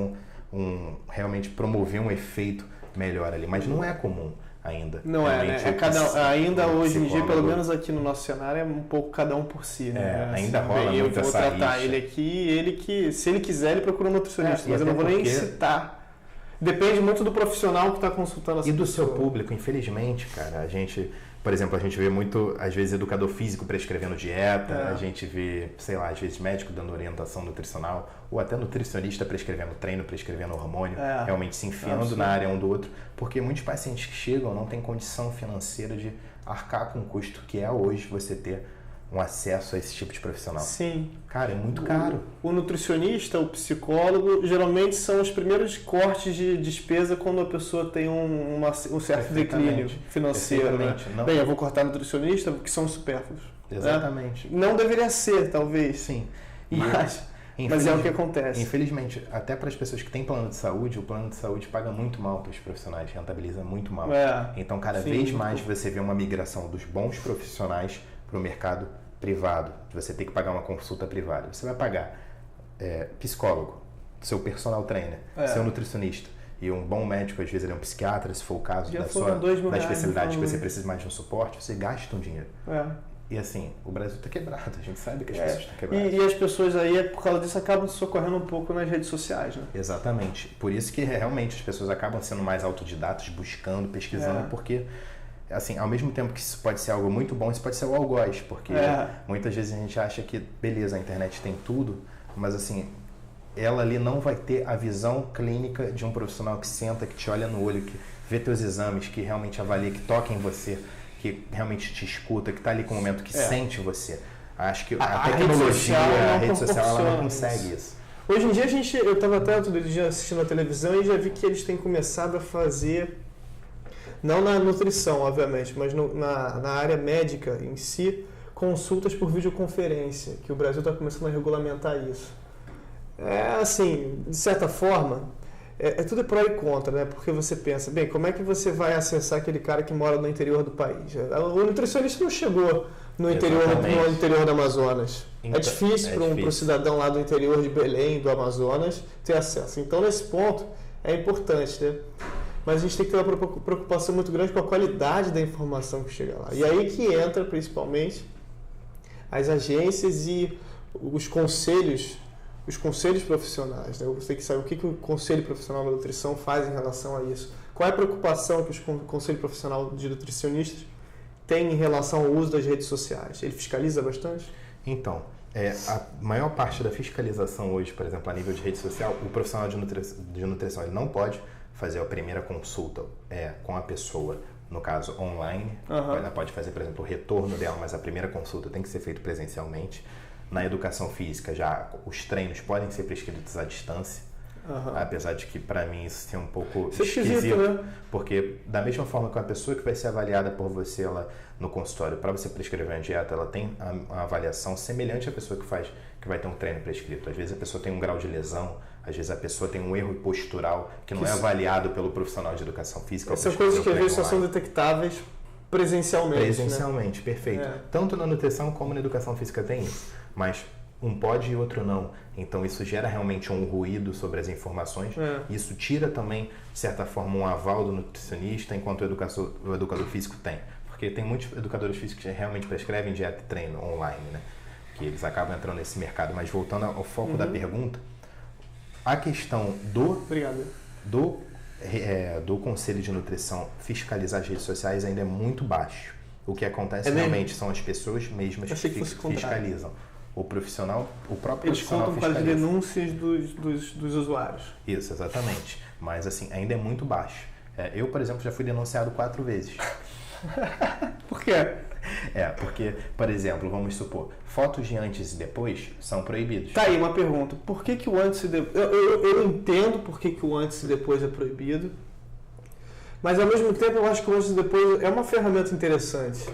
realmente promover um efeito melhor ali. Mas não é comum ainda. Não realmente é, né? Ainda hoje em dia, pelo menos aqui no nosso cenário, é um pouco cada um por si, né? Ainda rola muito essa rixa. Eu vou tratar ele aqui, se ele quiser, ele procura um nutricionista, mas eu não vou nem citar. Depende muito do profissional que está consultando essa pessoa. E do seu público, infelizmente, cara. A gente, por exemplo, a gente vê muito, às vezes, educador físico prescrevendo dieta, a gente vê, sei lá, às vezes médico dando orientação nutricional, ou até nutricionista prescrevendo treino, prescrevendo hormônio, realmente se enfiando na área um do outro, porque muitos pacientes que chegam não têm condição financeira de arcar com o custo que é hoje você ter um acesso a esse tipo de profissional. Sim. Cara, é muito caro. O nutricionista, o psicólogo, geralmente são os primeiros cortes de despesa quando a pessoa tem um certo declínio financeiro. Né? Bem, eu vou cortar nutricionista porque são supérfluos. Exatamente. Né? Não deveria ser, talvez. Sim. Mas é o que acontece. Infelizmente, até para as pessoas que têm plano de saúde, o plano de saúde paga muito mal para os profissionais, rentabiliza muito mal. Então, cada vez mais você vê uma migração dos bons profissionais para o mercado privado. Você tem que pagar uma consulta privada. Você vai pagar psicólogo, seu personal trainer, seu nutricionista e um bom médico, às vezes ele é um psiquiatra, se for o caso da especialidade que você precisa mais de um suporte, você gasta um dinheiro. E assim, o Brasil está quebrado, a gente sabe que as pessoas estão quebradas. E as pessoas aí, por causa disso, acabam socorrendo um pouco nas redes sociais, né? Exatamente. Por isso que realmente as pessoas acabam sendo mais autodidatas, buscando, pesquisando, porque, assim, ao mesmo tempo que isso pode ser algo muito bom, isso pode ser o algoz, porque muitas vezes a gente acha que, beleza, a internet tem tudo, mas assim, ela ali não vai ter a visão clínica de um profissional que senta, que te olha no olho, que vê teus exames, que realmente avalia, que toca em você, que realmente te escuta, que está ali com o momento, que sente você. Acho que a tecnologia, a rede social, ela não consegue isso. Hoje em dia, eu estava até outro dia assistindo a televisão e já vi que eles têm começado a fazer, não na nutrição, obviamente, mas na área médica em si, consultas por videoconferência, que o Brasil está começando a regulamentar isso. Assim, de certa forma, tudo pró e contra, né? Porque você pensa, bem, como é que você vai acessar aquele cara que mora no interior do país? O nutricionista não chegou no interior do Amazonas. Então, é difícil para um cidadão lá do interior de Belém, do Amazonas, ter acesso. Então, nesse ponto, é importante, né? Mas a gente tem que ter uma preocupação muito grande com a qualidade da informação que chega lá. E aí que entra, principalmente, as agências e os conselhos profissionais, né? Você tem que saber o que o Conselho Profissional da Nutrição faz em relação a isso. Qual é a preocupação que o Conselho Profissional de Nutricionistas tem em relação ao uso das redes sociais? Ele fiscaliza bastante? Então, a maior parte da fiscalização hoje, por exemplo, a nível de rede social, o profissional de nutrição ele não pode fazer a primeira consulta com a pessoa, no caso online. Ela pode fazer, por exemplo, o retorno dela, mas a primeira consulta tem que ser feita presencialmente. Na educação física, já os treinos podem ser prescritos à distância, apesar de que, para mim, isso é um pouco esquisito, né? Porque, da mesma forma que uma pessoa que vai ser avaliada por você no consultório, para você prescrever uma dieta, ela tem uma avaliação semelhante à pessoa que vai ter um treino prescrito. Às vezes a pessoa tem um grau de lesão, às vezes a pessoa tem um erro postural que não é avaliado pelo profissional de educação física. São coisas que às vezes só são detectáveis presencialmente. Presencialmente, né? Perfeito. Tanto na nutrição como na educação física tem isso. Mas um pode e outro não. Então isso gera realmente um ruído sobre as informações. Isso tira também, de certa forma, um aval do nutricionista, enquanto o educador físico tem. Porque tem muitos educadores físicos que realmente prescrevem dieta e treino online, né? Que eles acabam entrando nesse mercado. Mas voltando ao foco da pergunta, a questão do Conselho de Nutrição fiscalizar as redes sociais ainda é muito baixo. O que acontece realmente são as pessoas mesmas que fiscalizam. O próprio profissional eles contam para as denúncias dos usuários. Isso, exatamente. Mas assim, ainda é muito baixo. Eu, por exemplo, já fui denunciado 4 vezes. Por quê? Porque, por exemplo, vamos supor, fotos de antes e depois são proibidos. Tá aí uma pergunta. Por que o antes e depois... Eu entendo por que o antes e depois é proibido, mas ao mesmo tempo eu acho que o antes e depois é uma ferramenta interessante.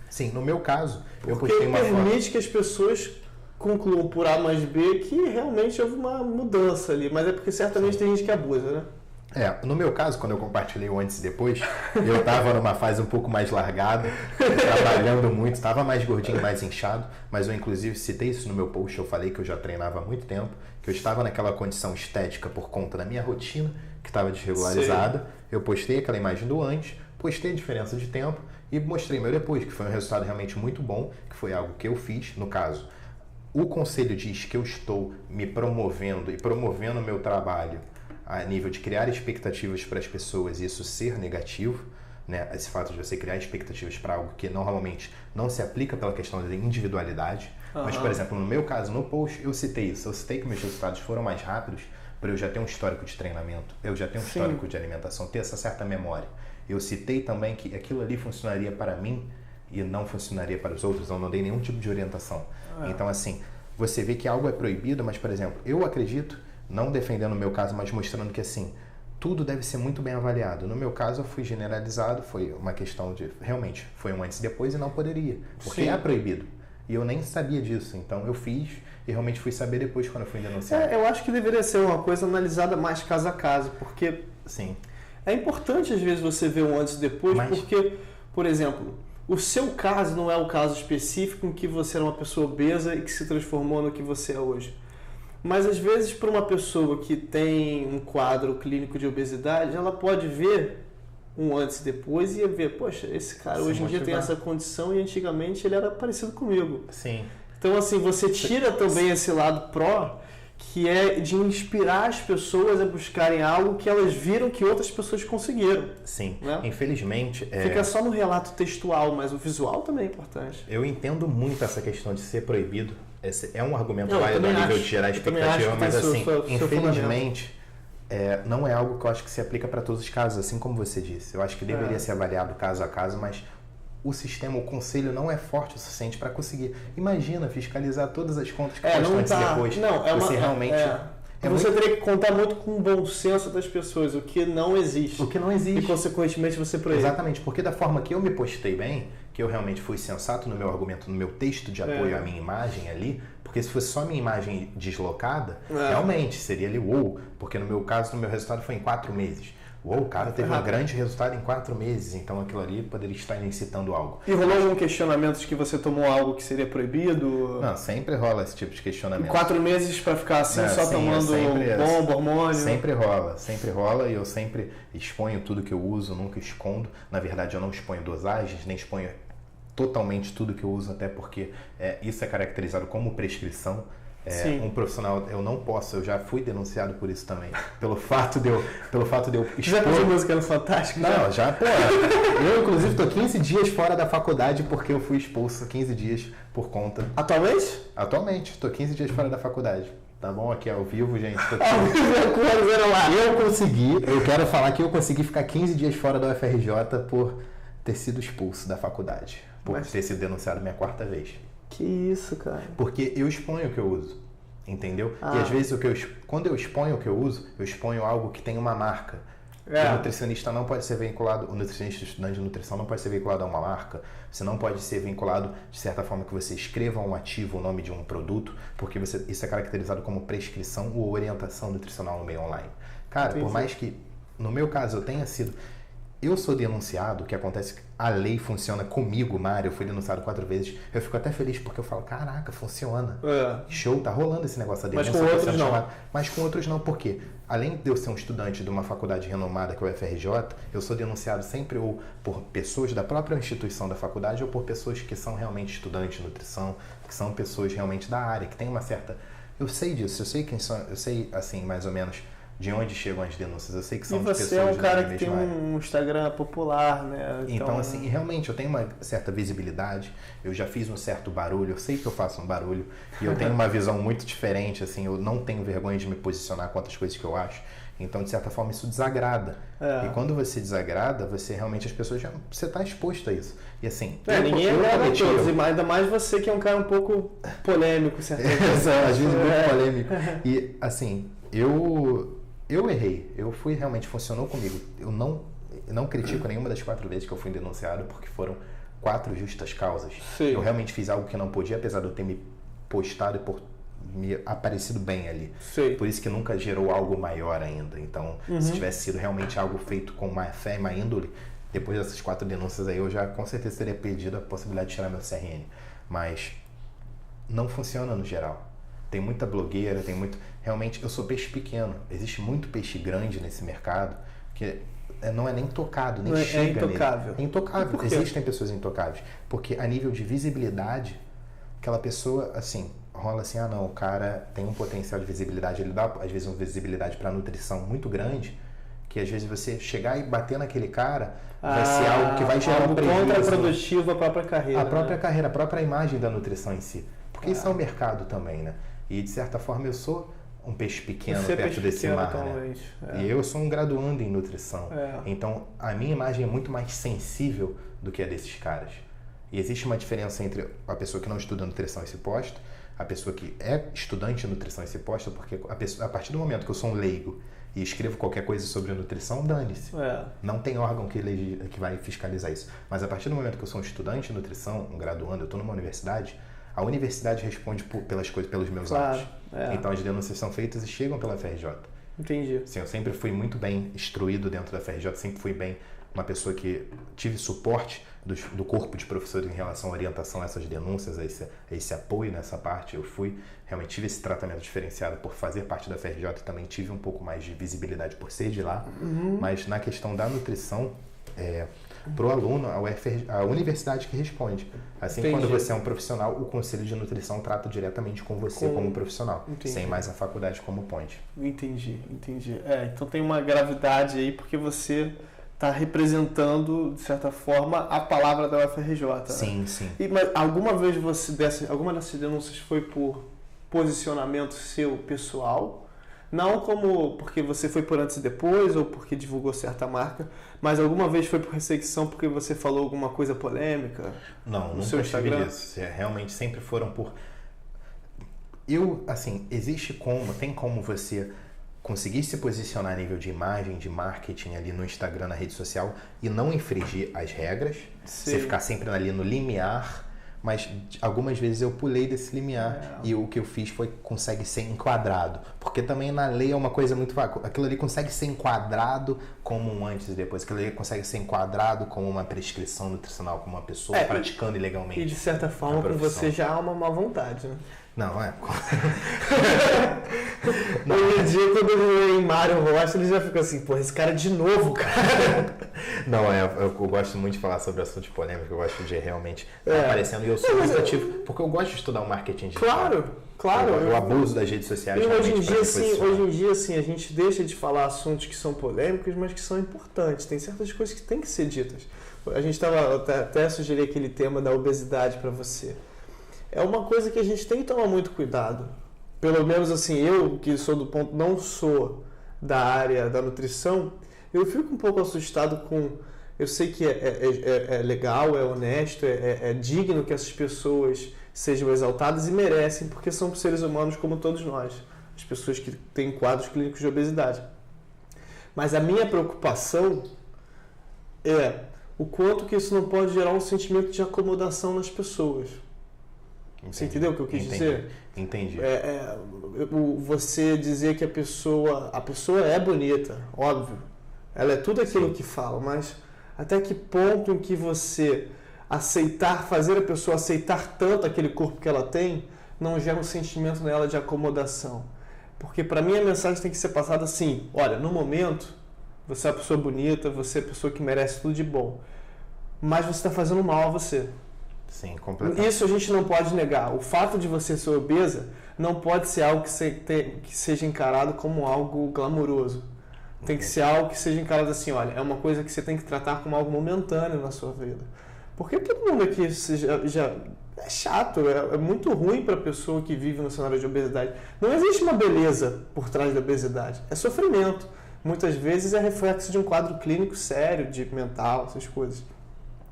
Sim, no meu caso, eu postei uma foto. Porque permite que as pessoas concluam por A mais B que realmente houve uma mudança ali, mas é porque certamente tem gente que abusa, né? No meu caso, quando eu compartilhei o antes e depois, eu estava numa fase um pouco mais largada, trabalhando muito, estava mais gordinho, mais inchado, mas eu inclusive citei isso no meu post, eu falei que eu já treinava há muito tempo, que eu estava naquela condição estética por conta da minha rotina, que estava desregularizada. Sim. Eu postei aquela imagem do antes, postei a diferença de tempo e mostrei meu depois, que foi um resultado realmente muito bom, que foi algo que eu fiz. No caso, o conselho diz que eu estou me promovendo e promovendo o meu trabalho a nível de criar expectativas para as pessoas e isso ser negativo, né? Esse fato de você criar expectativas para algo que normalmente não se aplica pela questão da individualidade. Mas, por exemplo, no meu caso, no post, eu citei isso. Eu citei que meus resultados foram mais rápidos para eu já ter um histórico de treinamento, eu já tenho um histórico de alimentação, ter essa certa memória. Eu citei também que aquilo ali funcionaria para mim e não funcionaria para os outros, eu não dei nenhum tipo de orientação. Então, assim, você vê que algo é proibido, mas, por exemplo, eu acredito, não defendendo o meu caso, mas mostrando que, assim, tudo deve ser muito bem avaliado. No meu caso, eu fui generalizado, foi uma questão de, realmente, foi um antes e depois e não poderia, porque é proibido. E eu nem sabia disso, então eu fiz e realmente fui saber depois quando eu fui denunciar. Eu acho que deveria ser uma coisa analisada mais caso a caso, porque Sim. é importante às vezes você ver um antes e depois, porque, por exemplo, o seu caso não é o caso específico em que você era uma pessoa obesa e que se transformou no que você é hoje. Mas às vezes para uma pessoa que tem um quadro clínico de obesidade, ela pode ver um antes e depois e ver, poxa, esse cara hoje em dia tem essa condição e antigamente ele era parecido comigo. Sim. Então assim, você tira também esse lado pró, que é de inspirar as pessoas a buscarem algo que elas viram que outras pessoas conseguiram. Sim, né? Infelizmente... Fica só no relato textual, mas o visual também é importante. Eu entendo muito essa questão de ser proibido. Esse é um argumento válido a nível de gerar expectativa, mas assim, infelizmente, não é algo que eu acho que se aplica para todos os casos, assim como você disse. Eu acho que deveria ser avaliado caso a caso, mas o sistema, o conselho não é forte o suficiente para conseguir. Imagina fiscalizar todas as contas que postam antes e depois. Você realmente... você teria que contar muito com o bom senso das pessoas, o que não existe. O que não existe. E, consequentemente, você proíbe. Exatamente, porque da forma que eu me postei bem, que eu realmente fui sensato no meu argumento, no meu texto de apoio à minha imagem ali, porque se fosse só minha imagem deslocada, realmente seria ali, porque no meu caso, no meu resultado foi em 4 meses. O cara teve um grande resultado em 4 meses, então aquilo ali poderia estar incitando algo. E rolou algum questionamento de que você tomou algo que seria proibido? Não, sempre rola esse tipo de questionamento. 4 meses para ficar assim, só tomando bomba, hormônio? Sempre rola e eu sempre exponho tudo que eu uso, nunca escondo. Na verdade, eu não exponho dosagens, nem exponho totalmente tudo que eu uso, até porque isso é caracterizado como prescrição. Um profissional, eu não posso, eu já fui denunciado por isso também, pelo fato de eu expor... Já fez música no Fantástico? Não, eu inclusive estou 15 dias fora da faculdade porque eu fui expulso 15 dias por conta... Atualmente? Atualmente, estou 15 dias fora da faculdade. Tá bom? Aqui ao vivo, gente. Eu quero falar que eu consegui ficar 15 dias fora da UFRJ por ter sido expulso da faculdade, por ter sido denunciado minha 4ª vez. Que isso, cara? Porque eu exponho o que eu uso, entendeu? E às vezes quando eu exponho o que eu uso, eu exponho algo que tem uma marca. O nutricionista não pode ser vinculado, o nutricionista estudante de nutrição não pode ser vinculado a uma marca, você não pode ser vinculado de certa forma que você escreva um ativo, o nome de um produto, porque isso é caracterizado como prescrição ou orientação nutricional no meio online. Cara, por mais que, no meu caso, eu sou denunciado, o que acontece, a lei funciona comigo, Mário, eu fui denunciado 4 vezes, eu fico até feliz porque eu falo, caraca, funciona, show, tá rolando esse negócio da denúncia. Mas com outros não. Mas com outros não, por quê? Além de eu ser um estudante de uma faculdade renomada que é o UFRJ, eu sou denunciado sempre ou por pessoas da própria instituição da faculdade ou por pessoas que são realmente estudantes de nutrição, que são pessoas realmente da área, que tem uma certa... Eu sei disso, eu sei quem são, eu sei, assim, mais ou menos... de onde chegam as denúncias. Eu sei que são de pessoas... E você é um cara que tem um Instagram popular, né? Então, assim, realmente eu tenho uma certa visibilidade, eu já fiz um certo barulho, eu sei que eu faço um barulho, e eu tenho uma visão muito diferente, assim, eu não tenho vergonha de me posicionar contra as coisas que eu acho. Então, de certa forma, isso desagrada. E quando você desagrada, você realmente, as pessoas você está exposto a isso. E assim... ninguém agrada a todos, ainda mais você que é um cara um pouco polêmico, certamente. Às vezes muito polêmico. E, assim, eu errei, realmente funcionou comigo. Eu não critico nenhuma das 4 vezes que eu fui denunciado, porque foram 4 justas causas. Sim. Eu realmente fiz algo que não podia, apesar de eu ter me postado e por me aparecido bem ali. Sim. Por isso que nunca gerou algo maior ainda. Então, se tivesse sido realmente algo feito com má fé e má índole, depois dessas 4 denúncias aí, eu já com certeza teria pedido a possibilidade de tirar meu CRN. Mas não funciona no geral. Tem muita blogueira, Realmente, eu sou peixe pequeno. Existe muito peixe grande nesse mercado que não é nem tocado, nem chega nele. Intocável. É intocável. Existem pessoas intocáveis. Porque a nível de visibilidade, aquela pessoa, assim, rola assim, o cara tem um potencial de visibilidade, ele dá, às vezes, uma visibilidade para nutrição muito grande, que às vezes você chegar e bater naquele cara vai ser algo que vai gerar um prejuízo. Contraprodutivo à própria carreira. A própria carreira, a própria imagem da nutrição em si. Porque isso é um mercado também, né? E, de certa forma, eu sou um peixe pequeno perto desse mar, né? E eu sou um graduando em nutrição. Então, a minha imagem é muito mais sensível do que a desses caras. E existe uma diferença entre a pessoa que não estuda nutrição e se posta, a pessoa que é estudante de nutrição e se posta, porque a partir do momento que eu sou um leigo e escrevo qualquer coisa sobre nutrição, dane-se. Não tem órgão que vai fiscalizar isso. Mas a partir do momento que eu sou um estudante de nutrição, um graduando, eu estou numa universidade, a universidade responde pelas coisas, pelos meus atos. Então as denúncias são feitas e chegam pela FRJ. Entendi. Sim, eu sempre fui muito bem instruído dentro da FRJ, sempre fui bem uma pessoa que tive suporte do corpo de professores em relação à orientação a essas denúncias, a esse apoio nessa parte. Eu realmente tive esse tratamento diferenciado por fazer parte da FRJ, também tive um pouco mais de visibilidade por ser de lá, mas na questão da nutrição, para o aluno, a universidade que responde. Assim, quando você é um profissional, o Conselho de Nutrição trata diretamente com você como profissional, sem mais a faculdade como ponte. Entendi. Então tem uma gravidade aí, porque você está representando, de certa forma, a palavra da UFRJ. Né? Sim. Mas alguma vez alguma dessas denúncias foi por posicionamento seu pessoal? Não como porque você foi por antes e depois ou porque divulgou certa marca, mas alguma vez foi por resseguição porque você falou alguma coisa polêmica? Não, no nunca seu Instagram? tive isso. Realmente sempre foram por... tem como você conseguir se posicionar a nível de imagem, de marketing ali no Instagram, na rede social e não infringir as regras, você ficar sempre ali no limiar, mas algumas vezes eu pulei desse limiar e o que eu fiz consegue ser enquadrado, porque também na lei é uma coisa muito vaga, aquilo ali consegue ser enquadrado como um antes e depois, aquilo ali consegue ser enquadrado como uma prescrição nutricional, como uma pessoa praticando ilegalmente. E de certa forma com você já há uma má vontade, né? Não, Hoje em dia, quando ele vê Mário Rocha, ele já fica assim, pô, esse cara de novo, cara. Não, eu gosto muito de falar sobre assuntos polêmicos, eu gosto de realmente estar aparecendo, e eu sou muito ativo, porque eu gosto de estudar o marketing digital. Claro. Eu abuso das redes sociais. E hoje em dia, a gente deixa de falar assuntos que são polêmicos, mas que são importantes. Tem certas coisas que têm que ser ditas. A gente até sugeri aquele tema da obesidade para você. É uma coisa que a gente tem que tomar muito cuidado. Pelo menos assim, eu que sou não sou da área da nutrição, eu fico um pouco assustado com... Eu sei que é legal, é honesto, é digno que essas pessoas sejam exaltadas e merecem, porque são seres humanos como todos nós. As pessoas que têm quadros clínicos de obesidade. Mas a minha preocupação é o quanto que isso não pode gerar um sentimento de acomodação nas pessoas. Você entendeu o que eu quis dizer? Entendi. Você dizer que a pessoa é bonita, óbvio. Ela é tudo aquilo que fala, mas até que ponto em que você fazer a pessoa aceitar tanto aquele corpo que ela tem, não gera um sentimento nela de acomodação? Porque para mim a mensagem tem que ser passada assim, olha, no momento, você é uma pessoa bonita, você é uma pessoa que merece tudo de bom, mas você está fazendo mal a você. Sim, completamente. Isso a gente não pode negar. O fato de você ser obesa não pode ser algo que seja encarado como algo glamouroso. Tem que ser algo que seja encarado assim, olha, é uma coisa que você tem que tratar como algo momentâneo na sua vida. Porque todo mundo aqui já é chato, é muito ruim para a pessoa que vive no cenário de obesidade. Não existe uma beleza por trás da obesidade, é sofrimento. Muitas vezes é reflexo de um quadro clínico sério, de mental, essas coisas.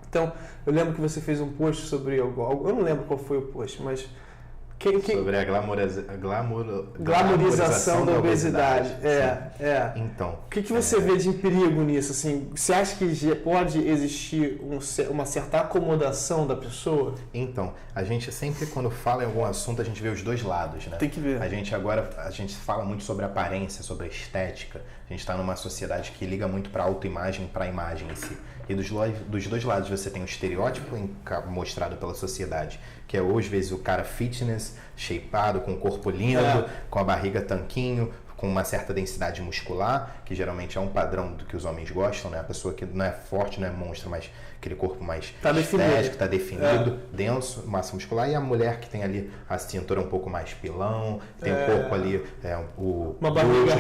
Então, eu lembro que você fez um post sobre algo, eu não lembro qual foi o post, mas... Sobre a glamorização da obesidade. Então... O que você vê de perigo nisso? Assim, você acha que pode existir uma certa acomodação da pessoa? Então, a gente sempre, quando fala em algum assunto, a gente vê os dois lados, né? Tem que ver. A gente fala muito sobre aparência, sobre a estética. A gente está numa sociedade que liga muito para a autoimagem, para a imagem em si. E dos dois lados você tem o estereótipo mostrado pela sociedade, que é hoje, às vezes, o cara fitness, shapeado, com o corpo lindo, com a barriga tanquinho, com uma certa densidade muscular, que geralmente é um padrão do que os homens gostam, né? A pessoa que não é forte, não é monstro, mas aquele corpo mais estético, está definido, denso, massa muscular, e a mulher que tem ali a cintura um pouco mais pilão, tem o corpo ali, uma barriga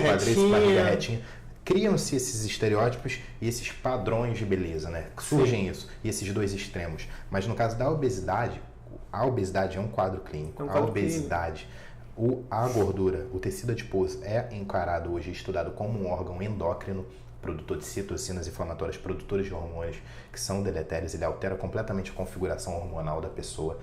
retinha. Criam-se esses estereótipos e esses padrões de beleza, né? Surgem isso, e esses dois extremos. Mas no caso da obesidade, a obesidade é um quadro clínico. A obesidade, a gordura, o tecido adiposo é encarado hoje, estudado como um órgão endócrino produtor de citocinas inflamatórias, produtores de hormônios que são deletérios, ele altera completamente a configuração hormonal da pessoa.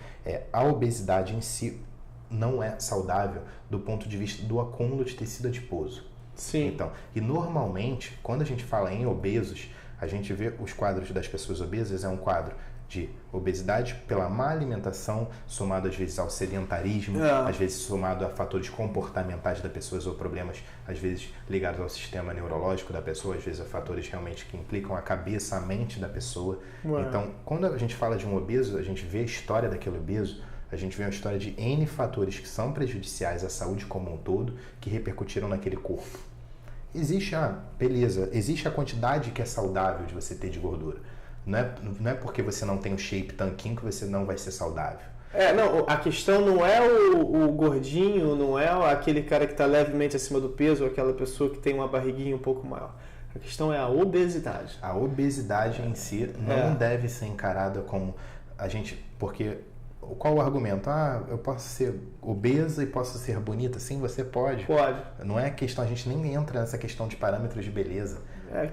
A obesidade em si não é saudável do ponto de vista do acúmulo de tecido adiposo. Sim. Então, e normalmente, quando a gente fala em obesos, a gente vê os quadros das pessoas obesas, é um quadro de obesidade pela má alimentação, somado às vezes ao sedentarismo, às vezes somado a fatores comportamentais da pessoa ou problemas, às vezes ligados ao sistema neurológico da pessoa, às vezes a fatores realmente que implicam a cabeça, a mente da pessoa. Então, quando a gente fala de um obeso, a gente vê a história daquele obeso, a gente vê uma história de N fatores que são prejudiciais à saúde como um todo, que repercutiram naquele corpo. Existe existe a quantidade que é saudável de você ter de gordura. Não é porque você não tem o shape tanquinho que você não vai ser saudável. Não, a questão não é o gordinho, não é aquele cara que está levemente acima do peso, ou aquela pessoa que tem uma barriguinha um pouco maior. A questão é a obesidade. A obesidade em si não deve ser encarada como porque qual o argumento? Eu posso ser obesa e posso ser bonita? Sim, você pode. Pode. Não é questão, a gente nem entra nessa questão de parâmetros de beleza.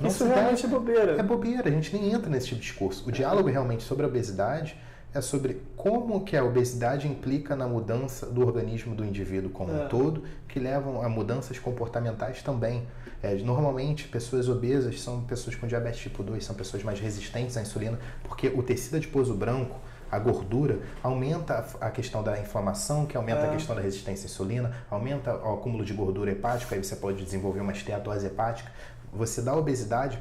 Isso realmente é bobeira. É bobeira, a gente nem entra nesse tipo de discurso. O diálogo realmente sobre a obesidade é sobre como que a obesidade implica na mudança do organismo do indivíduo como um todo, que levam a mudanças comportamentais também. Normalmente, pessoas obesas são pessoas com diabetes tipo 2, são pessoas mais resistentes à insulina, porque o tecido adiposo branco, a gordura, aumenta a questão da inflamação, que aumenta a questão da resistência à insulina, aumenta o acúmulo de gordura hepática, aí você pode desenvolver uma esteatose hepática. Você dá obesidade,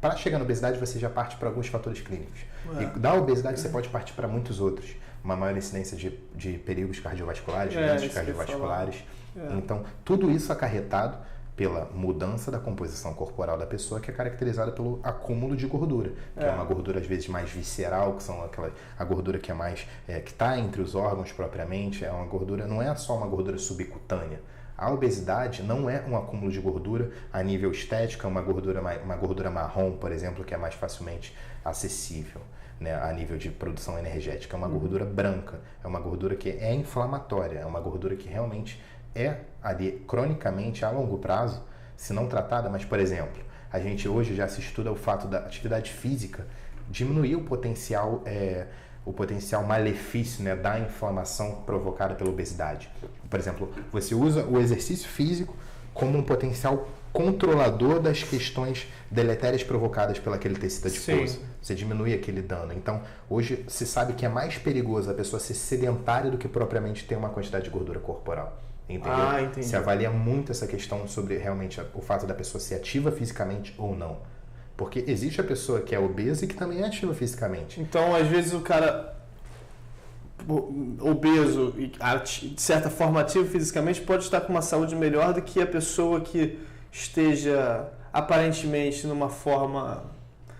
para chegar na obesidade você já parte para alguns fatores clínicos. E da obesidade você pode partir para muitos outros. Uma maior incidência de perigos cardiovasculares, doenças cardiovasculares. Então, tudo isso acarretado pela mudança da composição corporal da pessoa, que é caracterizada pelo acúmulo de gordura, que é uma gordura às vezes mais visceral, que são a gordura que é mais que está entre os órgãos propriamente, é uma gordura, não é só uma gordura subcutânea. A obesidade não é um acúmulo de gordura a nível estético, é uma gordura marrom, por exemplo, que é mais facilmente acessível, né, a nível de produção energética. É uma gordura branca, é uma gordura que é inflamatória, é uma gordura que realmente ali cronicamente a longo prazo, se não tratada, mas, por exemplo, a gente hoje já se estuda o fato da atividade física diminuir o potencial malefício, né, da inflamação provocada pela obesidade. Por exemplo, você usa o exercício físico como um potencial controlador das questões deletérias provocadas pelo aquele tecido adiposo. Você diminui aquele dano. Então, hoje se sabe que é mais perigoso a pessoa ser sedentária do que propriamente ter uma quantidade de gordura corporal. Entendeu? Entendi. Se avalia muito essa questão sobre realmente o fato da pessoa ser ativa fisicamente ou não. Porque existe a pessoa que é obesa e que também é ativa fisicamente. Então, às vezes o cara obeso e de certa forma ativo fisicamente pode estar com uma saúde melhor do que a pessoa que esteja aparentemente numa forma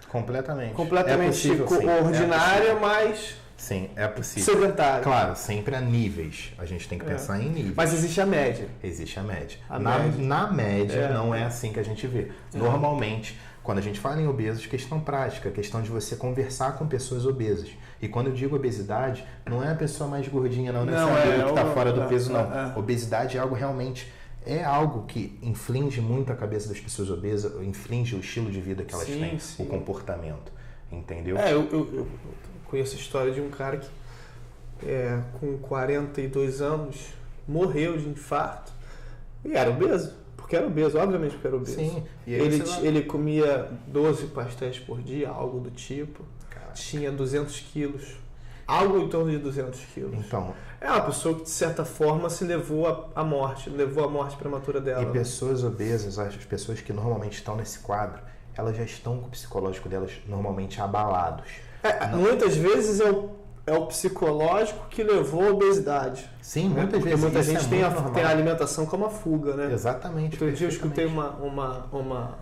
completamente possível, ordinária, mas sim, é possível. Sedentária. Claro, sempre há níveis. A gente tem que pensar em níveis. Mas existe a média. Existe a média. Na média não é assim que a gente vê. Normalmente, quando a gente fala em obesos, questão prática, questão de você conversar com pessoas obesas. E quando eu digo obesidade, não é a pessoa mais gordinha, não é que está fora do peso, não. Obesidade é algo realmente... É algo que inflige muito a cabeça das pessoas obesas, inflige o estilo de vida que elas têm, o comportamento. Entendeu? Eu conheço a história de um cara que com 42 anos morreu de infarto e era obeso. Porque era obeso, obviamente porque era obeso. Sim. E aí ele comia 12 pastéis por dia, algo do tipo. Caraca. Tinha 200 quilos. Algo em torno de 200 quilos. Então, é uma pessoa que, de certa forma, se levou à morte. Levou à morte prematura dela. E pessoas obesas, as pessoas que normalmente estão nesse quadro, elas já estão com o psicológico delas normalmente abalados. Muitas vezes é o psicológico que levou à obesidade. Sim, muitas vezes. Muita gente tem a alimentação como a fuga, né? Exatamente. Outro dia eu escutei uma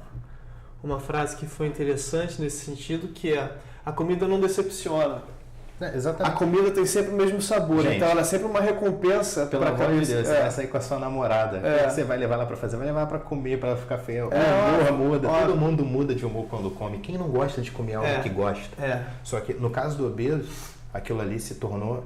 frase que foi interessante nesse sentido, que é: a comida não decepciona. Exatamente. A comida tem sempre o mesmo sabor, gente, então ela é sempre uma recompensa. Pelo amor de Deus, você vai sair com a sua namorada. O que você vai levar lá pra fazer? Vai levar pra comer, pra ela ficar feia. O humor muda, todo mundo muda de humor quando come. Quem não gosta de comer algo que gosta? Só que no caso do obeso, aquilo ali se tornou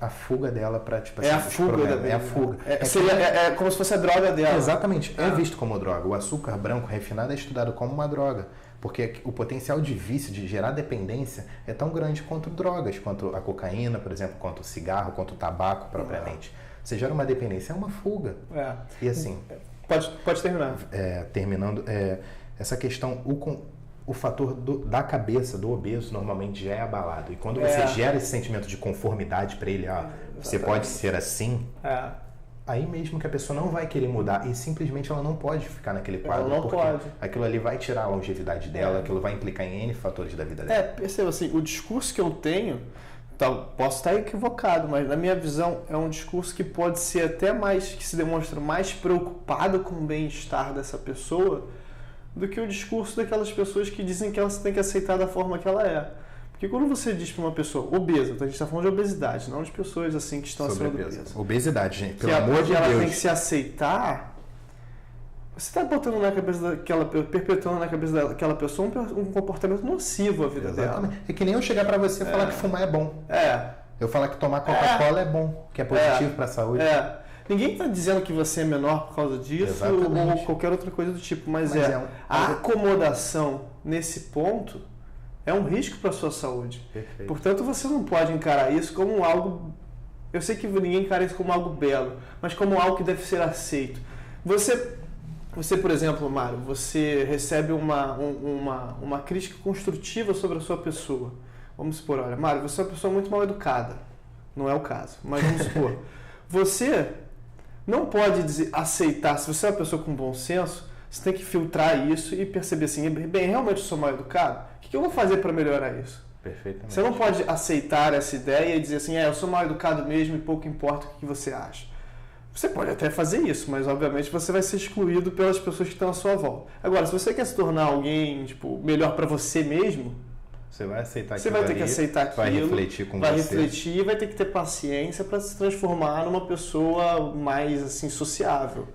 a fuga dela para, tipo assim, é a fuga da é a fuga. É como se fosse a droga dela. Exatamente, é visto como droga. O açúcar branco refinado é estudado como uma droga, porque o potencial de vício, de gerar dependência, é tão grande quanto drogas, quanto a cocaína, por exemplo, quanto o cigarro, quanto o tabaco propriamente. Você gera uma dependência, é uma fuga. E assim... Pode terminar. Terminando, essa questão, o fator da cabeça do obeso normalmente já é abalado. E quando você gera esse sentimento de conformidade para ele, você pode ser assim, aí mesmo que a pessoa não vai querer mudar e simplesmente ela não pode ficar naquele quadro. Ela não pode. Aquilo ali vai tirar a longevidade dela, aquilo vai implicar em N fatores da vida dela. Perceba assim, o discurso que eu tenho, posso estar equivocado, mas na minha visão é um discurso que pode ser até mais, que se demonstra mais preocupado com o bem-estar dessa pessoa do que o discurso daquelas pessoas que dizem que ela tem que aceitar da forma que ela é. Porque quando você diz para uma pessoa obesa, então a gente está falando de obesidade, não de pessoas assim que estão acima do peso. Obesidade, gente, pelo amor de Deus. Ela tem que se aceitar. Você está botando na cabeça perpetuando na cabeça daquela pessoa um comportamento nocivo à vida dela. É que nem eu chegar para você e falar que fumar é bom. Eu falar que tomar Coca-Cola é bom, que é positivo para a saúde. Ninguém está dizendo que você é menor por causa disso ou qualquer outra coisa do tipo, mas a acomodação nesse ponto é um risco para a sua saúde. Perfeito. Portanto, você não pode encarar isso como algo... Eu sei que ninguém encara isso como algo belo, mas como algo que deve ser aceito. Você, por exemplo, Mário, você recebe uma crítica construtiva sobre a sua pessoa. Vamos supor, olha, Mário, você é uma pessoa muito mal educada. Não é o caso, mas vamos supor. Você não pode aceitar, se você é uma pessoa com bom senso, você tem que filtrar isso e perceber assim, bem, realmente eu sou mal educado? O que eu vou fazer para melhorar isso? Perfeitamente. Você não pode aceitar essa ideia e dizer assim, eu sou mal educado mesmo e pouco importa o que você acha. Você pode até fazer isso, mas obviamente você vai ser excluído pelas pessoas que estão à sua volta. Agora, se você quer se tornar alguém melhor para você mesmo, você vai aceitar aquilo. Você vai ter que aceitar aquilo. Vai refletir com você. Vai refletir e vai ter que ter paciência para se transformar numa pessoa mais assim sociável.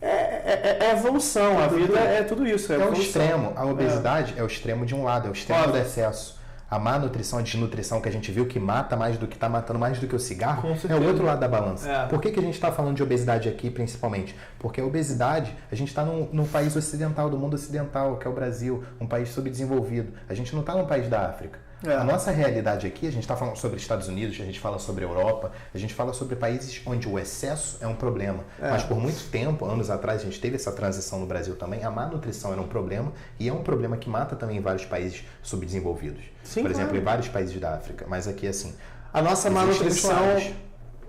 É evolução, a vida é tudo isso. É o extremo. A obesidade é o extremo de um lado, é o extremo do excesso. A má nutrição, a desnutrição que a gente viu que mata mais do que está matando mais do que o cigarro, é o outro lado da balança. Por que a gente está falando de obesidade aqui principalmente? Porque a obesidade, a gente está num país ocidental, do mundo ocidental, que é o Brasil, um país subdesenvolvido. A gente não está num país da África. A nossa realidade aqui, a gente está falando sobre Estados Unidos, a gente fala sobre Europa, a gente fala sobre países onde o excesso é um problema. Mas por muito tempo, anos atrás, a gente teve essa transição no Brasil também, a má nutrição era um problema e é um problema que mata também em vários países subdesenvolvidos. Sim, por exemplo, em vários países da África. Mas aqui, assim... A nossa má nutrição...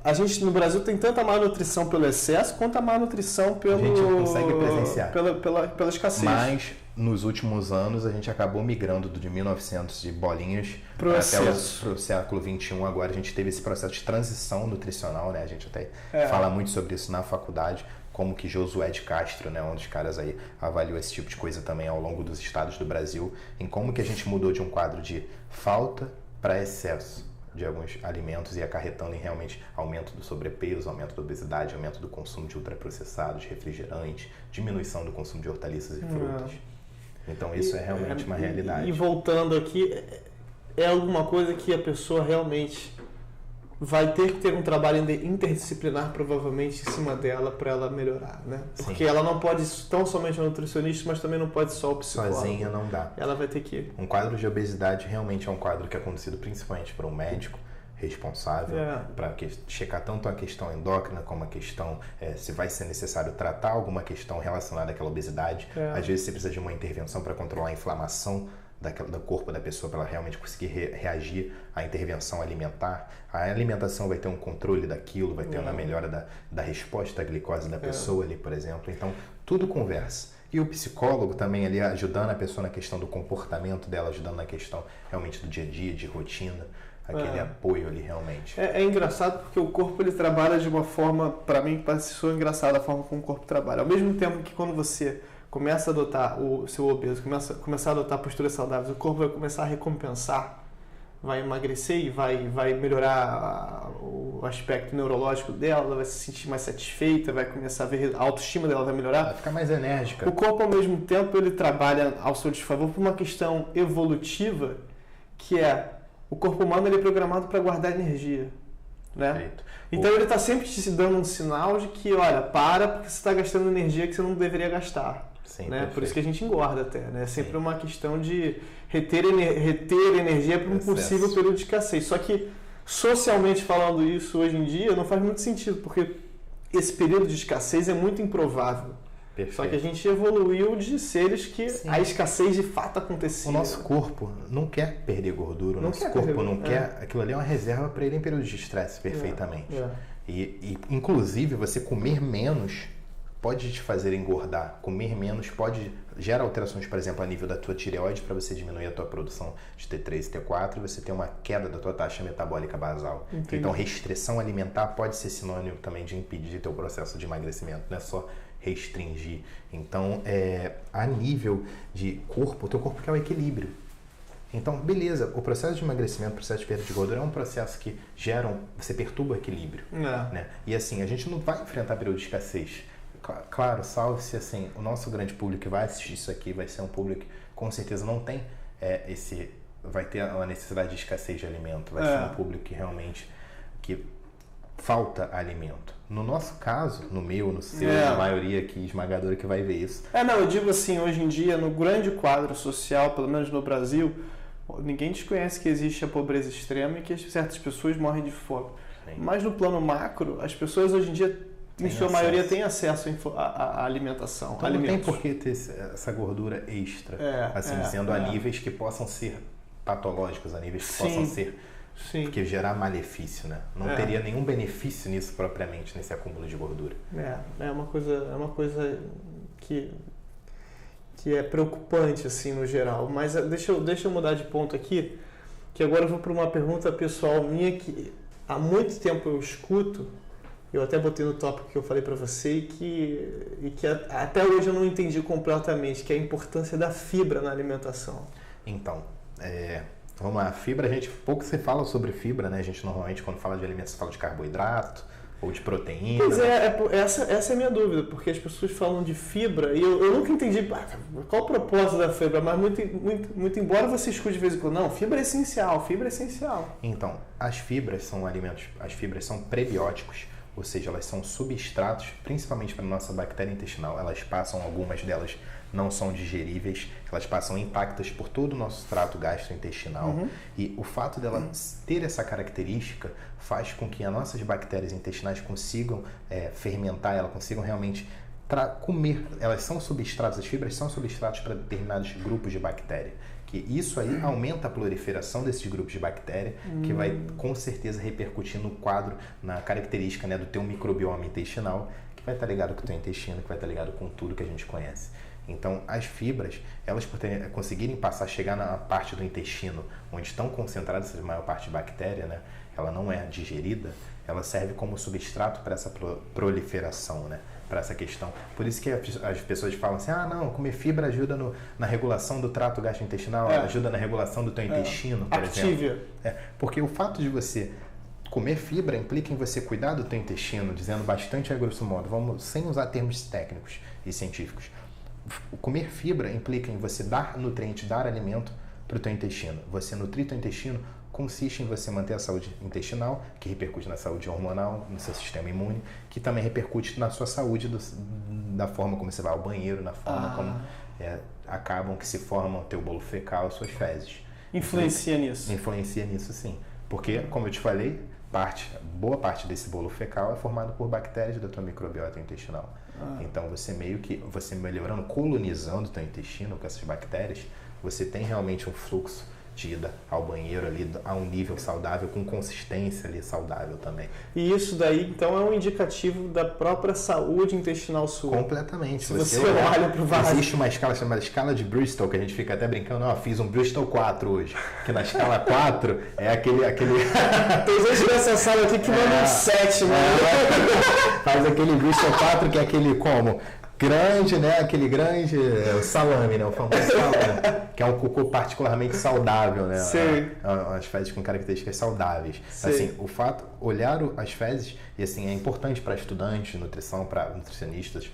A gente no Brasil tem tanta má nutrição pelo excesso quanto a má nutrição pelo... A gente não consegue presenciar. Pela escassez. Mas, nos últimos anos, a gente acabou migrando de 1900 de bolinhas até o século XXI. Agora a gente teve esse processo de transição nutricional, né? A gente até fala muito sobre isso na faculdade, como que Josué de Castro, né, um dos caras aí, avaliou esse tipo de coisa também ao longo dos estados do Brasil, em como que a gente mudou de um quadro de falta para excesso de alguns alimentos e acarretando em realmente aumento do sobrepeso, aumento da obesidade, aumento do consumo de ultraprocessados, refrigerantes, diminuição do consumo de hortaliças e frutas. Então isso é realmente uma realidade. E voltando aqui, é alguma coisa que a pessoa realmente vai ter que ter um trabalho interdisciplinar provavelmente em cima dela para ela melhorar, né? Porque ela não pode tão somente uma nutricionista, mas também não pode só o psicólogo. Sozinha não dá. Ela vai ter que... Um quadro de obesidade realmente é um quadro que é conduzido principalmente por um médico responsável para checar tanto a questão endócrina como a questão se vai ser necessário tratar alguma questão relacionada àquela obesidade. Às vezes você precisa de uma intervenção para controlar a inflamação do corpo da pessoa, para ela realmente conseguir reagir à intervenção alimentar. A alimentação vai ter um controle daquilo, vai ter uma melhora da resposta à glicose da pessoa ali, por exemplo. Então, tudo conversa. E o psicólogo também ali ajudando a pessoa na questão do comportamento dela, ajudando na questão realmente do dia a dia, de rotina, aquele apoio ali realmente. É engraçado porque o corpo ele trabalha de uma forma, para mim, parece só engraçada a forma como o corpo trabalha. Ao mesmo tempo que quando você começa a adotar o seu obeso, começar a adotar posturas saudáveis, o corpo vai começar a recompensar, vai emagrecer e vai melhorar o aspecto neurológico dela, ela vai se sentir mais satisfeita, vai começar a ver a autoestima dela vai melhorar. Vai ficar mais enérgica. O corpo, ao mesmo tempo, ele trabalha ao seu desfavor por uma questão evolutiva, que é o corpo humano ele é programado para guardar energia. né? Perfeito. Então ele está sempre te dando um sinal de que, olha, para porque você está gastando energia que você não deveria gastar. Sim, né? perfeito. Por isso que a gente engorda até, né? É sempre uma questão de reter energia para um possível período de escassez. Só que, socialmente falando isso hoje em dia, não faz muito sentido, porque esse período de escassez é muito improvável. Perfeito. Só que a gente evoluiu de seres que a escassez de fato acontecia. O nosso corpo não quer perder gordura, o nosso corpo não quer. Aquilo ali é uma reserva para ele em períodos de estresse, perfeitamente. E, inclusive, você comer menos pode te fazer engordar. Comer menos pode gerar alterações, por exemplo, a nível da tua tireoide, para você diminuir a tua produção de T3 e T4 e você ter uma queda da tua taxa metabólica basal. Entendi. Então, restrição alimentar pode ser sinônimo também de impedir teu processo de emagrecimento, não é só restringir. Então, a nível de corpo, o teu corpo quer o equilíbrio. Então, beleza, o processo de emagrecimento, o processo de perda de gordura é um processo que você perturba o equilíbrio. Né? E assim, a gente não vai enfrentar período de escassez. Claro, salve-se assim, o nosso grande público que vai assistir isso aqui vai ser um público que com certeza não tem vai ter uma necessidade de escassez de alimento, vai ser um público que realmente falta alimento. No nosso caso, no meu, no seu, na maioria aqui esmagadora que vai ver isso. Não, eu digo assim, hoje em dia, no grande quadro social, pelo menos no Brasil, ninguém desconhece que existe a pobreza extrema e que certas pessoas morrem de fome. Sim. Mas no plano macro, as pessoas hoje em dia, em sua maioria, têm acesso à alimentação. Então não tem por que ter essa gordura extra, dizendo a níveis que possam ser patológicos, a níveis que possam ser... Porque gerar malefício, né? Não teria nenhum benefício nisso propriamente, nesse acúmulo de gordura. É uma coisa que é preocupante, assim, no geral. Mas deixa eu mudar de ponto aqui, que agora eu vou para uma pergunta pessoal minha que há muito tempo eu escuto, eu até botei no tópico que eu falei para você e que até hoje eu não entendi completamente, que é a importância da fibra na alimentação. Então, vamos lá, fibra, pouco se fala sobre fibra, né? A gente normalmente, quando fala de alimentos, fala de carboidrato ou de proteína. Pois essa é a minha dúvida, porque as pessoas falam de fibra e eu nunca entendi qual o propósito da fibra, mas muito embora você escute de vez em quando, não, fibra é essencial. Então, as fibras são alimentos, as fibras são prebióticos, ou seja, elas são substratos, principalmente para a nossa bactéria intestinal. Elas passam, algumas delas não são digeríveis, elas passam intactas por todo o nosso trato gastrointestinal. E o fato dela ter essa característica faz com que as nossas bactérias intestinais consigam fermentar, elas consigam realmente comer. Elas são substratos, as fibras são substratos para determinados grupos de bactéria. Que isso aí aumenta a proliferação desses grupos de bactéria, que vai com certeza repercutir no quadro, na característica, né, do teu microbioma intestinal, que vai estar ligado com o teu intestino, que vai estar ligado com tudo que a gente conhece. Então, as fibras, elas por conseguirem chegar na parte do intestino, onde estão concentradas a maior parte de bactéria, né, ela não é digerida, ela serve como substrato para essa proliferação, né, para essa questão. Por isso que as pessoas falam assim, não, comer fibra ajuda na regulação do trato gastrointestinal, ajuda na regulação do teu intestino, por exemplo. Porque o fato de você comer fibra implica em você cuidar do teu intestino, dizendo bastante a grosso modo, sem usar termos técnicos e científicos. Comer fibra implica em você dar nutriente, dar alimento para o teu intestino. Você nutrir teu intestino consiste em você manter a saúde intestinal, que repercute na saúde hormonal, no seu sistema imune, que também repercute na sua saúde da forma como você vai ao banheiro, na forma como acabam que se formam o teu bolo fecal, as suas fezes. Influencia nisso? Influencia nisso, sim. Porque, como eu te falei, boa parte desse bolo fecal é formado por bactérias da tua microbiota intestinal. Então, você melhorando, colonizando o teu intestino com essas bactérias, você tem realmente um fluxo de ida ao banheiro ali a um nível saudável, com consistência ali saudável também. E isso daí, então, é um indicativo da própria saúde intestinal sua? Completamente. Se você olha para o vaso... Existe uma escala chamada escala de Bristol, que a gente fica até brincando, fiz um Bristol 4 hoje, que na escala 4 é aquele... Tem gente nessa sala aqui que manda um 7, né? Faz aquele Bristol 4, que é aquele como... grande, né? Aquele grande o salame, né? O famoso salame, que é um cocô particularmente saudável, né? Sim. As fezes com características saudáveis. Sim. Assim, o fato, olhar as fezes, e assim, é importante para estudantes de nutrição, para nutricionistas,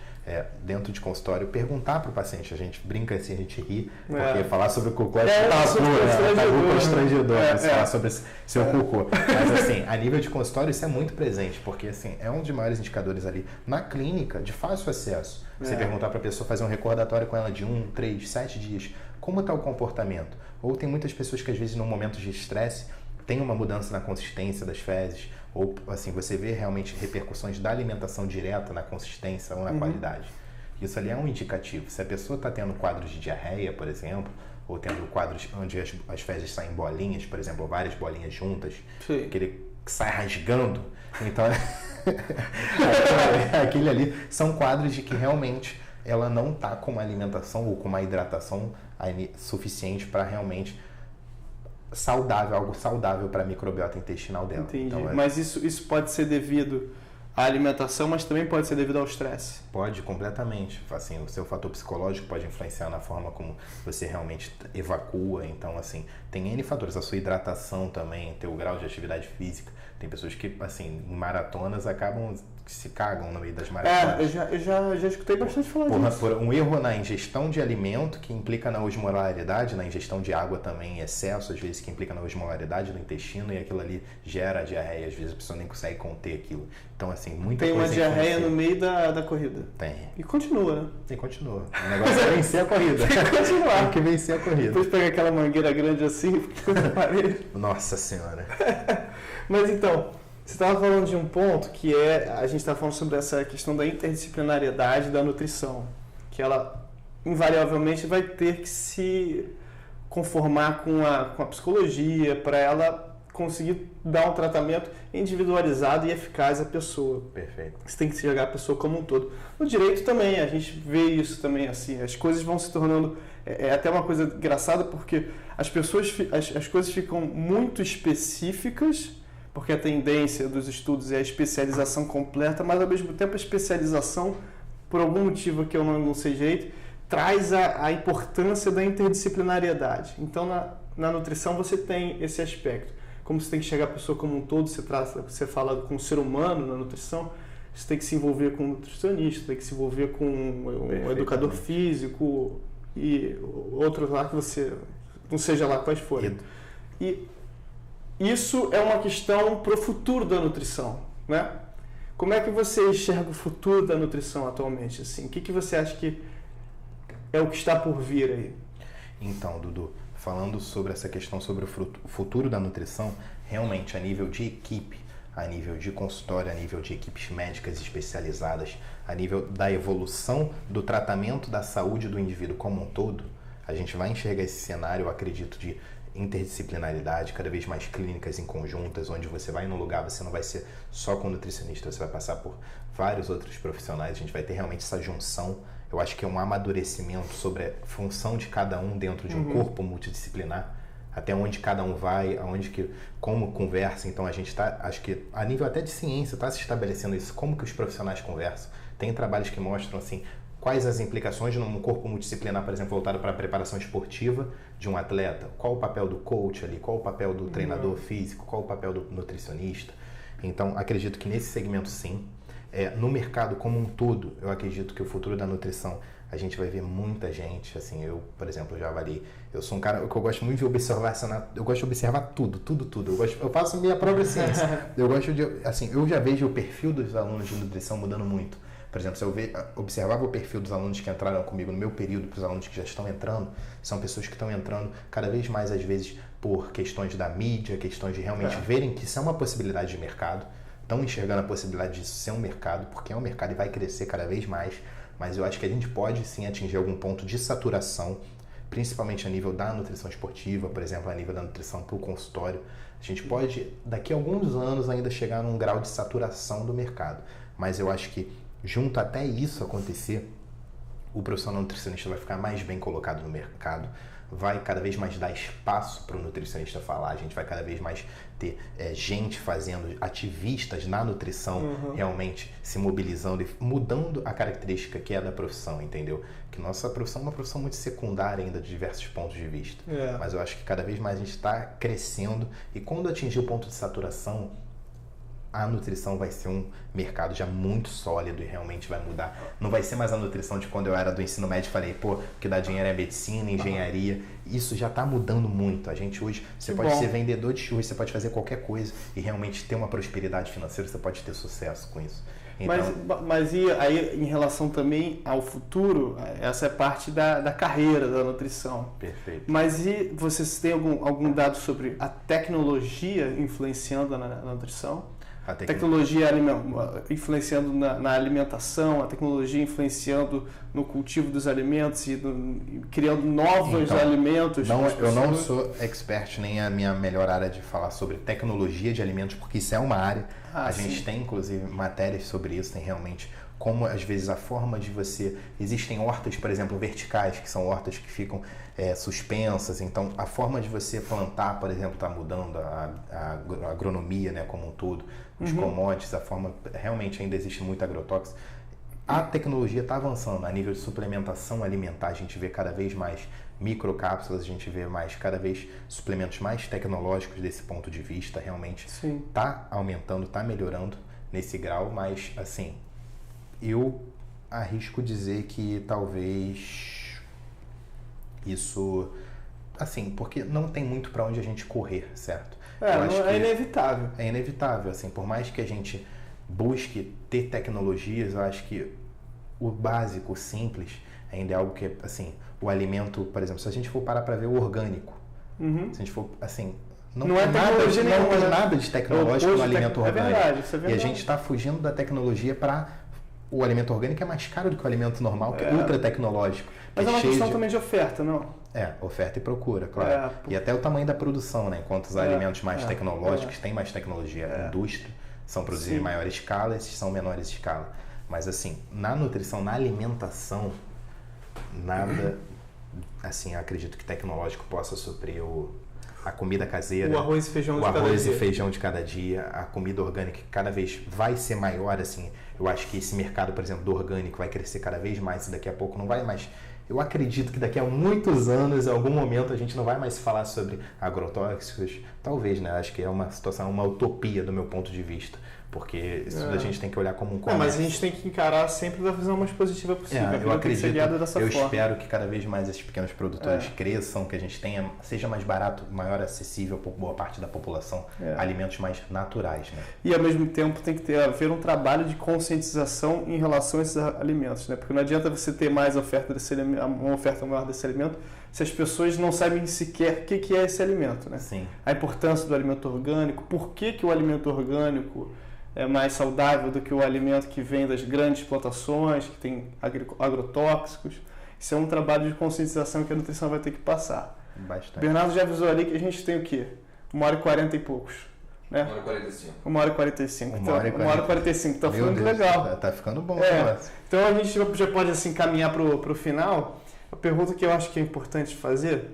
dentro de consultório, perguntar para o paciente. A gente brinca assim, a gente ri, porque falar sobre o cocô é tabu constrangedor, falar sobre seu cocô. Mas assim, a nível de consultório isso é muito presente, porque assim, é um dos maiores indicadores ali na clínica de fácil acesso. Você perguntar para a pessoa, fazer um recordatório com ela de 1, 3, 7 dias, como está o comportamento? Ou tem muitas pessoas que às vezes num momento de estresse tem uma mudança na consistência das fezes, ou assim, você vê realmente repercussões da alimentação direta na consistência ou na qualidade. Isso ali é um indicativo. Se a pessoa está tendo quadros de diarreia, por exemplo, ou tendo quadros onde as fezes saem bolinhas, por exemplo, várias bolinhas juntas, que ele sai rasgando, então aquele ali são quadros de que realmente ela não está com uma alimentação ou com uma hidratação suficiente para realmente algo saudável para a microbiota intestinal dela. Entendi. Então, mas isso pode ser devido à alimentação, mas também pode ser devido ao estresse? Pode, completamente. Assim, o seu fator psicológico pode influenciar na forma como você realmente evacua. Então, assim, tem N fatores. A sua hidratação também, teu grau de atividade física. Tem pessoas que, assim, em maratonas acabam se cagam no meio das maratonas. Eu já escutei bastante falar disso. Por um erro na ingestão de alimento que implica na osmolaridade, na ingestão de água também em excesso, às vezes que implica na osmolaridade do intestino, e aquilo ali gera diarreia, às vezes a pessoa nem consegue conter aquilo. Então, assim, muita coisa. Tem uma diarreia no meio da corrida. Tem. E continua, né? E continua. O negócio é vencer a corrida. Tem que continuar. Tem que vencer a corrida. Depois pega aquela mangueira grande assim, Nossa Senhora. Mas então, você estava falando de um ponto que a gente estava falando sobre essa questão da interdisciplinariedade da nutrição, que ela invariavelmente vai ter que se conformar com a psicologia para ela conseguir dar um tratamento individualizado e eficaz à pessoa. Perfeito. Você tem que se jogar a pessoa como um todo. No direito também, a gente vê isso também, assim, as coisas vão se tornando, até uma coisa engraçada, porque as coisas ficam muito específicas, porque a tendência dos estudos é a especialização completa, mas ao mesmo tempo a especialização, por algum motivo que eu não sei jeito, traz a importância da interdisciplinariedade. Então, na nutrição você tem esse aspecto. Como você tem que chegar a pessoa como um todo, você fala com o ser humano na nutrição, você tem que se envolver com um nutricionista, tem que se envolver com um educador físico e outros lá que você, não seja lá quais forem. E isso é uma questão para o futuro da nutrição, né? Como é que você enxerga o futuro da nutrição atualmente? Assim? O que você acha que é o que está por vir aí? Então, Dudu, falando sobre essa questão sobre o futuro da nutrição, realmente a nível de equipe, a nível de consultório, a nível de equipes médicas especializadas, a nível da evolução do tratamento da saúde do indivíduo como um todo, a gente vai enxergar esse cenário, eu acredito, de interdisciplinaridade, cada vez mais clínicas em conjuntas, onde você vai num lugar, você não vai ser só com nutricionista, você vai passar por vários outros profissionais, a gente vai ter realmente essa junção. Eu acho que é um amadurecimento sobre a função de cada um dentro de um corpo multidisciplinar, até onde cada um vai, como conversa. Então a gente está, acho que a nível até de ciência está se estabelecendo isso, como que os profissionais conversam. Tem trabalhos que mostram assim quais as implicações num corpo multidisciplinar, por exemplo, voltado para a preparação esportiva de um atleta, qual o papel do coach ali, qual o papel do treinador físico, qual o papel do nutricionista. Então acredito que nesse segmento sim. No mercado como um todo, eu acredito que o futuro da nutrição, a gente vai ver muita gente, assim, eu, por exemplo, já avaliei, eu sou um cara que eu gosto muito de observar, eu gosto de observar tudo, eu faço minha própria ciência, eu gosto de, assim, eu já vejo o perfil dos alunos de nutrição mudando muito. Por exemplo, se eu observava o perfil dos alunos que entraram comigo no meu período, para os alunos que já estão entrando, são pessoas que estão entrando cada vez mais, às vezes, por questões da mídia, questões de realmente verem que isso é uma possibilidade de mercado, estão enxergando a possibilidade disso ser um mercado, porque é um mercado e vai crescer cada vez mais, mas eu acho que a gente pode sim atingir algum ponto de saturação, principalmente a nível da nutrição esportiva, por exemplo, a nível da nutrição para o consultório. A gente pode, daqui a alguns anos, ainda chegar num grau de saturação do mercado, mas eu acho que junto até isso acontecer, o profissional nutricionista vai ficar mais bem colocado no mercado, vai cada vez mais dar espaço para o nutricionista falar, a gente vai cada vez mais ter gente fazendo, ativistas na nutrição, realmente se mobilizando e mudando a característica que é da profissão, entendeu? Que nossa profissão é uma profissão muito secundária ainda de diversos pontos de vista, mas eu acho que cada vez mais a gente está crescendo e quando atingir o ponto de saturação, a nutrição vai ser um mercado já muito sólido e realmente vai mudar. Não vai ser mais a nutrição de quando eu era do ensino médio e falei, pô, o que dá dinheiro é medicina, engenharia. Isso já está mudando muito. A gente hoje, você pode ser vendedor de churros, você pode fazer qualquer coisa e realmente ter uma prosperidade financeira, você pode ter sucesso com isso. Então, mas e aí, em relação também ao futuro, essa é parte da carreira da nutrição. Perfeito. Mas e vocês têm algum dado sobre a tecnologia influenciando na nutrição? A tecnologia influenciando na alimentação, a tecnologia influenciando no cultivo dos alimentos e criando novos alimentos. Eu não sou expert nem a minha melhor área de falar sobre tecnologia de alimentos, porque isso é uma área. A gente tem, inclusive, matérias sobre isso, tem realmente como, às vezes, a forma de você... Existem hortas, por exemplo, verticais, que são hortas que ficam suspensas. Então, a forma de você plantar, por exemplo, está mudando a agronomia, né, como um todo. Os commodities, a forma... Realmente ainda existe muito agrotóxico. A tecnologia está avançando a nível de suplementação alimentar. A gente vê cada vez mais microcápsulas, a gente vê cada vez suplementos mais tecnológicos desse ponto de vista. Realmente está aumentando, está melhorando nesse grau, mas, assim... Eu arrisco dizer que talvez isso, assim, porque não tem muito para onde a gente correr, certo? É inevitável. É inevitável, assim, por mais que a gente busque ter tecnologias, eu acho que o básico, o simples, ainda é algo que, assim, o alimento, por exemplo, se a gente for parar para ver o orgânico, se a gente for, assim... Não tem nada de tecnológico no alimento orgânico. É verdade, isso é verdade. E a gente está fugindo da tecnologia para... O alimento orgânico é mais caro do que o alimento normal, que é ultra tecnológico. Mas é uma questão também de oferta, não? Oferta e procura, claro. E até o tamanho da produção, né? Enquanto os alimentos mais tecnológicos têm mais tecnologia, indústria, são produzidos em maior escala, esses são menores escala. Mas assim, na nutrição, na alimentação, nada, assim, eu acredito que tecnológico possa suprir a comida caseira, o arroz e feijão de cada dia, a comida orgânica que cada vez vai ser maior, assim, eu acho que esse mercado, por exemplo, do orgânico vai crescer cada vez mais e daqui a pouco não vai mais, eu acredito que daqui a muitos anos, em algum momento, a gente não vai mais falar sobre agrotóxicos, talvez, né, acho que é uma situação, uma utopia do meu ponto de vista, porque isso a gente tem que olhar como um comércio. Mas a gente tem que encarar sempre da visão mais positiva possível. Eu acredito, eu espero que cada vez mais esses pequenos produtores cresçam, que a gente tenha, seja mais barato, maior acessível por boa parte da população, alimentos mais naturais, né? E ao mesmo tempo tem que haver um trabalho de conscientização em relação a esses alimentos, né? Porque não adianta você ter mais oferta desse alimento, uma oferta maior desse alimento, se as pessoas não sabem sequer o que é esse alimento, né? Sim. A importância do alimento orgânico, por que o alimento orgânico é mais saudável do que o alimento que vem das grandes plantações, que tem agrotóxicos. Isso é um trabalho de conscientização que a nutrição vai ter que passar. Bastante. Bernardo já avisou ali que a gente tem o quê? 1h40 e poucos. Né? 1h45. 1h45. Então, 1h45. Tá ficando legal. Tá ficando bom. Então a gente já pode assim, caminhar pro final. A pergunta que eu acho que é importante fazer,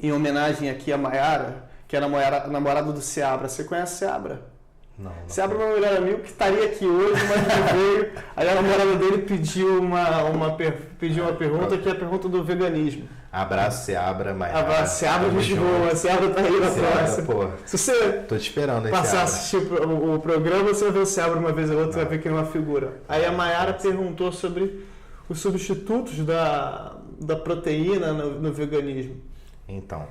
em homenagem aqui a Mayara, que é a namorada do Seabra. Você conhece Seabra? Não. Seabra é meu melhor amigo que estaria aqui hoje, mas não veio. Aí a namorada dele pediu uma pergunta, que é a pergunta do veganismo. Abraço, Seabra, mas. Abraço, Seabra, gente boa. Seabra tá aí na próxima. Pô, se você tô te esperando aí, passar a assistir o programa, você vai ver o Seabra uma vez ou outra, vai ver que ele é uma figura. Aí a Mayara perguntou sobre os substitutos da proteína no veganismo. Então,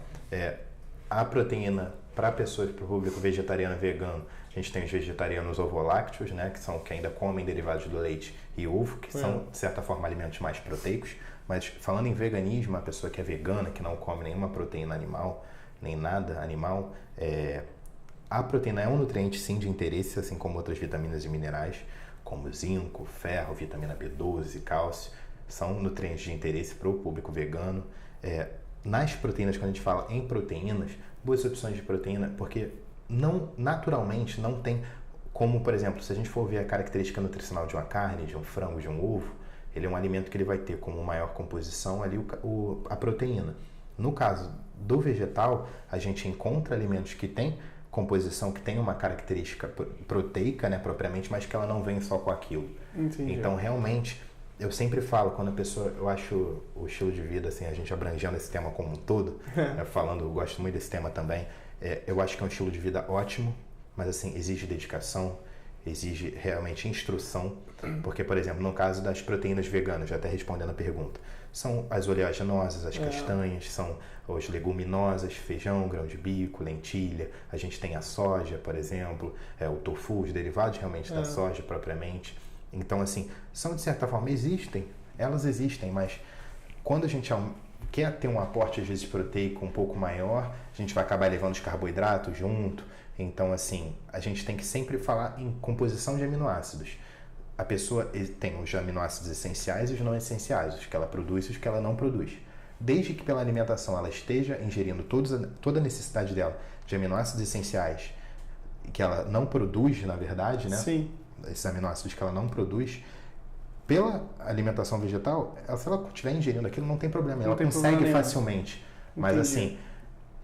a proteína para pessoas, para o público vegetariano e vegano, a gente tem os vegetarianos ovolácteos, né, que ainda comem derivados do leite e ovo, que são, de certa forma, alimentos mais proteicos. Mas falando em veganismo, a pessoa que é vegana, que não come nenhuma proteína animal, nem nada animal, a proteína é um nutriente, sim, de interesse, assim como outras vitaminas e minerais, como zinco, ferro, vitamina B12, cálcio, são nutrientes de interesse para o público vegano. Nas proteínas, quando a gente fala em proteínas, boas opções de proteína, porque naturalmente não tem como, por exemplo, se a gente for ver a característica nutricional de uma carne, de um frango, de um ovo, ele é um alimento que ele vai ter como maior composição ali a proteína. No caso do vegetal, a gente encontra alimentos que têm composição, que tem uma característica proteica, né, propriamente, mas que ela não vem só com aquilo. Entendi. Então, realmente, eu sempre falo, quando a pessoa, eu acho o estilo de vida, assim, a gente abrangendo esse tema como um todo, eu gosto muito desse tema também, eu acho que é um estilo de vida ótimo, mas, assim, exige dedicação, exige realmente instrução, porque, por exemplo, no caso das proteínas veganas, já até respondendo a pergunta, são as oleaginosas, as castanhas, são as leguminosas, feijão, grão de bico, lentilha, a gente tem a soja, por exemplo, o tofu, os derivados realmente da soja propriamente. Então, assim, são de certa forma, elas existem, mas quando a gente quer ter um aporte, às vezes, proteico um pouco maior, a gente vai acabar levando os carboidratos junto. Então, assim, a gente tem que sempre falar em composição de aminoácidos. A pessoa tem os aminoácidos essenciais e os não essenciais, os que ela produz e os que ela não produz. Desde que pela alimentação ela esteja ingerindo toda a necessidade dela de aminoácidos essenciais, que ela não produz, na verdade, né? Sim. Esses aminoácidos que ela não produz, pela alimentação vegetal, se ela estiver ingerindo aquilo, não tem problema, ela consegue facilmente. Mas assim,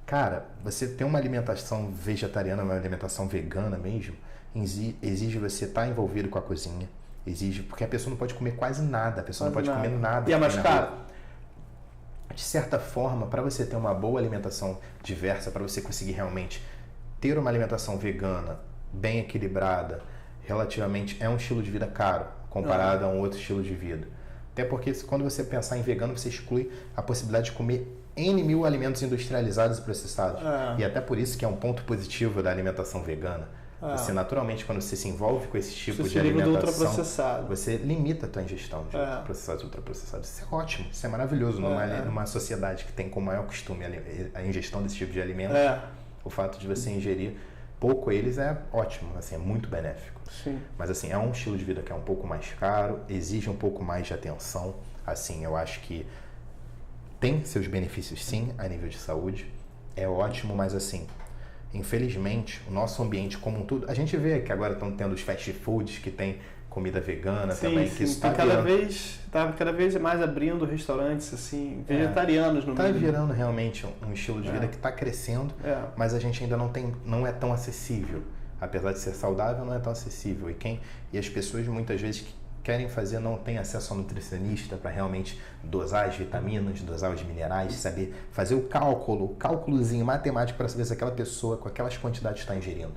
cara, você ter uma alimentação vegetariana, uma alimentação vegana mesmo, exige você estar envolvido com a cozinha, porque a pessoa não pode comer quase nada, a pessoa não pode comer nada. E é mais caro? De certa forma, para você ter uma boa alimentação diversa, para você conseguir realmente ter uma alimentação vegana, bem equilibrada, relativamente, é um estilo de vida caro, comparado a um outro estilo de vida. Até porque quando você pensar em vegano, você exclui a possibilidade de comer N mil alimentos industrializados e processados. E até por isso que é um ponto positivo da alimentação vegana. Você naturalmente, quando você se envolve com esse tipo de alimentação, você limita a tua ingestão de processados e ultraprocessados. Isso é ótimo, isso é maravilhoso. Numa sociedade que tem como maior costume a ingestão desse tipo de alimentos, o fato de você ingerir pouco eles é ótimo, assim, é muito benéfico. Sim. Mas assim, é um estilo de vida que é um pouco mais caro, exige um pouco mais de atenção. Assim, eu acho que tem seus benefícios sim, a nível de saúde, é ótimo, mas assim, infelizmente, o nosso ambiente como um todo, a gente vê que agora estão tendo os fast foods que tem comida vegana também, que isso tá cada vez mais abrindo restaurantes assim, vegetarianos no meio. Está virando realmente um estilo de vida que está crescendo, mas a gente ainda não é tão acessível. Apesar de ser saudável, não é tão acessível. E as pessoas muitas vezes que querem fazer não têm acesso ao nutricionista para realmente dosar as vitaminas, dosar os minerais, saber fazer o cálculozinho matemático para saber se aquela pessoa com aquelas quantidades está ingerindo.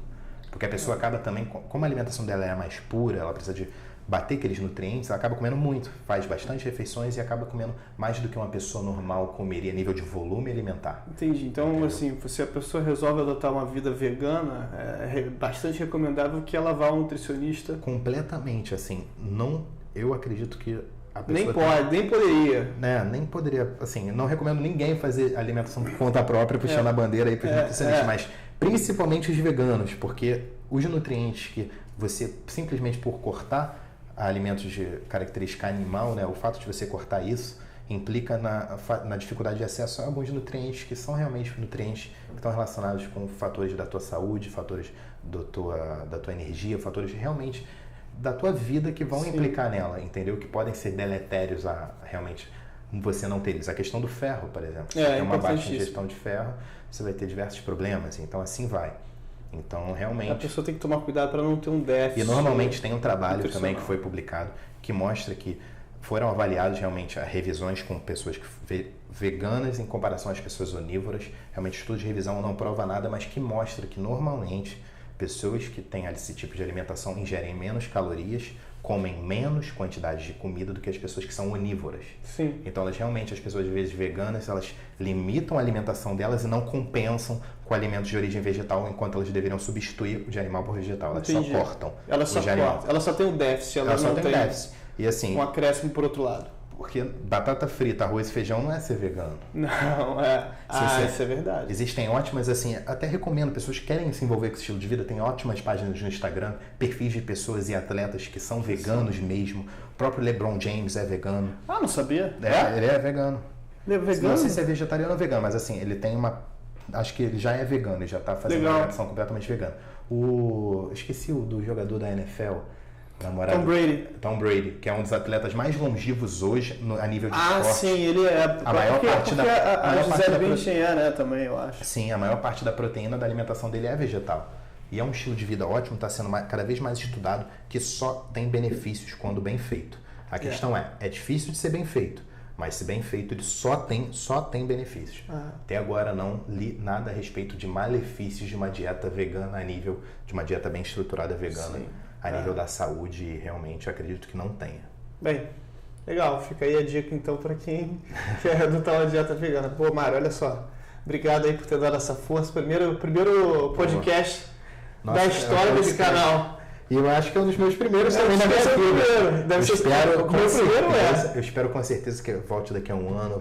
Porque a pessoa acaba também, como a alimentação dela é mais pura, ela precisa de bater aqueles nutrientes, ela acaba comendo muito, faz bastante refeições e acaba comendo mais do que uma pessoa normal comeria a nível de volume alimentar. Entendi. Então, entendeu? Assim, se a pessoa resolve adotar uma vida vegana, é bastante recomendável que ela vá ao nutricionista. Completamente, assim, eu acredito que a pessoa nem poderia. Né, nem poderia, assim, não recomendo ninguém fazer alimentação por conta própria, puxando a bandeira aí para os nutricionistas, mas principalmente os veganos, porque os nutrientes que você, simplesmente por cortar alimentos de característica animal, né, o fato de você cortar isso implica na dificuldade de acesso a alguns nutrientes que são realmente nutrientes que estão relacionados com fatores da tua saúde, fatores da tua energia, fatores realmente da tua vida que vão implicar nela, entendeu? Que podem ser deletérios a realmente você não ter eles. A questão do ferro, por exemplo. Se tem uma baixa ingestão de ferro, você vai ter diversos problemas. Então, assim vai. Então, realmente... A pessoa tem que tomar cuidado para não ter um déficit. E normalmente tem um trabalho também que foi publicado que mostra que foram avaliados realmente revisões com pessoas veganas em comparação às pessoas onívoras. Realmente, estudo de revisão não prova nada, mas que mostra que normalmente pessoas que têm esse tipo de alimentação ingerem menos calorias, comem menos quantidade de comida do que as pessoas que são onívoras. Sim. Então, as vezes veganas, elas limitam a alimentação delas e não compensam com alimentos de origem vegetal, enquanto elas deveriam substituir o de animal por vegetal. Elas só cortam. Ela só tem o déficit. Ela só tem o déficit. E assim, um acréscimo por outro lado. Porque batata frita, arroz e feijão não é ser vegano. Não, isso é verdade. Existem ótimas, assim, até recomendo, pessoas que querem se envolver com esse estilo de vida, tem ótimas páginas no Instagram, perfis de pessoas e atletas que são veganos mesmo. O próprio LeBron James é vegano. Ah, não sabia? Ele é vegano. Ele é vegano? Não sei se é vegetariano ou vegano, mas assim, ele tem acho que ele já é vegano, ele já está fazendo uma alimentação completamente vegana. Esqueci o do jogador da NFL. namorado Tom Brady. Tom Brady, que é um dos atletas mais longevos hoje a nível de esporte. Sim, ele é. A maior parte da a Gisele Bündchen é, né, também, eu acho. Sim, a maior parte da proteína da alimentação dele é vegetal. E é um estilo de vida ótimo, está sendo cada vez mais estudado, que só tem benefícios quando bem feito. A questão é difícil de ser bem feito, mas se bem feito, ele só tem benefícios. Até agora não li nada a respeito de malefícios de uma dieta vegana a nível, de uma dieta bem estruturada vegana, a nível da saúde, e realmente eu acredito que não tenha. Bem, legal, fica aí a dica então para quem quer adotar uma dieta vegana. Pô, Mário, olha só, obrigado aí por ter dado essa força. Primeiro podcast da história desse canal. E eu acho que é um dos meus primeiros também na minha vida. Deve ser Eu espero com certeza que volte daqui a um ano,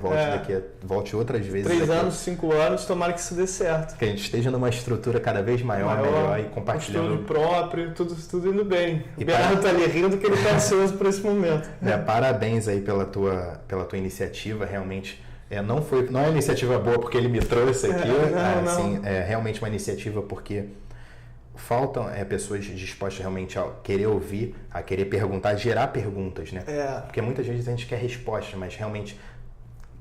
volte outras vezes. 3 anos, 5 anos, tomara que isso dê certo. Que a gente esteja numa estrutura cada vez maior, melhor e compartilhando. Estúdio próprio, tudo indo bem. O Bernardo tá ali rindo que ele tá ansioso por esse momento. Parabéns aí pela tua iniciativa, realmente. Não é uma iniciativa boa porque ele me trouxe aqui, não. É realmente uma iniciativa porque faltam pessoas dispostas realmente a querer ouvir, a querer perguntar, gerar perguntas, né? Porque muitas vezes a gente quer respostas, mas realmente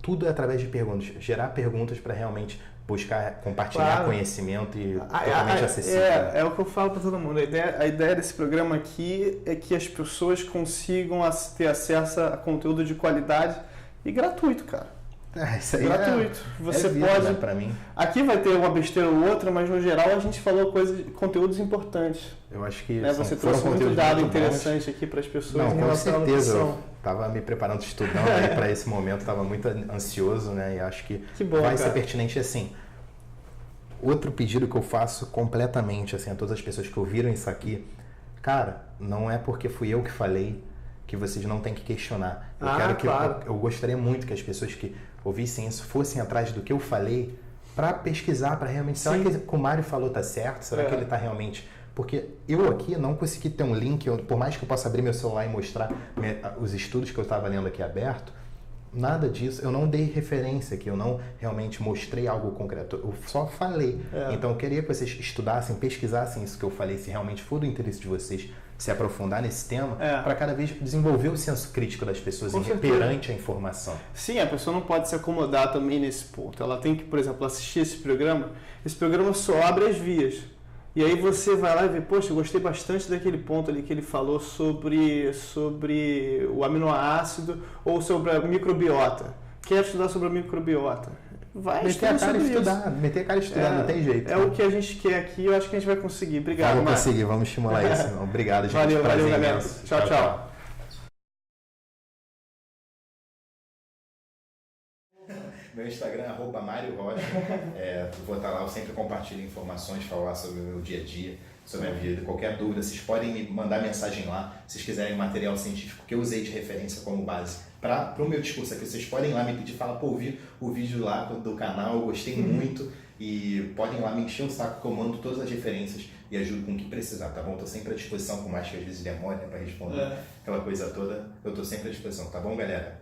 tudo é através de perguntas. Gerar perguntas para realmente buscar compartilhar conhecimento e totalmente acessível. É o que eu falo para todo mundo. A ideia desse programa aqui é que as pessoas consigam ter acesso a conteúdo de qualidade e gratuito, cara. Isso aí gratuito. Você vida, pode. Né, pra mim. Aqui vai ter uma besteira ou outra, mas no geral a gente falou conteúdos importantes. Eu acho que você trouxe muito dado interessante aqui para as pessoas. Não, com certeza. Eu estava me preparando, estudando aí para esse momento, estava muito ansioso, né? E acho que vai ser pertinente assim. Outro pedido que eu faço completamente assim a todas as pessoas que ouviram isso aqui, cara, não é porque fui eu que falei que vocês não têm que questionar. Eu gostaria muito que as pessoas que ouvissem isso fossem atrás do que eu falei para pesquisar, para realmente... Será que o que o Mário falou tá certo? Será que ele tá realmente... Porque eu aqui não consegui ter um link, por mais que eu possa abrir meu celular e mostrar os estudos que eu estava lendo aqui aberto, nada disso. Eu não dei referência aqui, eu não realmente mostrei algo concreto. Eu só falei. Então eu queria que vocês estudassem, pesquisassem isso que eu falei, se realmente for do interesse de vocês, se aprofundar nesse tema, para cada vez desenvolver o senso crítico das pessoas perante a informação. Sim, a pessoa não pode se acomodar também nesse ponto. Ela tem que, por exemplo, assistir esse programa só abre as vias. E aí você vai lá e vê, poxa, eu gostei bastante daquele ponto ali que ele falou sobre o aminoácido ou sobre a microbiota. Quer estudar sobre a microbiota? Vai meter a cara e estudar, não tem jeito. É o que a gente quer aqui, eu acho que a gente vai conseguir. Obrigado, Vamos conseguir, vamos estimular isso. Obrigado, gente. Valeu, galera. Tchau. Meu Instagram é @Mário Rocha. Vou estar lá, eu sempre compartilho informações, falar sobre o meu dia a dia, sobre a minha vida. Qualquer dúvida, vocês podem me mandar mensagem lá. Se vocês quiserem material científico que eu usei de referência como base para o meu discurso aqui, vocês podem lá me pedir, falar, vi o vídeo lá do canal, eu gostei muito. E podem lá me encher o saco que eu mando todas as referências e ajudo com o que precisar, tá bom? Estou sempre à disposição, por mais que às vezes demore para responder aquela coisa toda. Eu estou sempre à disposição, tá bom, galera?